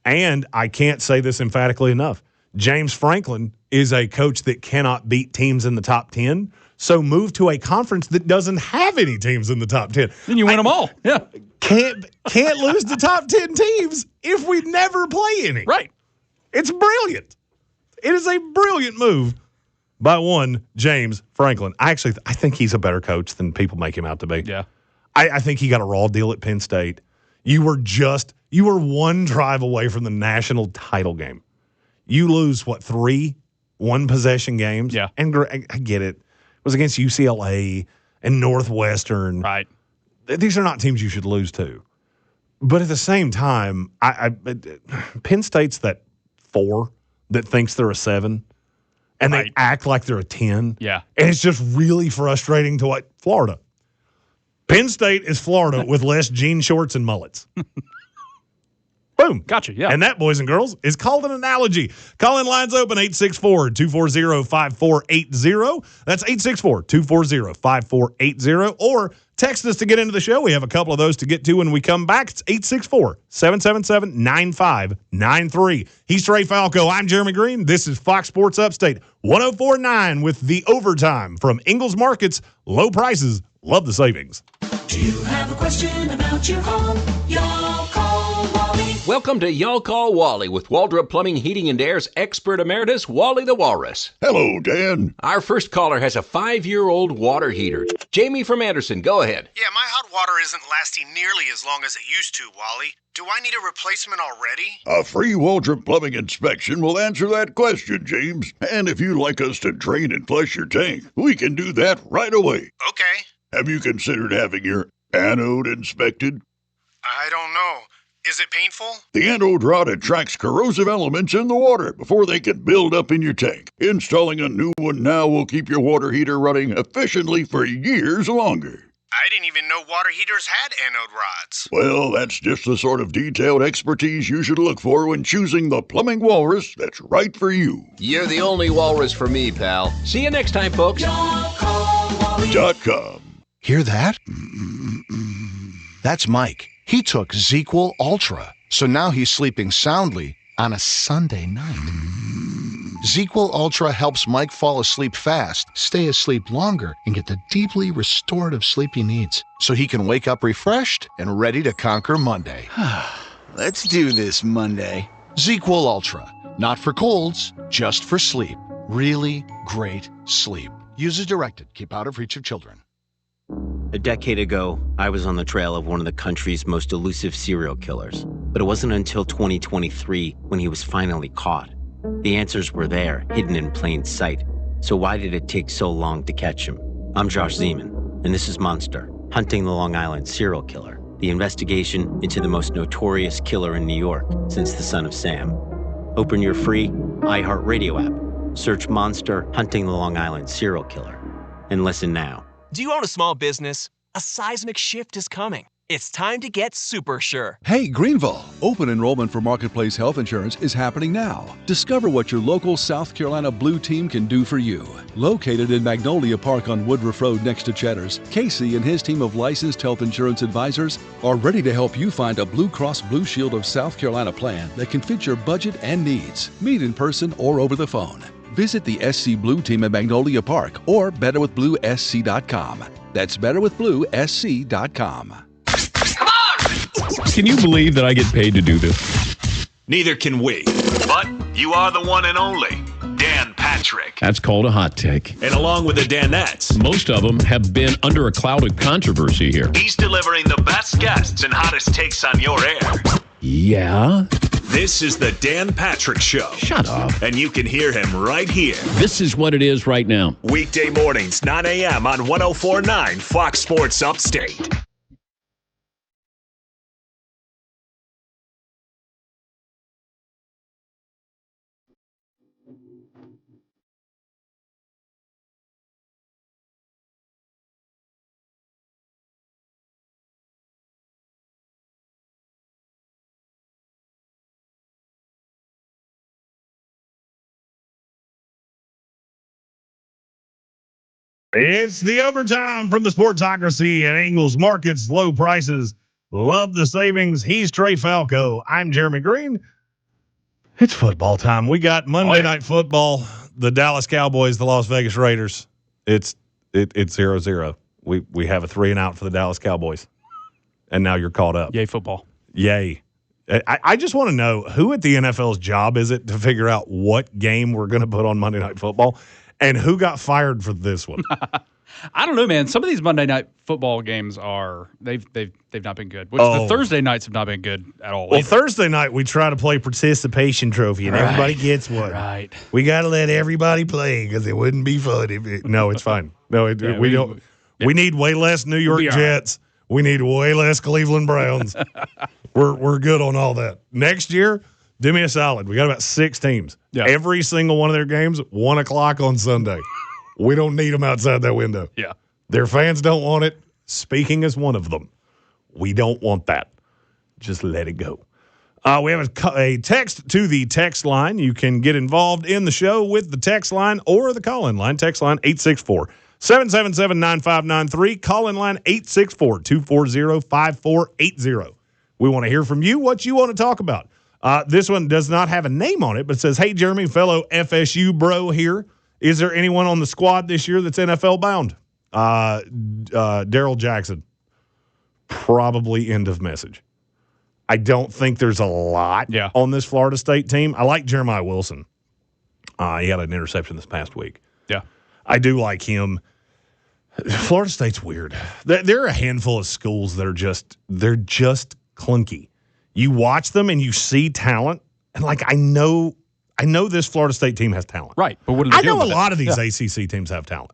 Speaker 8: And I can't say this emphatically enough. James Franklin is a coach that cannot beat teams in the top 10, so move to a conference that doesn't have any teams in the top 10.
Speaker 9: Then you win them all. Yeah.
Speaker 8: Can't lose the top 10 teams if we never play any.
Speaker 9: Right.
Speaker 8: It's brilliant. It is a brilliant move by one James Franklin. I think he's a better coach than people make him out to be.
Speaker 9: Yeah.
Speaker 8: I think he got a raw deal at Penn State. You were one drive away from the national title game. You lose, 3 one-possession games.
Speaker 9: Yeah.
Speaker 8: And I get it. It was against UCLA and Northwestern.
Speaker 9: Right.
Speaker 8: These are not teams you should lose to. But at the same time, Penn State's that 4 that thinks they're a 7, and they act like they're a 10.
Speaker 9: Yeah.
Speaker 8: And it's just really frustrating to watch. Florida. Penn State is Florida with less jean shorts and mullets. Boom.
Speaker 9: Gotcha, yeah.
Speaker 8: And that, boys and girls, is called an analogy. Call-in lines open, 864-240-5480. That's 864-240-5480. Or text us to get into the show. We have a couple of those to get to when we come back. It's 864-777-9593. He's Trey Falco. I'm Jeremy Greene. This is Fox Sports Upstate 104.9 with the overtime from Ingles Markets. Low prices. Love the savings.
Speaker 1: Do you have a question about your home? Y'all call Wally.
Speaker 3: Welcome to Y'all Call Wally with Waldrop Plumbing, Heating, and Air's expert emeritus, Wally the Walrus.
Speaker 5: Hello, Dan.
Speaker 3: Our first caller has a 5-year-old water heater. Jamie from Anderson, go ahead.
Speaker 7: Yeah, my hot water isn't lasting nearly as long as it used to, Wally. Do I need a replacement already?
Speaker 5: A free Waldrop Plumbing inspection will answer that question, James. And if you'd like us to drain and flush your tank, we can do that right away.
Speaker 7: Okay.
Speaker 5: Have you considered having your anode inspected?
Speaker 7: I don't know. Is it painful?
Speaker 5: The anode rod attracts corrosive elements in the water before they can build up in your tank. Installing a new one now will keep your water heater running efficiently for years longer.
Speaker 7: I didn't even know water heaters had anode rods.
Speaker 5: Well, that's just the sort of detailed expertise you should look for when choosing the plumbing walrus that's right for you.
Speaker 3: You're the only walrus for me, pal. See you next time, folks.
Speaker 5: .com.
Speaker 10: Hear that? That's Mike. He took ZQL Ultra, so now he's sleeping soundly on a Sunday night. ZQL Ultra helps Mike fall asleep fast, stay asleep longer, and get the deeply restorative sleep he needs, so he can wake up refreshed and ready to conquer Monday.
Speaker 11: Let's do this, Monday.
Speaker 10: ZQL Ultra. Not for colds, just for sleep. Really great sleep. Use as directed. Keep out of reach of children.
Speaker 18: A decade ago, I was on the trail of one of the country's most elusive serial killers. But it wasn't until 2023 when he was finally caught. The answers were there, hidden in plain sight. So why did it take so long to catch him? I'm Josh Zeman, and this is Monster, Hunting the Long Island Serial Killer, the investigation into the most notorious killer in New York since the son of Sam. Open your free iHeartRadio app. Search Monster, Hunting the Long Island Serial Killer, and listen now.
Speaker 24: Do you own a small business? A seismic shift is coming. It's time to get super sure.
Speaker 29: Hey, Greenville! Open enrollment for Marketplace Health Insurance is happening now. Discover what your local South Carolina Blue Team can do for you. Located in Magnolia Park on Woodruff Road next to Cheddar's, Casey and his team of licensed health insurance advisors are ready to help you find a Blue Cross Blue Shield of South Carolina plan that can fit your budget and needs. Meet in person or over the phone. Visit the SC Blue Team at Magnolia Park or betterwithbluesc.com. That's betterwithbluesc.com.
Speaker 13: Can you believe that I get paid to do this?
Speaker 12: Neither can we. But you are the one and only Dan Patrick.
Speaker 13: That's called a hot take.
Speaker 12: And along with the Danettes,
Speaker 13: most of them have been under a cloud of controversy here.
Speaker 12: he's delivering the best guests and hottest takes on your air.
Speaker 13: Yeah?
Speaker 12: This is the Dan Patrick Show.
Speaker 13: Shut up.
Speaker 12: And you can hear him right here.
Speaker 13: This is what it is right now.
Speaker 12: Weekday mornings, 9 a.m. on 104.9 Fox Sports Upstate.
Speaker 8: It's the overtime from the Sportsocracy and Ingles Markets. Low prices. Love the savings. He's Trey Falco. I'm Jeremy Greene. It's football time. We got Monday Night Football. The Dallas Cowboys, the Las Vegas Raiders. It's 0-0. We have a 3-and-out for the Dallas Cowboys. And now you're caught up.
Speaker 9: Yay, football.
Speaker 8: Yay. I just want to know who at the NFL's job is it to figure out what game we're going to put on Monday Night Football. And who got fired for this one?
Speaker 9: I don't know, man. Some of these Monday night football games they've not been good. Which the Thursday nights have not been good at all.
Speaker 8: Well,
Speaker 9: either.
Speaker 8: Thursday night we try to play participation trophy, and everybody gets one.
Speaker 9: Right.
Speaker 8: We got to let everybody play because it wouldn't be fun. No, it's fine. No, we don't. Yeah. We need way less New York Jets. Right. We need way less Cleveland Browns. We're good on all that. Next year, do me a solid. We got about 6 teams. Yeah. Every single one of their games, 1 o'clock on Sunday. We don't need them outside that window.
Speaker 9: Yeah.
Speaker 8: Their fans don't want it. Speaking as one of them, we don't want that. Just let it go. We have a text to the text line. You can get involved in the show with the text line or the call-in line. Text line 864-777-9593. Call-in line 864-240-5480. We want to hear from you what you want to talk about. This one does not have a name on it, but it says, hey, Jeremy, fellow FSU bro here. Is there anyone on the squad this year that's NFL bound? Darrell Jackson. Probably end of message. I don't think there's a lot on this Florida State team. I like Jeremiah Wilson. He had an interception this past week.
Speaker 9: Yeah.
Speaker 8: I do like him. Florida State's weird. There are a handful of schools that are just clunky. You watch them and you see talent, and I know this Florida State team has talent.
Speaker 9: Right. But what do they
Speaker 8: I know a lot of these ACC teams have talent.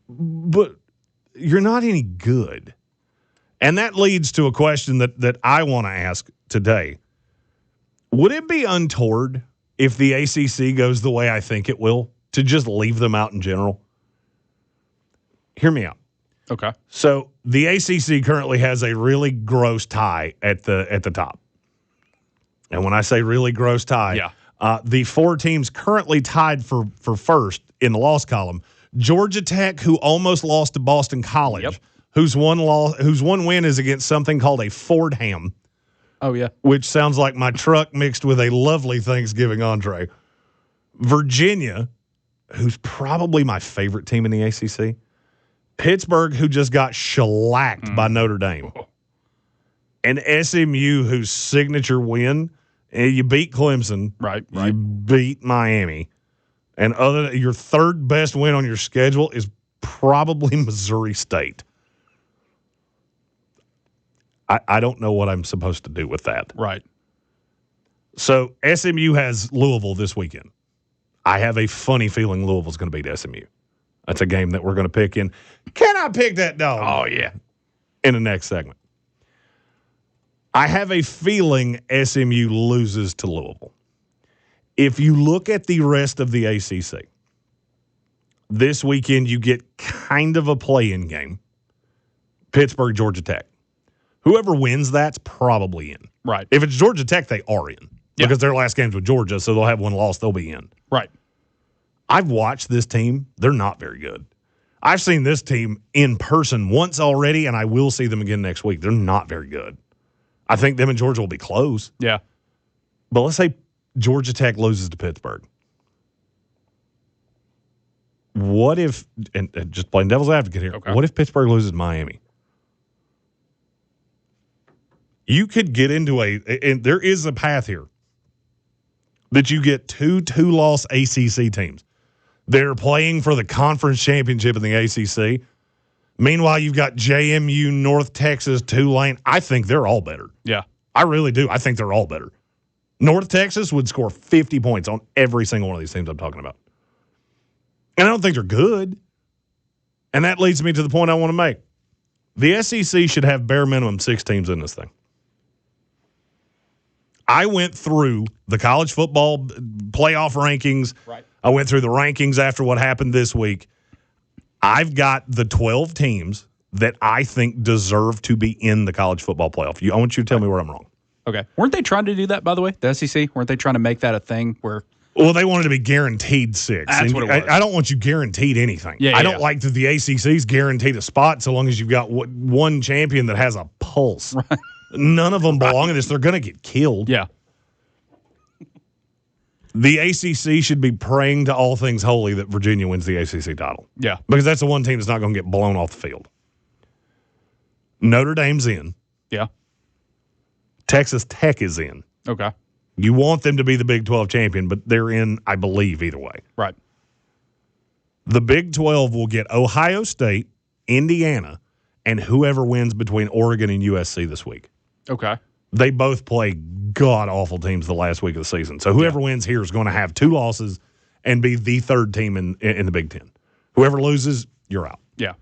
Speaker 8: But you're not any good. And that leads to a question that I want to ask today. Would it be untoward if the ACC goes the way I think it will to just leave them out in general? Hear me out.
Speaker 9: Okay.
Speaker 8: So the ACC currently has a really gross tie at the top. And when I say really gross tie, the 4 teams currently tied for first in the loss column. Georgia Tech, who almost lost to Boston College, whose one win is against something called a Fordham.
Speaker 9: Oh, yeah.
Speaker 8: Which sounds like my truck mixed with a lovely Thanksgiving entree. Virginia, who's probably my favorite team in the ACC. Pittsburgh, who just got shellacked by Notre Dame. And SMU, whose signature win, you beat Clemson.
Speaker 9: Right.
Speaker 8: You beat Miami. And your third best win on your schedule is probably Missouri State. I don't know what I'm supposed to do with that.
Speaker 9: Right.
Speaker 8: So SMU has Louisville this weekend. I have a funny feeling Louisville's going to beat SMU. That's a game that we're going to pick in. Can I pick that dog?
Speaker 9: Oh, yeah.
Speaker 8: In the next segment. I have a feeling SMU loses to Louisville. If you look at the rest of the ACC, this weekend you get kind of a play-in game. Pittsburgh, Georgia Tech. Whoever wins that's probably in.
Speaker 9: Right.
Speaker 8: If it's Georgia Tech, they are in. Because their last game's with Georgia, so they'll have one loss, they'll be in.
Speaker 9: Right.
Speaker 8: I've watched this team. They're not very good. I've seen this team in person once already, and I will see them again next week. They're not very good. I think them and Georgia will be close.
Speaker 9: Yeah.
Speaker 8: But let's say Georgia Tech loses to Pittsburgh. What if, and just playing devil's advocate here, what if Pittsburgh loses Miami? You could get into and there is a path here that you get two two-loss ACC teams. They're playing for the conference championship in the ACC. Meanwhile, you've got JMU, North Texas, Tulane. I think they're all better.
Speaker 9: Yeah.
Speaker 8: I really do. I think they're all better. North Texas would score 50 points on every single one of these teams I'm talking about. And I don't think they're good. And that leads me to the point I want to make. The SEC should have bare minimum 6 teams in this thing. I went through the college football playoff rankings.
Speaker 9: Right.
Speaker 8: I went through the rankings after what happened this week. I've got the 12 teams that I think deserve to be in the college football playoff. I want you to tell me where I'm wrong.
Speaker 9: Okay. Weren't they trying to do that, by the way, the SEC? Weren't they trying to make that a thing where –
Speaker 8: well, they wanted to be guaranteed 6.
Speaker 9: That's what it was.
Speaker 8: I don't want you guaranteed anything. I don't like that the ACC's guaranteed a spot so long as you've got one champion that has a pulse.
Speaker 9: Right.
Speaker 8: None of them belong in this. They're going to get killed.
Speaker 9: Yeah.
Speaker 8: The ACC should be praying to all things holy that Virginia wins the ACC title.
Speaker 9: Yeah.
Speaker 8: Because that's the one team that's not going to get blown off the field. Notre Dame's in.
Speaker 9: Yeah.
Speaker 8: Texas Tech is in.
Speaker 9: Okay.
Speaker 8: You want them to be the Big 12 champion, but they're in, I believe, either way.
Speaker 9: Right.
Speaker 8: The Big 12 will get Ohio State, Indiana, and whoever wins between Oregon and USC this week.
Speaker 9: Okay.
Speaker 8: They both play god-awful teams the last week of the season. So whoever wins here is going to have 2 losses and be the third team in the Big Ten. Whoever loses, you're out.
Speaker 9: Yeah.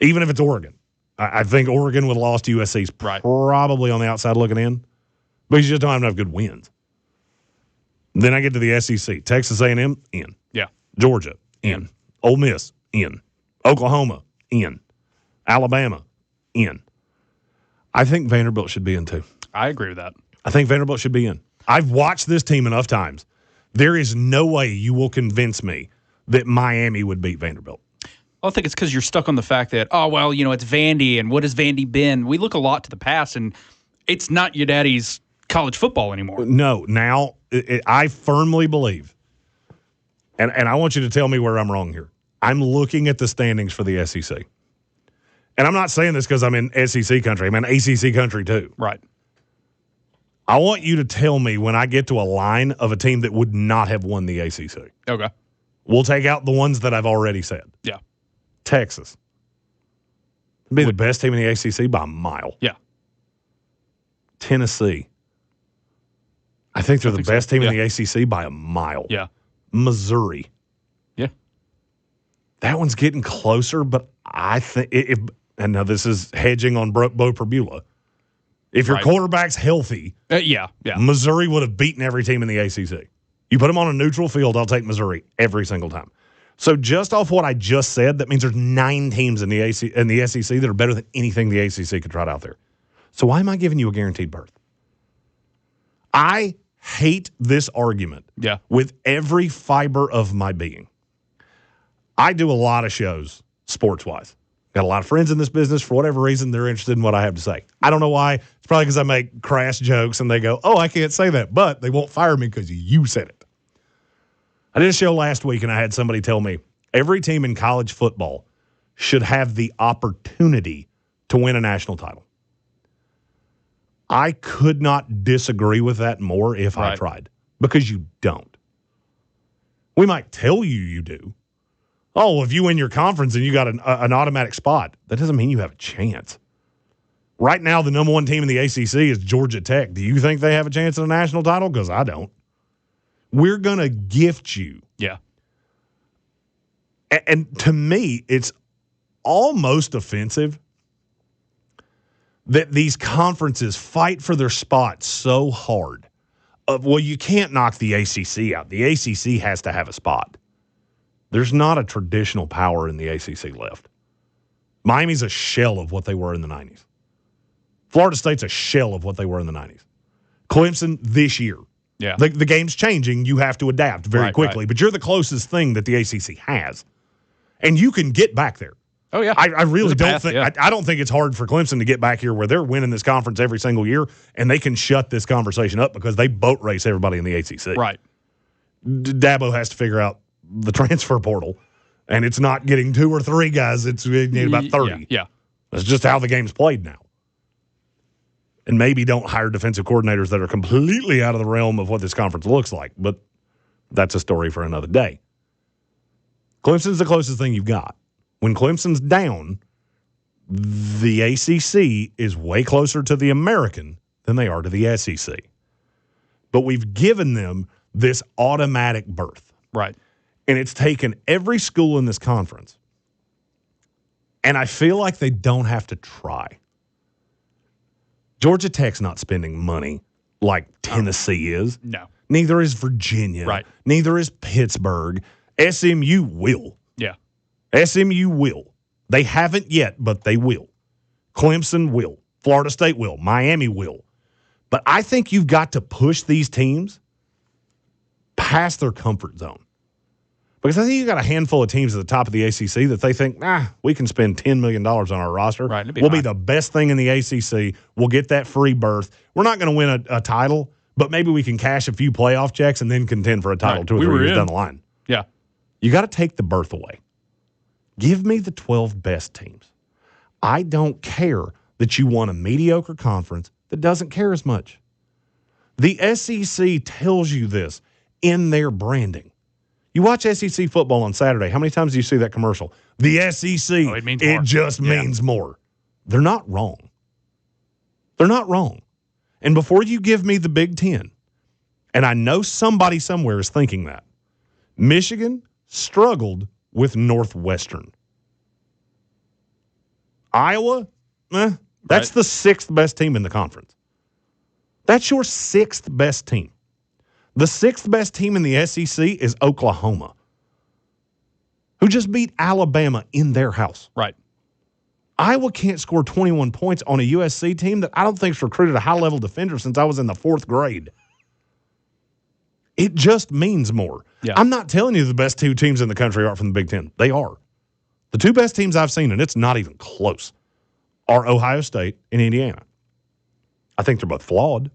Speaker 8: Even if it's Oregon. I think Oregon would have lost to USC is probably on the outside looking in, but you just don't have enough good wins. Then I get to the SEC. Texas A&M, in.
Speaker 9: Yeah.
Speaker 8: Georgia, in. Ole Miss, in. Oklahoma, in. Alabama, in. I think Vanderbilt should be in too.
Speaker 9: I agree with that.
Speaker 8: I think Vanderbilt should be in. I've watched this team enough times. There is no way you will convince me that Miami would beat Vanderbilt.
Speaker 9: I think it's because you're stuck on the fact that, it's Vandy, and what has Vandy been? We look a lot to the past, and it's not your daddy's college football anymore.
Speaker 8: No, now I firmly believe, and I want you to tell me where I'm wrong here. I'm looking at the standings for the SEC. And I'm not saying this because I'm in SEC country. I'm in ACC country too.
Speaker 9: Right.
Speaker 8: I want you to tell me when I get to a line of a team that would not have won the ACC.
Speaker 9: Okay.
Speaker 8: We'll take out the ones that I've already said.
Speaker 9: Yeah.
Speaker 8: Texas. Be the best team in the ACC by a mile.
Speaker 9: Yeah.
Speaker 8: Tennessee. I think they're the best team in the ACC by a mile.
Speaker 9: Yeah.
Speaker 8: Missouri.
Speaker 9: Yeah.
Speaker 8: That one's getting closer, but I think and now this is hedging on Bo Perbula. If your quarterback's healthy, Missouri would have beaten every team in the ACC. You put them on a neutral field, I'll take Missouri every single time. So just off what I just said, that means there's 9 teams in the SEC that are better than anything the ACC could trot out there. So why am I giving you a guaranteed berth? I hate this argument with every fiber of my being. I do a lot of shows sports-wise. Got a lot of friends in this business. For whatever reason, they're interested in what I have to say. I don't know why. It's probably because I make crass jokes and they go, oh, I can't say that. But they won't fire me because you said it. I did a show last week and I had somebody tell me every team in college football should have the opportunity to win a national title. I could not disagree with that more if I tried, because you don't. We might tell you do. Oh, if you win your conference and you got an automatic spot, that doesn't mean you have a chance. Right now, the number 1 team in the ACC is Georgia Tech. Do you think they have a chance at a national title? Because I don't. We're going to gift you.
Speaker 9: Yeah.
Speaker 8: And to me, it's almost offensive that these conferences fight for their spot so hard. Well, you can't knock the ACC out. The ACC has to have a spot. There's not a traditional power in the ACC left. Miami's a shell of what they were in the 90s. Florida State's a shell of what they were in the 90s. Clemson this year.
Speaker 9: Yeah.
Speaker 8: The game's changing. You have to adapt very quickly. But you're the closest thing that the ACC has. And you can get back there.
Speaker 9: Oh, yeah.
Speaker 8: I really don't think
Speaker 9: yeah.
Speaker 8: I don't think it's hard for Clemson to get back here where they're winning this conference every single year, and they can shut this conversation up because they boat race everybody in the ACC.
Speaker 9: Right.
Speaker 8: Dabo has to figure out the transfer portal, and it's not getting 2 or 3 guys. It's about 30.
Speaker 9: Yeah.
Speaker 8: That's just how the game's played now. And maybe don't hire defensive coordinators that are completely out of the realm of what this conference looks like, but that's a story for another day. Clemson's the closest thing you've got. When Clemson's down, the ACC is way closer to the American than they are to the SEC. But we've given them this automatic berth.
Speaker 9: Right.
Speaker 8: And it's taken every school in this conference. And I feel like they don't have to try. Georgia Tech's not spending money like Tennessee is.
Speaker 9: No.
Speaker 8: Neither is Virginia.
Speaker 9: Right.
Speaker 8: Neither is Pittsburgh. SMU will.
Speaker 9: Yeah.
Speaker 8: SMU will. They haven't yet, but they will. Clemson will. Florida State will. Miami will. But I think you've got to push these teams past their comfort zone. Because I think you've got a handful of teams at the top of the ACC that they think, we can spend $10 million on our roster.
Speaker 9: Right,
Speaker 8: we'll be the best thing in the ACC. We'll get that free berth. We're not going to win a title, but maybe we can cash a few playoff checks and then contend for a title 2 or 3 years down the line.
Speaker 9: Yeah.
Speaker 8: You got to take the berth away. Give me the 12 best teams. I don't care that you won a mediocre conference that doesn't care as much. The SEC tells you this in their branding. You watch SEC football on Saturday. How many times do you see that commercial? The SEC.
Speaker 9: Oh, it means more.
Speaker 8: It just means more. They're not wrong. They're not wrong. And before you give me the Big Ten, and I know somebody somewhere is thinking that, Michigan struggled with Northwestern. Iowa, that's the sixth best team in the conference. That's your sixth best team. The sixth best team in the SEC is Oklahoma, who just beat Alabama in their house.
Speaker 9: Right.
Speaker 8: Iowa can't score 21 points on a USC team that I don't think's recruited a high-level defender since I was in the 4th grade. It just means more.
Speaker 9: Yeah.
Speaker 8: I'm not telling you the best two teams in the country are from the Big Ten. They are. The two best teams I've seen, and it's not even close, are Ohio State and Indiana. I think they're both flawed.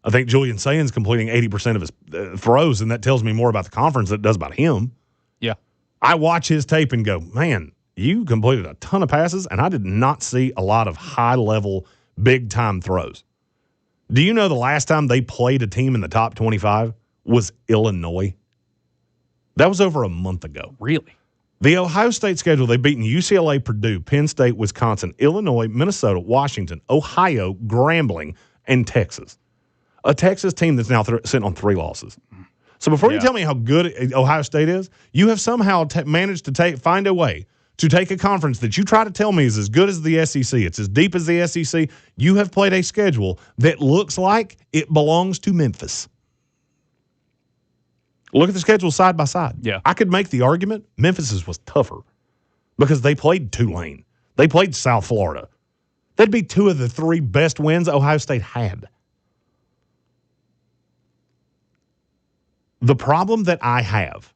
Speaker 8: I think Julian Sands completing 80% of his throws, and that tells me more about the conference than it does about him.
Speaker 9: Yeah.
Speaker 8: I watch his tape and go, man, you completed a ton of passes, and I did not see a lot of high-level, big-time throws. Do you know the last time they played a team in the top 25 was Illinois? That was over a month ago.
Speaker 9: Really?
Speaker 8: The Ohio State schedule, they've beaten UCLA, Purdue, Penn State, Wisconsin, Illinois, Minnesota, Washington, Ohio, Grambling, and Texas. A Texas team that's now sitting on 3 losses. So before you tell me how good Ohio State is, you have somehow managed to find a way to take a conference that you try to tell me is as good as the SEC. It's as deep as the SEC. You have played a schedule that looks like it belongs to Memphis. Look at the schedule side by side.
Speaker 9: Yeah.
Speaker 8: I could make the argument Memphis's was tougher because they played Tulane. They played South Florida. That'd be 2 of the 3 best wins Ohio State had. The problem that I have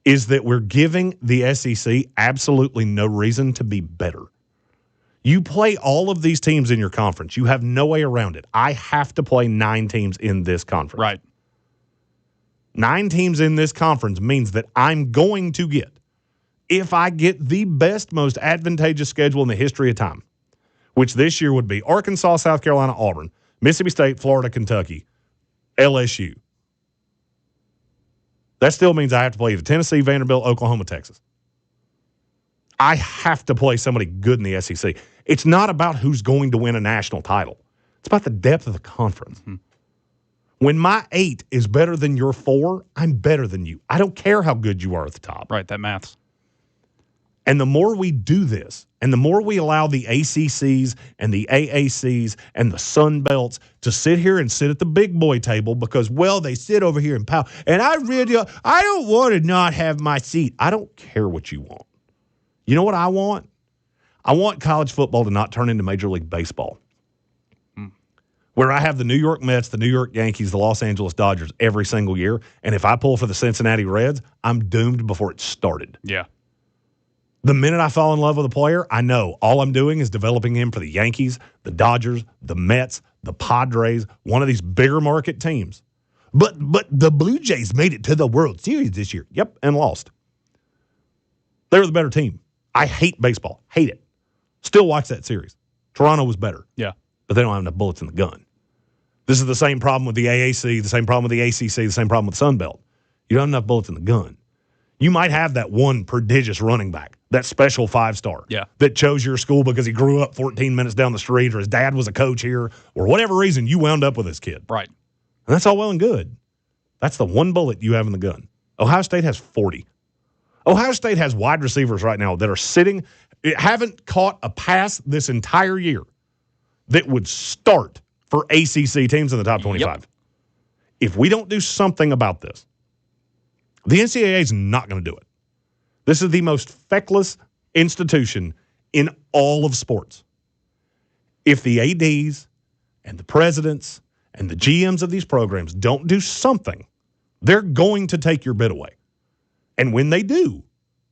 Speaker 8: is that we're giving the SEC absolutely no reason to be better. You play all of these teams in your conference. You have no way around it. I have to play 9 teams in this conference.
Speaker 9: Right.
Speaker 8: 9 teams in this conference means that I'm going to get, if I get the best, most advantageous schedule in the history of time, which this year would be Arkansas, South Carolina, Auburn, Mississippi State, Florida, Kentucky, LSU. That still means I have to play either Tennessee, Vanderbilt, Oklahoma, Texas. I have to play somebody good in the SEC. It's not about who's going to win a national title. It's about the depth of the conference. Mm-hmm. When my 8 is better than your 4, I'm better than you. I don't care how good you are at the top.
Speaker 9: Right, that maths.
Speaker 8: And the more we do this, and the more we allow the ACCs and the AACs and the Sun Belts to sit here and sit at the big boy table because, well, they sit over here and pow. And I don't want to not have my seat. I don't care what you want. You know what I want? I want college football to not turn into Major League Baseball, where I have the New York Mets, the New York Yankees, the Los Angeles Dodgers every single year. And if I pull for the Cincinnati Reds, I'm doomed before it started.
Speaker 9: Yeah.
Speaker 8: The minute I fall in love with a player, I know all I'm doing is developing him for the Yankees, the Dodgers, the Mets, the Padres, one of these bigger market teams. But the Blue Jays made it to the World Series this year. Yep, and lost. They were the better team. I hate baseball. Hate it. Still watch that series. Toronto was better.
Speaker 9: Yeah.
Speaker 8: But they don't have enough bullets in the gun. This is the same problem with the AAC, the same problem with the ACC, the same problem with the Sun Belt. You don't have enough bullets in the gun. You might have that one prodigious running back, that special 5-star that chose your school because he grew up 14 minutes down the street or his dad was a coach here or whatever reason you wound up with this kid.
Speaker 9: Right.
Speaker 8: And that's all well and good. That's the one bullet you have in the gun. Ohio State has 40. Ohio State has wide receivers right now that are sitting, haven't caught a pass this entire year that would start for ACC teams in the top 25. Yep. If we don't do something about this, the NCAA is not going to do it. This is the most feckless institution in all of sports. If the ADs and the presidents and the GMs of these programs don't do something, they're going to take your bid away. And when they do,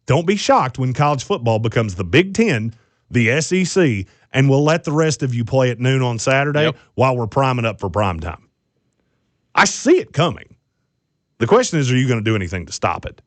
Speaker 8: don't be shocked when college football becomes the Big Ten, the SEC, and we'll let the rest of you play at noon on Saturday while we're priming up for prime time. I see it coming. The question is, are you going to do anything to stop it?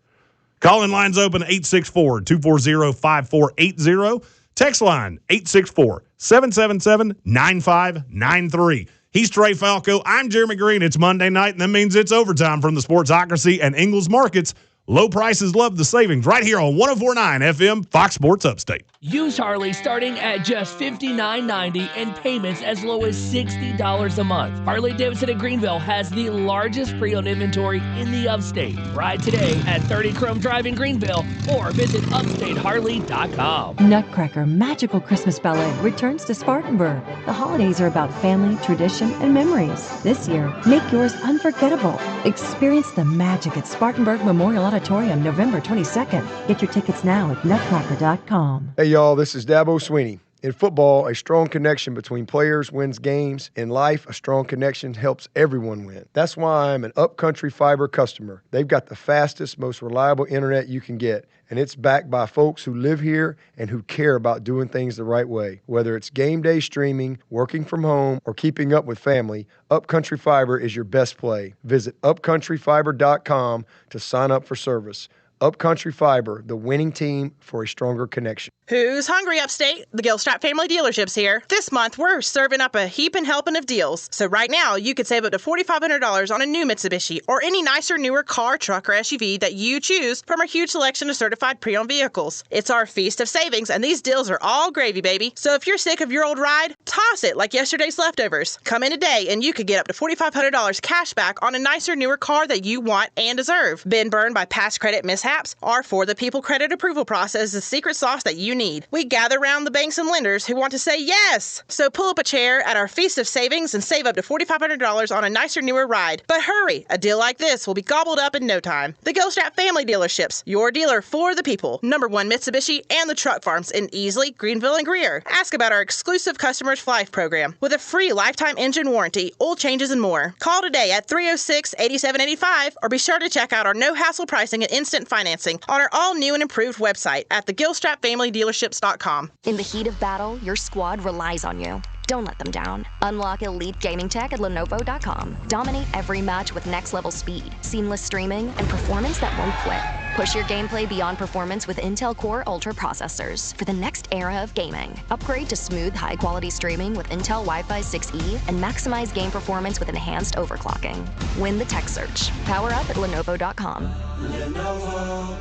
Speaker 8: Call-in lines open 864-240-5480. Text line 864-777-9593. He's Trey Falco. I'm Jeremy Greene. It's Monday night, and that means it's overtime from the Sportsocracy and Ingles Markets Low prices, love the savings. Right here on 104.9 FM, Fox Sports Upstate.
Speaker 4: Used Harley starting at just $59.90 and payments as low as $60 a month. Harley-Davidson at Greenville has the largest pre-owned inventory in the upstate. Ride today at 30 Chrome Drive in Greenville or visit upstateharley.com.
Speaker 14: Nutcracker Magical Christmas Ballet returns to Spartanburg. The holidays are about family, tradition, and memories. This year, make yours unforgettable. Experience the magic at Spartanburg Memorial Auditorium November 22nd. Get your tickets now at nutcracker.com.
Speaker 25: Hey y'all, this is Dabo Sweeney. In football, a strong connection between players wins games. In life, a strong connection helps everyone win. That's why I'm an Upcountry Fiber customer. They've got the fastest, most reliable internet you can get, and it's backed by folks who live here and who care about doing things the right way. Whether it's game day streaming, working from home, or keeping up with family, Upcountry Fiber is your best play. Visit upcountryfiber.com to sign up for service. Upcountry Fiber, the winning team for a stronger connection.
Speaker 15: Who's hungry upstate? The Gilstrap Family Dealerships here. This month, we're serving up a heaping helping of deals. So right now, you could save up to $4,500 on a new Mitsubishi or any nicer, newer car, truck, or SUV that you choose from our huge selection of certified pre-owned vehicles. It's our feast of savings, and these deals are all gravy, baby. So if you're sick of your old ride, toss it like yesterday's leftovers. Come in today, and you could get up to $4,500 cash back on a nicer, newer car that you want and deserve. Been burned by past credit mishaps? Our For the People credit approval process is the secret sauce that you need. We gather around the banks and lenders who want to say yes. So pull up a chair at our Feast of Savings and save up to $4,500 on a nicer, newer ride. But hurry, a deal like this will be gobbled up in no time. The Gilstrap Family Dealerships, your dealer for the people. Number 1 Mitsubishi and the truck farms in Easley, Greenville, and Greer. Ask about our exclusive Customers for Life program with a free lifetime engine warranty, oil changes, and more. Call today at 306-8785 or be sure to check out our no-hassle pricing and instant financing on our all-new and improved website at thegilstrapfamilydealerships.com.
Speaker 16: In the heat of battle, your squad relies on you. Don't let them down. Unlock elite gaming tech at Lenovo.com. Dominate every match with next-level speed, seamless streaming, and performance that won't quit. Push your gameplay beyond performance with Intel Core Ultra processors for the next era of gaming. Upgrade to smooth, high-quality streaming with Intel Wi-Fi 6E and maximize game performance with enhanced overclocking. Win the tech search. Power up at Lenovo.com.
Speaker 1: Lenovo.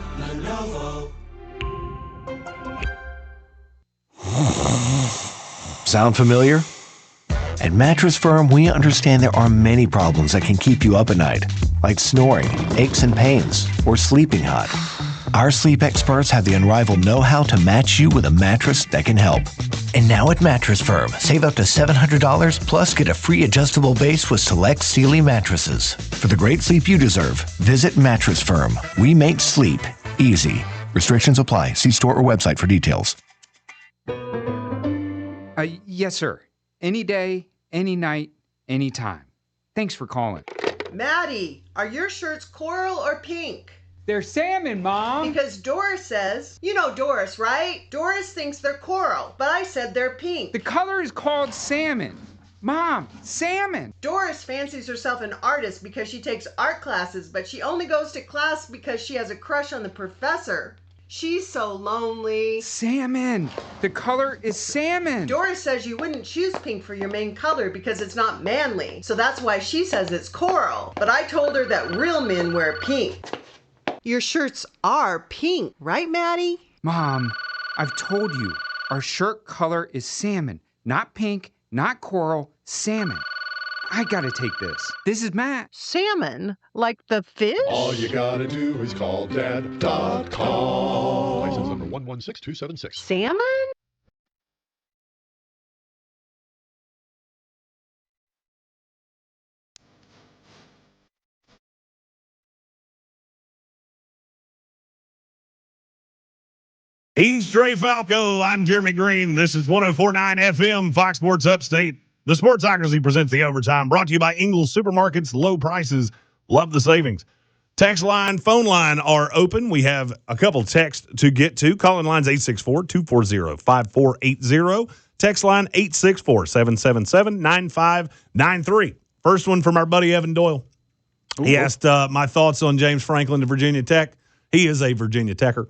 Speaker 17: Sound familiar? At Mattress Firm, we understand there are many problems that can keep you up at night, like snoring, aches and pains, or sleeping hot. Our sleep experts have the unrivaled know-how to match you with a mattress that can help. And now at Mattress Firm, save up to $700 plus get a free adjustable base with select Sealy mattresses. For the great sleep you deserve, visit Mattress Firm. We make sleep easy. Restrictions apply. See store or website for details.
Speaker 19: Yes, sir. Any day, any night, any time. Thanks for calling.
Speaker 21: Maddie, are your shirts coral or pink?
Speaker 19: They're salmon, Mom.
Speaker 21: Because Doris says, you know Doris, right? Doris thinks they're coral, but I said they're pink.
Speaker 19: The color is called salmon. Mom, salmon.
Speaker 21: Doris fancies herself an artist because she takes art classes, but she only goes to class because she has a crush on the professor. She's so lonely.
Speaker 19: Salmon. The color is salmon.
Speaker 21: Doris says you wouldn't choose pink for your main color because it's not manly. So that's why she says it's coral. But I told her that real men wear pink. Your shirts are pink, right, Maddie?
Speaker 19: Mom, I've told you, our shirt color is salmon. Not pink, not coral, salmon. I gotta take this. This is Matt.
Speaker 21: Salmon? Like the fish?
Speaker 22: All you gotta do is call dad.com. License number 116276.
Speaker 21: Salmon?
Speaker 8: He's Dre Falco. I'm Jeremy Greene. This is 104.9 FM, Fox Sports Upstate. The Sportsocracy presents the Overtime, brought to you by Ingles Supermarkets. Low prices, love the savings. Text line, phone line are open. We have a couple texts to get to. Calling lines 864-240-5480. Text line 864-777-9593. First one from our buddy Evan Doyle. Ooh. He asked my thoughts on James Franklin to Virginia Tech. He is a Virginia Techer.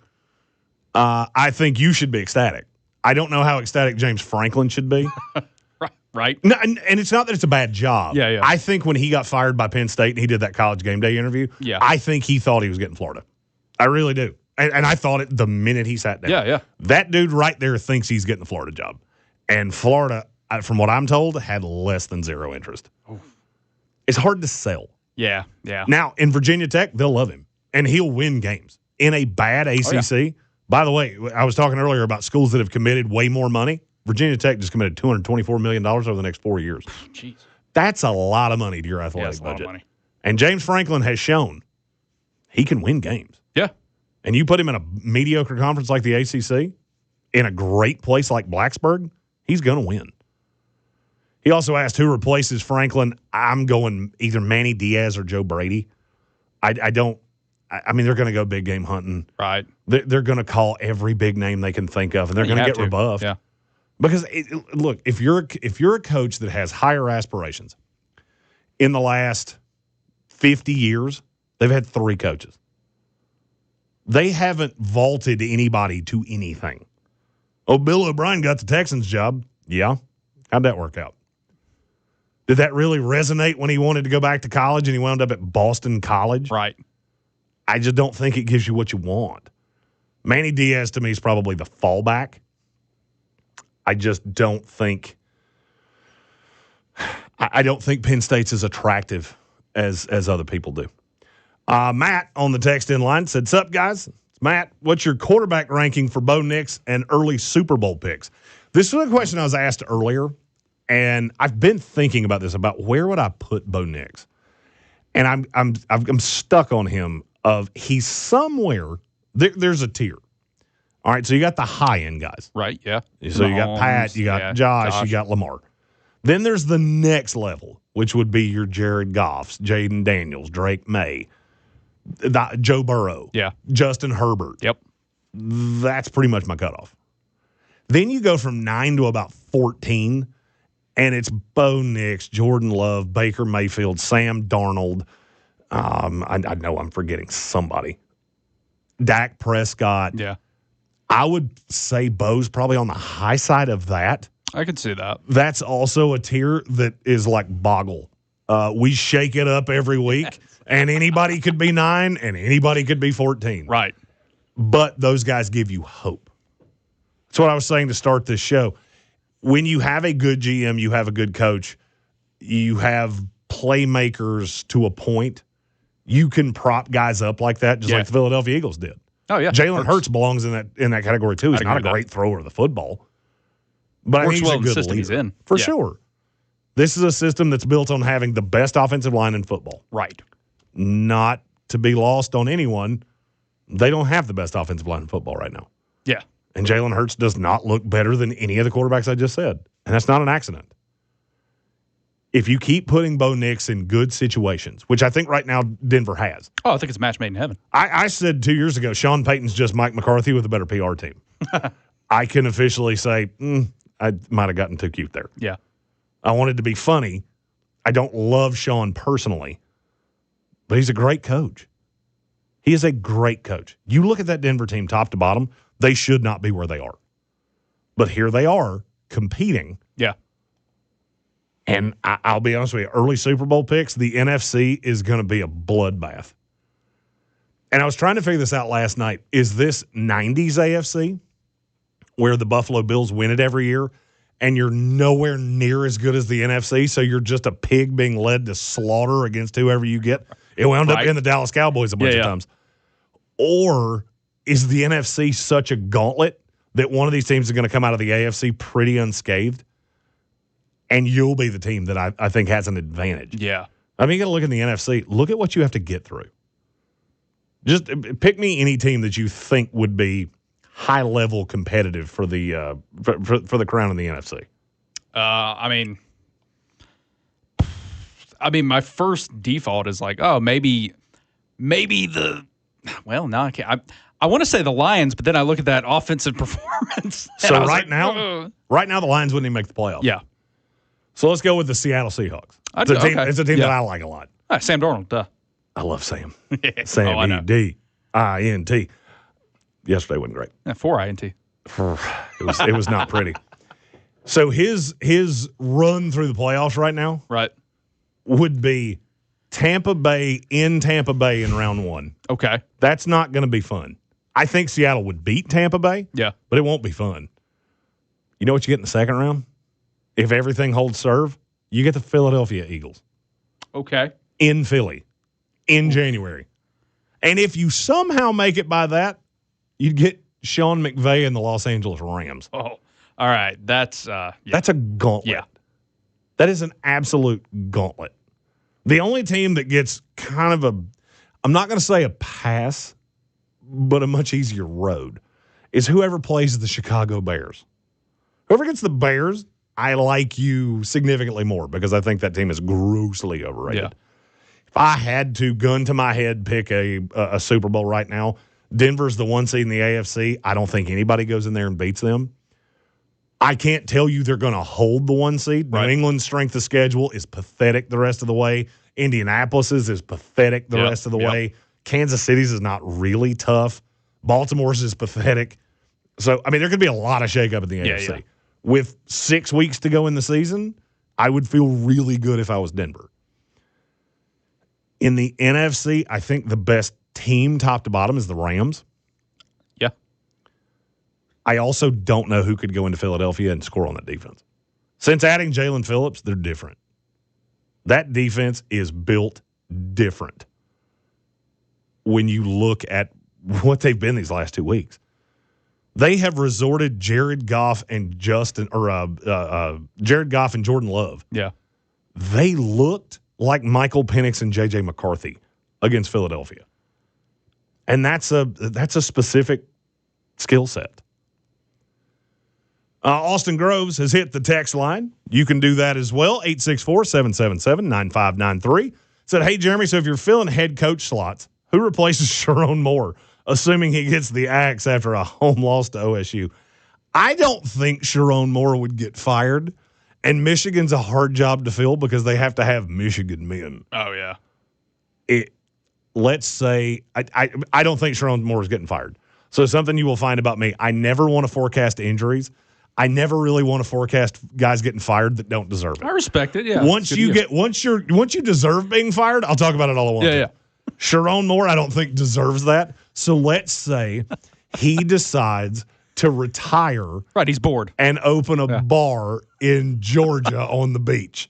Speaker 8: I think you should be ecstatic. I don't know how ecstatic James Franklin should be.
Speaker 9: Right.
Speaker 8: No, and it's not that it's a bad job.
Speaker 9: Yeah.
Speaker 8: I think when he got fired by Penn State and he did that College Game Day interview, I think he thought he was getting Florida. I really do. And I thought it the minute he sat down.
Speaker 9: Yeah.
Speaker 8: That dude right there thinks he's getting the Florida job. And Florida, from what I'm told, had less than zero interest.
Speaker 9: Oh.
Speaker 8: It's hard to sell.
Speaker 9: Yeah.
Speaker 8: Now, in Virginia Tech, they'll love him, and he'll win games. In a bad ACC, by the way, I was talking earlier about schools that have committed way more money. Virginia Tech just committed $224 million over the next 4 years.
Speaker 9: Jeez.
Speaker 8: That's a lot of money to your athletic
Speaker 9: a lot of
Speaker 8: budget.
Speaker 9: money.
Speaker 8: And James Franklin has shown he can win games.
Speaker 9: Yeah.
Speaker 8: And you put him in a mediocre conference like the ACC, in a great place like Blacksburg, he's going to win. He also asked who replaces Franklin. I'm going either Manny Diaz or Joe Brady. I mean, they're going to go big game hunting.
Speaker 9: Right.
Speaker 8: They're going to call every big name they can think of, and they're going to get rebuffed.
Speaker 9: Yeah.
Speaker 8: Because, look, if you're a coach that has higher aspirations, in the last 50 years, they've had 3 coaches. They haven't vaulted anybody to anything. Oh, Bill O'Brien got the Texans job. Yeah. How'd that work out? Did that really resonate when he wanted to go back to college and he wound up at Boston College?
Speaker 9: Right.
Speaker 8: I just don't think it gives you what you want. Manny Diaz, to me, is probably the fallback. I just don't think I don't think Penn State's as attractive as other people do. Matt on the text in line said, "Sup, guys? It's Matt. What's your quarterback ranking for Bo Nix and early Super Bowl picks?" This was a question I was asked earlier, and I've been thinking about this, about where would I put Bo Nix, and I'm stuck on him. Of he's somewhere there's a tier. All right, so you got the high end guys,
Speaker 9: right? Yeah.
Speaker 8: So you got Pat, you got Josh, you got Lamar. Then there's the next level, which would be your Jared Goffs, Jaden Daniels, Drake May, Joe Burrow, Justin Herbert.
Speaker 9: Yep.
Speaker 8: That's pretty much my cutoff. Then you go from 9 to about 14, and it's Bo Nix, Jordan Love, Baker Mayfield, Sam Darnold. I know I'm forgetting somebody. Dak Prescott.
Speaker 9: Yeah.
Speaker 8: I would say Bo's probably on the high side of that.
Speaker 9: I could see that.
Speaker 8: That's also a tier that is like Boggle. We shake it up every week, and anybody could be 9 and anybody could be 14.
Speaker 9: Right.
Speaker 8: But those guys give you hope. That's what I was saying to start this show. When you have a good GM, you have a good coach, you have playmakers to a point, you can prop guys up like that, just like the Philadelphia Eagles did.
Speaker 9: Oh, yeah.
Speaker 8: Jalen Hurts belongs in that category, too. He's not a great thrower of the football. But I think he's a good
Speaker 9: system
Speaker 8: leader.
Speaker 9: He's in.
Speaker 8: For sure. This is a system that's built on having the best offensive line in football.
Speaker 9: Right.
Speaker 8: Not to be lost on anyone, they don't have the best offensive line in football right now.
Speaker 9: Yeah.
Speaker 8: And Jalen Hurts does not look better than any of the quarterbacks I just said. And that's not an accident. If you keep putting Bo Nix in good situations, which I think right now Denver has.
Speaker 9: Oh, I think it's a match made in heaven.
Speaker 8: I said 2 years ago, Sean Payton's just Mike McCarthy with a better PR team. I can officially say, I might have gotten too cute there.
Speaker 9: Yeah.
Speaker 8: I wanted to be funny. I don't love Sean personally, but he's a great coach. He is a great coach. You look at that Denver team top to bottom, they should not be where they are. But here they are competing.
Speaker 9: Yeah.
Speaker 8: And I'll be honest with you, early Super Bowl picks, the NFC is going to be a bloodbath. And I was trying to figure this out last night. Is this 90s AFC where the Buffalo Bills win it every year and you're nowhere near as good as the NFC, so you're just a pig being led to slaughter against whoever you get? It wound up in the Dallas Cowboys a bunch of times. Or is the NFC such a gauntlet that one of these teams is going to come out of the AFC pretty unscathed? And you'll be the team that I think has an advantage.
Speaker 9: Yeah.
Speaker 8: I mean, you got to look in the NFC. Look at what you have to get through. Just pick me any team that you think would be high-level competitive for the for the crown in the NFC.
Speaker 9: I mean, my first default is like, oh, maybe the. Well, no, I can't. I want to say the Lions, but then I look at that offensive performance.
Speaker 8: So right now, the Lions wouldn't even make the playoffs.
Speaker 9: Yeah.
Speaker 8: So let's go with the Seattle Seahawks. It's a team that I like a lot.
Speaker 9: Sam Darnold, duh.
Speaker 8: I love Sam. Sam, E-D-I-N-T. Yesterday wasn't great.
Speaker 9: Yeah, 4 INT.
Speaker 8: It was not pretty. So his run through the playoffs right now
Speaker 9: right
Speaker 8: would be Tampa Bay in Tampa Bay in round 1.
Speaker 9: Okay.
Speaker 8: That's not going to be fun. I think Seattle would beat Tampa Bay.
Speaker 9: Yeah.
Speaker 8: But it won't be fun. You know what you get in the second round? If everything holds serve, you get the Philadelphia Eagles.
Speaker 9: Okay.
Speaker 8: In Philly. In January. And if you somehow make it by that, you'd get Sean McVay and the Los Angeles Rams.
Speaker 9: Oh, all right. That's
Speaker 8: That's a gauntlet.
Speaker 9: Yeah.
Speaker 8: That is an absolute gauntlet. The only team that gets kind of I'm not going to say a pass, but a much easier road is whoever plays the Chicago Bears. Whoever gets the Bears, I like you significantly more because I think that team is grossly overrated.
Speaker 9: Yeah.
Speaker 8: If I had to, gun to my head, pick a Super Bowl right now, Denver's the 1 seed in the AFC. I don't think anybody goes in there and beats them. I can't tell you they're going to hold the 1 seed. New England's strength of schedule is pathetic the rest of the way. Indianapolis's is pathetic the rest of the way. Kansas City's is not really tough. Baltimore's is pathetic. So, I mean, there could be a lot of shakeup in the AFC.
Speaker 9: Yeah.
Speaker 8: With 6 weeks to go in the season, I would feel really good if I was Denver. In the NFC, I think the best team top to bottom is the Rams.
Speaker 9: Yeah.
Speaker 8: I also don't know who could go into Philadelphia and score on that defense. Since adding Jalen Phillips, they're different. That defense is built different when you look at what they've been these last 2 weeks. They have resorted Jared Goff and Jared Goff and Jordan Love.
Speaker 9: Yeah.
Speaker 8: They looked like Michael Penix and J.J. McCarthy against Philadelphia. And that's a specific skill set. Austin Groves has hit the text line. You can do that as well, 864-777-9593. Said, hey, Jeremy, so if you're filling head coach slots, who replaces Sharon Moore, assuming he gets the axe after a home loss to OSU? I don't think Sharon Moore would get fired, and Michigan's a hard job to fill because they have to have Michigan men.
Speaker 9: Oh, yeah.
Speaker 8: Let's say I don't think Sharon Moore is getting fired. So something you will find about me, I never want to forecast injuries. I never really want to forecast guys getting fired that don't deserve it.
Speaker 9: I respect it. Yeah.
Speaker 8: Once you deserve being fired, I'll talk about it all I want to.
Speaker 9: Yeah.
Speaker 8: Sharon Moore, I don't think deserves that. So let's say he decides to retire.
Speaker 9: Right, he's bored.
Speaker 8: And open a bar in Georgia on the beach.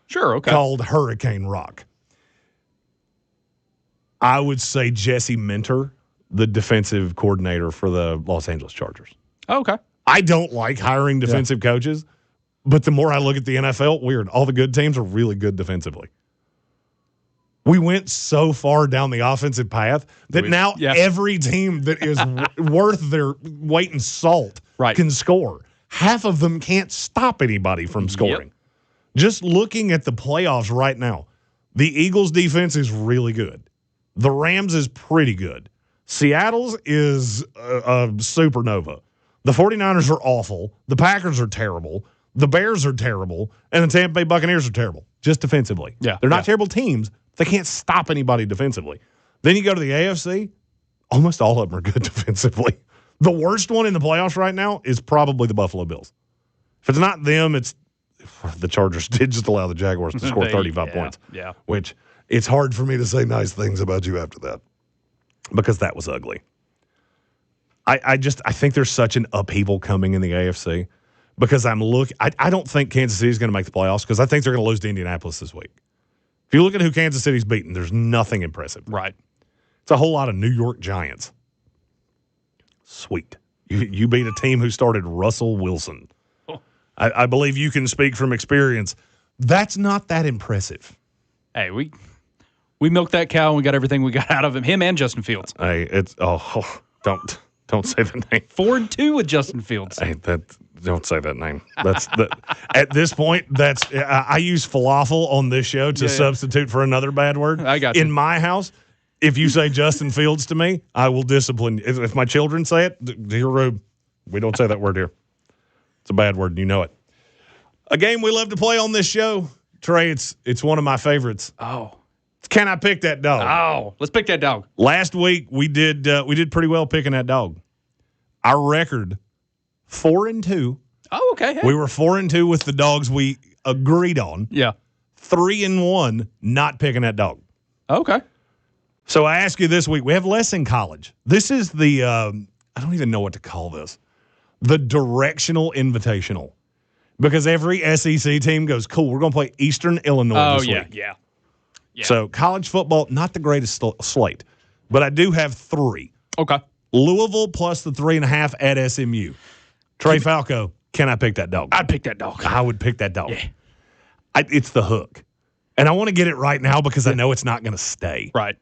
Speaker 9: Sure, okay.
Speaker 8: Called Hurricane Rock. I would say Jesse Minter, the defensive coordinator for the Los Angeles Chargers.
Speaker 9: Oh, okay.
Speaker 8: I don't like hiring defensive coaches, but the more I look at the NFL, weird. All the good teams are really good defensively. We went so far down the offensive path that now every team that is worth their weight in salt can score. Half of them can't stop anybody from scoring. Yep. Just looking at the playoffs right now, the Eagles' defense is really good. The Rams is pretty good. Seattle's is a supernova. The 49ers are awful. The Packers are terrible. The Bears are terrible. And the Tampa Bay Buccaneers are terrible, just defensively.
Speaker 9: Yeah,
Speaker 8: they're not terrible teams. They can't stop anybody defensively. Then you go to the AFC, almost all of them are good defensively. The worst one in the playoffs right now is probably the Buffalo Bills. If it's not them, it's the Chargers did just allow the Jaguars to score 35 points.
Speaker 9: Yeah.
Speaker 8: Which it's hard for me to say nice things about you after that because that was ugly. I think there's such an upheaval coming in the AFC because I don't think Kansas City is going to make the playoffs because I think they're going to lose to Indianapolis this week. If you look at who Kansas City's beaten, there's nothing impressive.
Speaker 9: Right.
Speaker 8: It's a whole lot of New York Giants. Sweet. You beat a team who started Russell Wilson. Oh. I believe you can speak from experience. That's not that impressive.
Speaker 9: Hey, we milked that cow and we got everything we got out of him and Justin Fields.
Speaker 8: Hey, don't say the name.
Speaker 9: 4-2 with Justin Fields.
Speaker 8: Hey, don't say that name. That's at this point. I use falafel on this show to substitute for another bad word.
Speaker 9: I got you.
Speaker 8: In my house, if you say Justin Fields to me, I will discipline you. If my children say it, dear Rube, we don't say that word here. It's a bad word, and you know it. A game we love to play on this show, Trey. It's one of my favorites.
Speaker 9: Oh.
Speaker 8: Can I pick that dog?
Speaker 9: Oh, let's pick that dog.
Speaker 8: Last week we did pretty well picking that dog. Our record 4-2.
Speaker 9: Oh, okay. Hey.
Speaker 8: We were 4-2 with the dogs we agreed on.
Speaker 9: Yeah.
Speaker 8: 3-1, not picking that dog.
Speaker 9: Okay.
Speaker 8: So I ask you this week, we have less in college. This is the, I don't even know what to call this, the directional invitational. Because every SEC team goes, cool, we're going to play Eastern Illinois this week.
Speaker 9: Yeah.
Speaker 8: So college football, not the greatest slate. But I do have 3.
Speaker 9: Okay.
Speaker 8: Louisville plus the 3.5 at SMU. Trey Falco, can I pick that dog?
Speaker 9: I'd pick that dog.
Speaker 8: I would pick that dog.
Speaker 9: Yeah.
Speaker 8: It's the hook. And I want to get it right now because I know it's not going to stay.
Speaker 9: Right.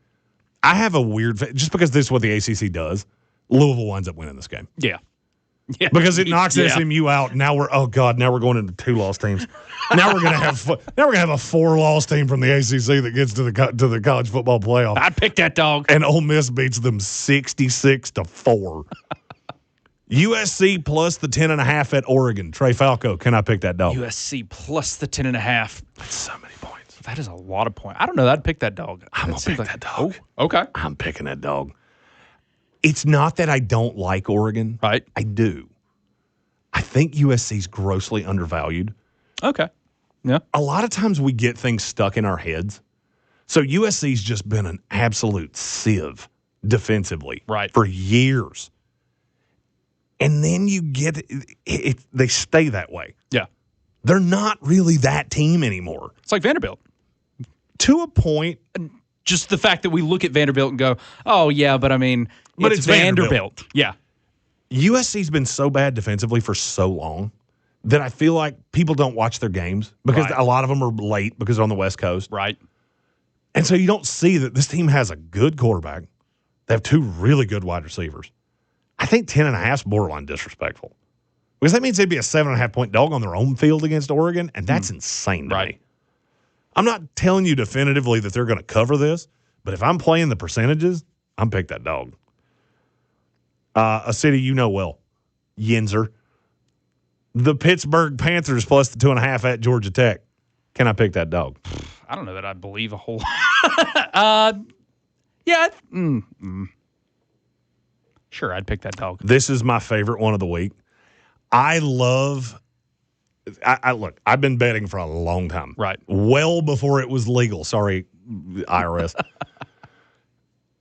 Speaker 8: I have a weird, just because this is what the ACC does, Louisville winds up winning this game.
Speaker 9: Yeah. Yeah.
Speaker 8: Because it knocks SMU out. Now we're going into 2 loss teams. Now we're gonna have a 4 loss team from the ACC that gets to the college football playoff.
Speaker 9: I'd pick that dog.
Speaker 8: And Ole Miss beats them 66-4. USC plus the 10.5 at Oregon. Trey Falco, can I pick that dog?
Speaker 9: USC plus the 10.5.
Speaker 8: That's so many points.
Speaker 9: That is a lot of points. I don't know. I'd pick that dog.
Speaker 8: I'm gonna pick that dog.
Speaker 9: Oh, okay.
Speaker 8: I'm picking that dog. It's not that I don't like Oregon.
Speaker 9: Right.
Speaker 8: I do. I think USC's grossly undervalued.
Speaker 9: Okay. Yeah.
Speaker 8: A lot of times we get things stuck in our heads. So USC's just been an absolute sieve defensively for years. And then you get it, they stay that way.
Speaker 9: Yeah.
Speaker 8: They're not really that team anymore.
Speaker 9: It's like Vanderbilt.
Speaker 8: To a point.
Speaker 9: Just the fact that we look at Vanderbilt and go, oh, yeah, but I mean,
Speaker 8: but it's
Speaker 9: Vanderbilt. Yeah.
Speaker 8: USC's been so bad defensively for so long that I feel like people don't watch their games because a lot of them are late because they're on the West Coast.
Speaker 9: Right.
Speaker 8: And so you don't see that this team has a good quarterback. They have 2 really good wide receivers. I think 10.5 is borderline disrespectful because that means they'd be a 7.5-point dog on their own field against Oregon, and that's insane to me. I'm not telling you definitively that they're going to cover this, but if I'm playing the percentages, I'm pick that dog. A city you know well, Yinzer. The Pittsburgh Panthers plus the 2.5 at Georgia Tech. Can I pick that dog?
Speaker 9: I don't know that I believe a whole lot. Yeah. Sure, I'd pick that dog.
Speaker 8: This is my favorite one of the week. I look, I've been betting for a long time.
Speaker 9: Right.
Speaker 8: Well before it was legal. Sorry, IRS.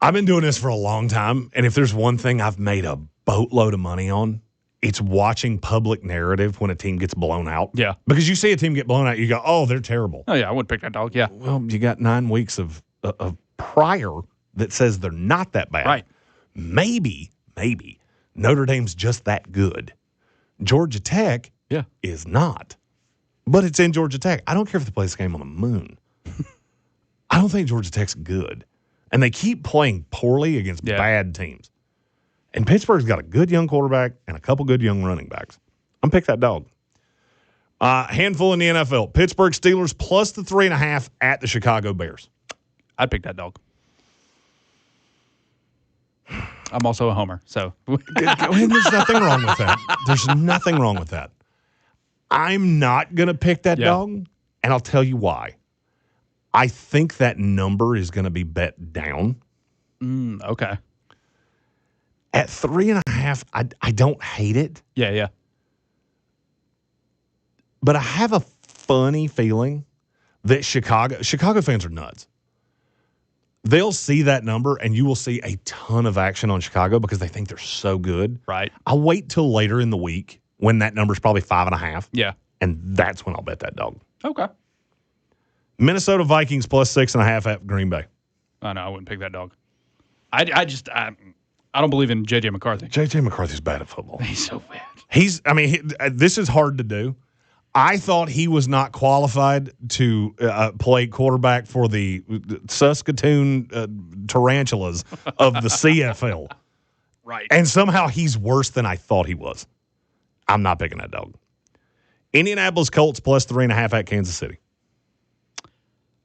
Speaker 8: I've been doing this for a long time, and if there's one thing I've made a boatload of money on, it's watching public narrative when a team gets blown out.
Speaker 9: Yeah.
Speaker 8: Because you see a team get blown out, you go, oh, they're terrible.
Speaker 9: Oh, yeah, I wouldn't pick that dog, yeah.
Speaker 8: Well, you got 9 weeks of prior that says they're not that bad.
Speaker 9: Right.
Speaker 8: Maybe Notre Dame's just that good. Georgia Tech is not. But it's in Georgia Tech. I don't care if they play this game on the moon. I don't think Georgia Tech's good. And they keep playing poorly against bad teams. And Pittsburgh's got a good young quarterback and a couple good young running backs. I'm pick that dog. Handful in the NFL. Pittsburgh Steelers plus the 3.5 at the Chicago Bears.
Speaker 9: I'd pick that dog. I'm also a homer, so.
Speaker 8: There's nothing wrong with that. There's nothing wrong with that. I'm not going to pick that dog, and I'll tell you why. I think that number is going to be bet down.
Speaker 9: Okay.
Speaker 8: At 3.5, I don't hate it.
Speaker 9: Yeah.
Speaker 8: But I have a funny feeling that Chicago fans are nuts. They'll see that number, and you will see a ton of action on Chicago because they think they're so good.
Speaker 9: Right.
Speaker 8: I'll wait till later in the week when that number's probably 5.5.
Speaker 9: Yeah.
Speaker 8: And that's when I'll bet that dog.
Speaker 9: Okay.
Speaker 8: Minnesota Vikings plus 6.5 at Green Bay.
Speaker 9: Oh, no, I wouldn't pick that dog. I don't believe in J.J. McCarthy.
Speaker 8: J.J. McCarthy's bad at football.
Speaker 9: He's so bad.
Speaker 8: This is hard to do. I thought he was not qualified to play quarterback for the Saskatoon Tarantulas of the CFL.
Speaker 9: Right.
Speaker 8: And somehow he's worse than I thought he was. I'm not picking that dog. Indianapolis Colts plus 3.5 at Kansas City.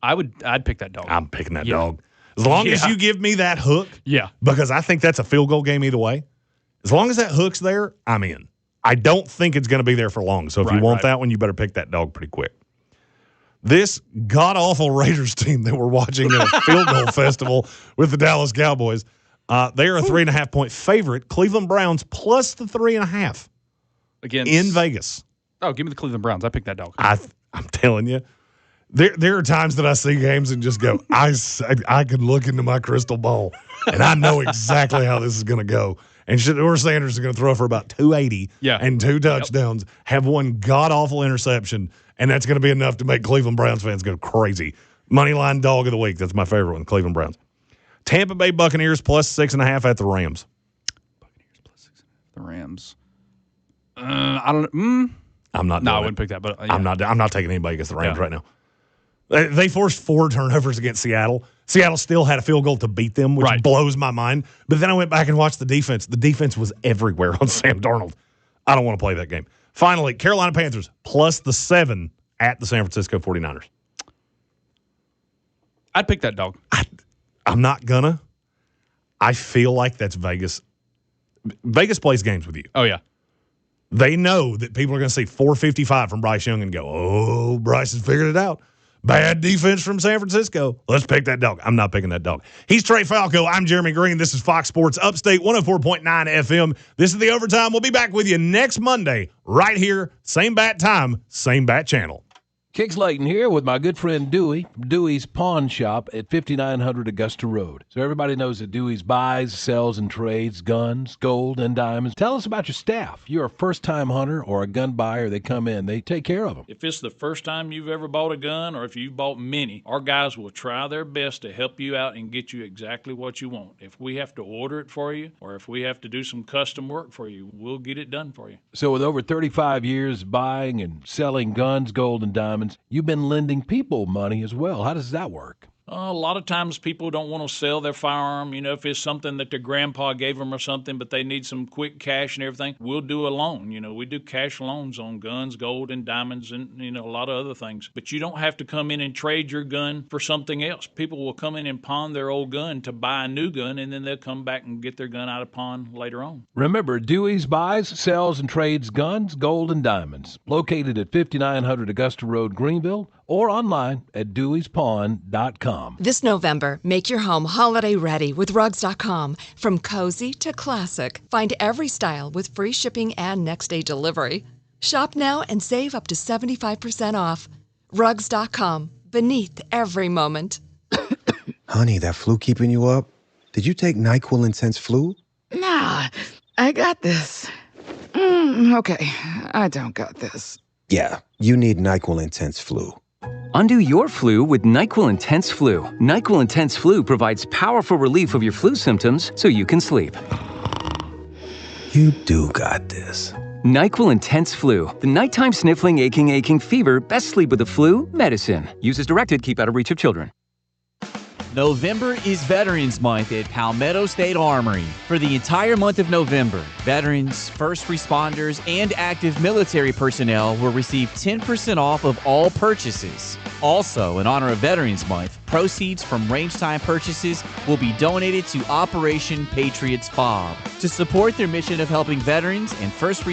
Speaker 9: I'd pick that dog.
Speaker 8: I'm picking that dog. As long as you give me that hook.
Speaker 9: Yeah.
Speaker 8: Because I think that's a field goal game either way. As long as that hook's there, I'm in. I don't think it's going to be there for long. So if you want that one, you better pick that dog pretty quick. This god-awful Raiders team that we're watching at a field goal festival with the Dallas Cowboys, they are a 3.5-point favorite. Cleveland Browns plus the 3.5
Speaker 9: against
Speaker 8: in Vegas.
Speaker 9: Oh, give me the Cleveland Browns. I picked that dog.
Speaker 8: I'm telling you, There are times that I see games and just go, I can look into my crystal ball, and I know exactly how this is going to go. And Shedeur Sanders is going to throw for about 280 and 2 touchdowns, have one god-awful interception, and that's going to be enough to make Cleveland Browns fans go crazy. Moneyline dog of the week. That's my favorite one, Cleveland Browns. Tampa Bay Buccaneers plus 6.5 at the Rams.
Speaker 9: Buccaneers plus 6.5 at the Rams. I don't.
Speaker 8: I'm not.
Speaker 9: No, I wouldn't pick that. But
Speaker 8: I'm not taking anybody against the Rams right now. They forced 4 turnovers against Seattle. Seattle still had a field goal to beat them, which blows my mind. But then I went back and watched the defense. The defense was everywhere on Sam Darnold. I don't want to play that game. Finally, Carolina Panthers plus the 7 at the San Francisco 49ers.
Speaker 9: I'd pick that dog.
Speaker 8: I'm not gonna. I feel like that's Vegas. Vegas plays games with you.
Speaker 9: Oh, yeah.
Speaker 8: They know that people are going to see 455 from Bryce Young and go, oh, Bryce has figured it out. Bad defense from San Francisco. Let's pick that dog. I'm not picking that dog. He's Trey Falco. I'm Jeremy Greene. This is Fox Sports Upstate 104.9 FM. This is The Overtime. We'll be back with you next Monday right here. Same bat time, same bat channel.
Speaker 2: Kix Layton here with my good friend Dewey, Dewey's Pawn Shop at 5900 Augusta Road. So everybody knows that Dewey's buys, sells, and trades guns, gold, and diamonds. Tell us about your staff. You're a first-time hunter or a gun buyer. They come in. They take care of them.
Speaker 3: If it's the first time you've ever bought a gun or if you've bought many, our guys will try their best to help you out and get you exactly what you want. If we have to order it for you or if we have to do some custom work for you, we'll get it done for you.
Speaker 2: So with over 35 years buying and selling guns, gold, and diamonds, you've been lending people money as well. How does that work?
Speaker 3: A lot of times people don't want to sell their firearm, if it's something that their grandpa gave them or something, but they need some quick cash and everything. We'll do a loan. We do cash loans on guns, gold, and diamonds and, a lot of other things. But you don't have to come in and trade your gun for something else. People will come in and pawn their old gun to buy a new gun, and then they'll come back and get their gun out of pawn later on.
Speaker 2: Remember, Dewey's buys, sells, and trades guns, gold, and diamonds. Located at 5900 Augusta Road, Greenville, or online at deweyspawn.com.
Speaker 6: This November, make your home holiday ready with Rugs.com. From cozy to classic, find every style with free shipping and next-day delivery. Shop now and save up to 75% off. Rugs.com, beneath every moment.
Speaker 7: Honey, that flu keeping you up? Did you take NyQuil Intense Flu?
Speaker 20: Nah, I got this. Okay, I don't got this.
Speaker 7: Yeah, you need NyQuil Intense Flu.
Speaker 23: Undo your flu with NyQuil Intense Flu. NyQuil Intense Flu provides powerful relief of your flu symptoms so you can sleep.
Speaker 7: You do got this.
Speaker 23: NyQuil Intense Flu. The nighttime sniffling, aching fever. Best sleep with the flu medicine. Use as directed. Keep out of reach of children.
Speaker 26: November is Veterans Month at Palmetto State Armory. For the entire month of November, veterans, first responders, and active military personnel will receive 10% off of all purchases. Also, in honor of Veterans Month, proceeds from range time purchases will be donated to Operation Patriot's Fob to support their mission of helping veterans and first responders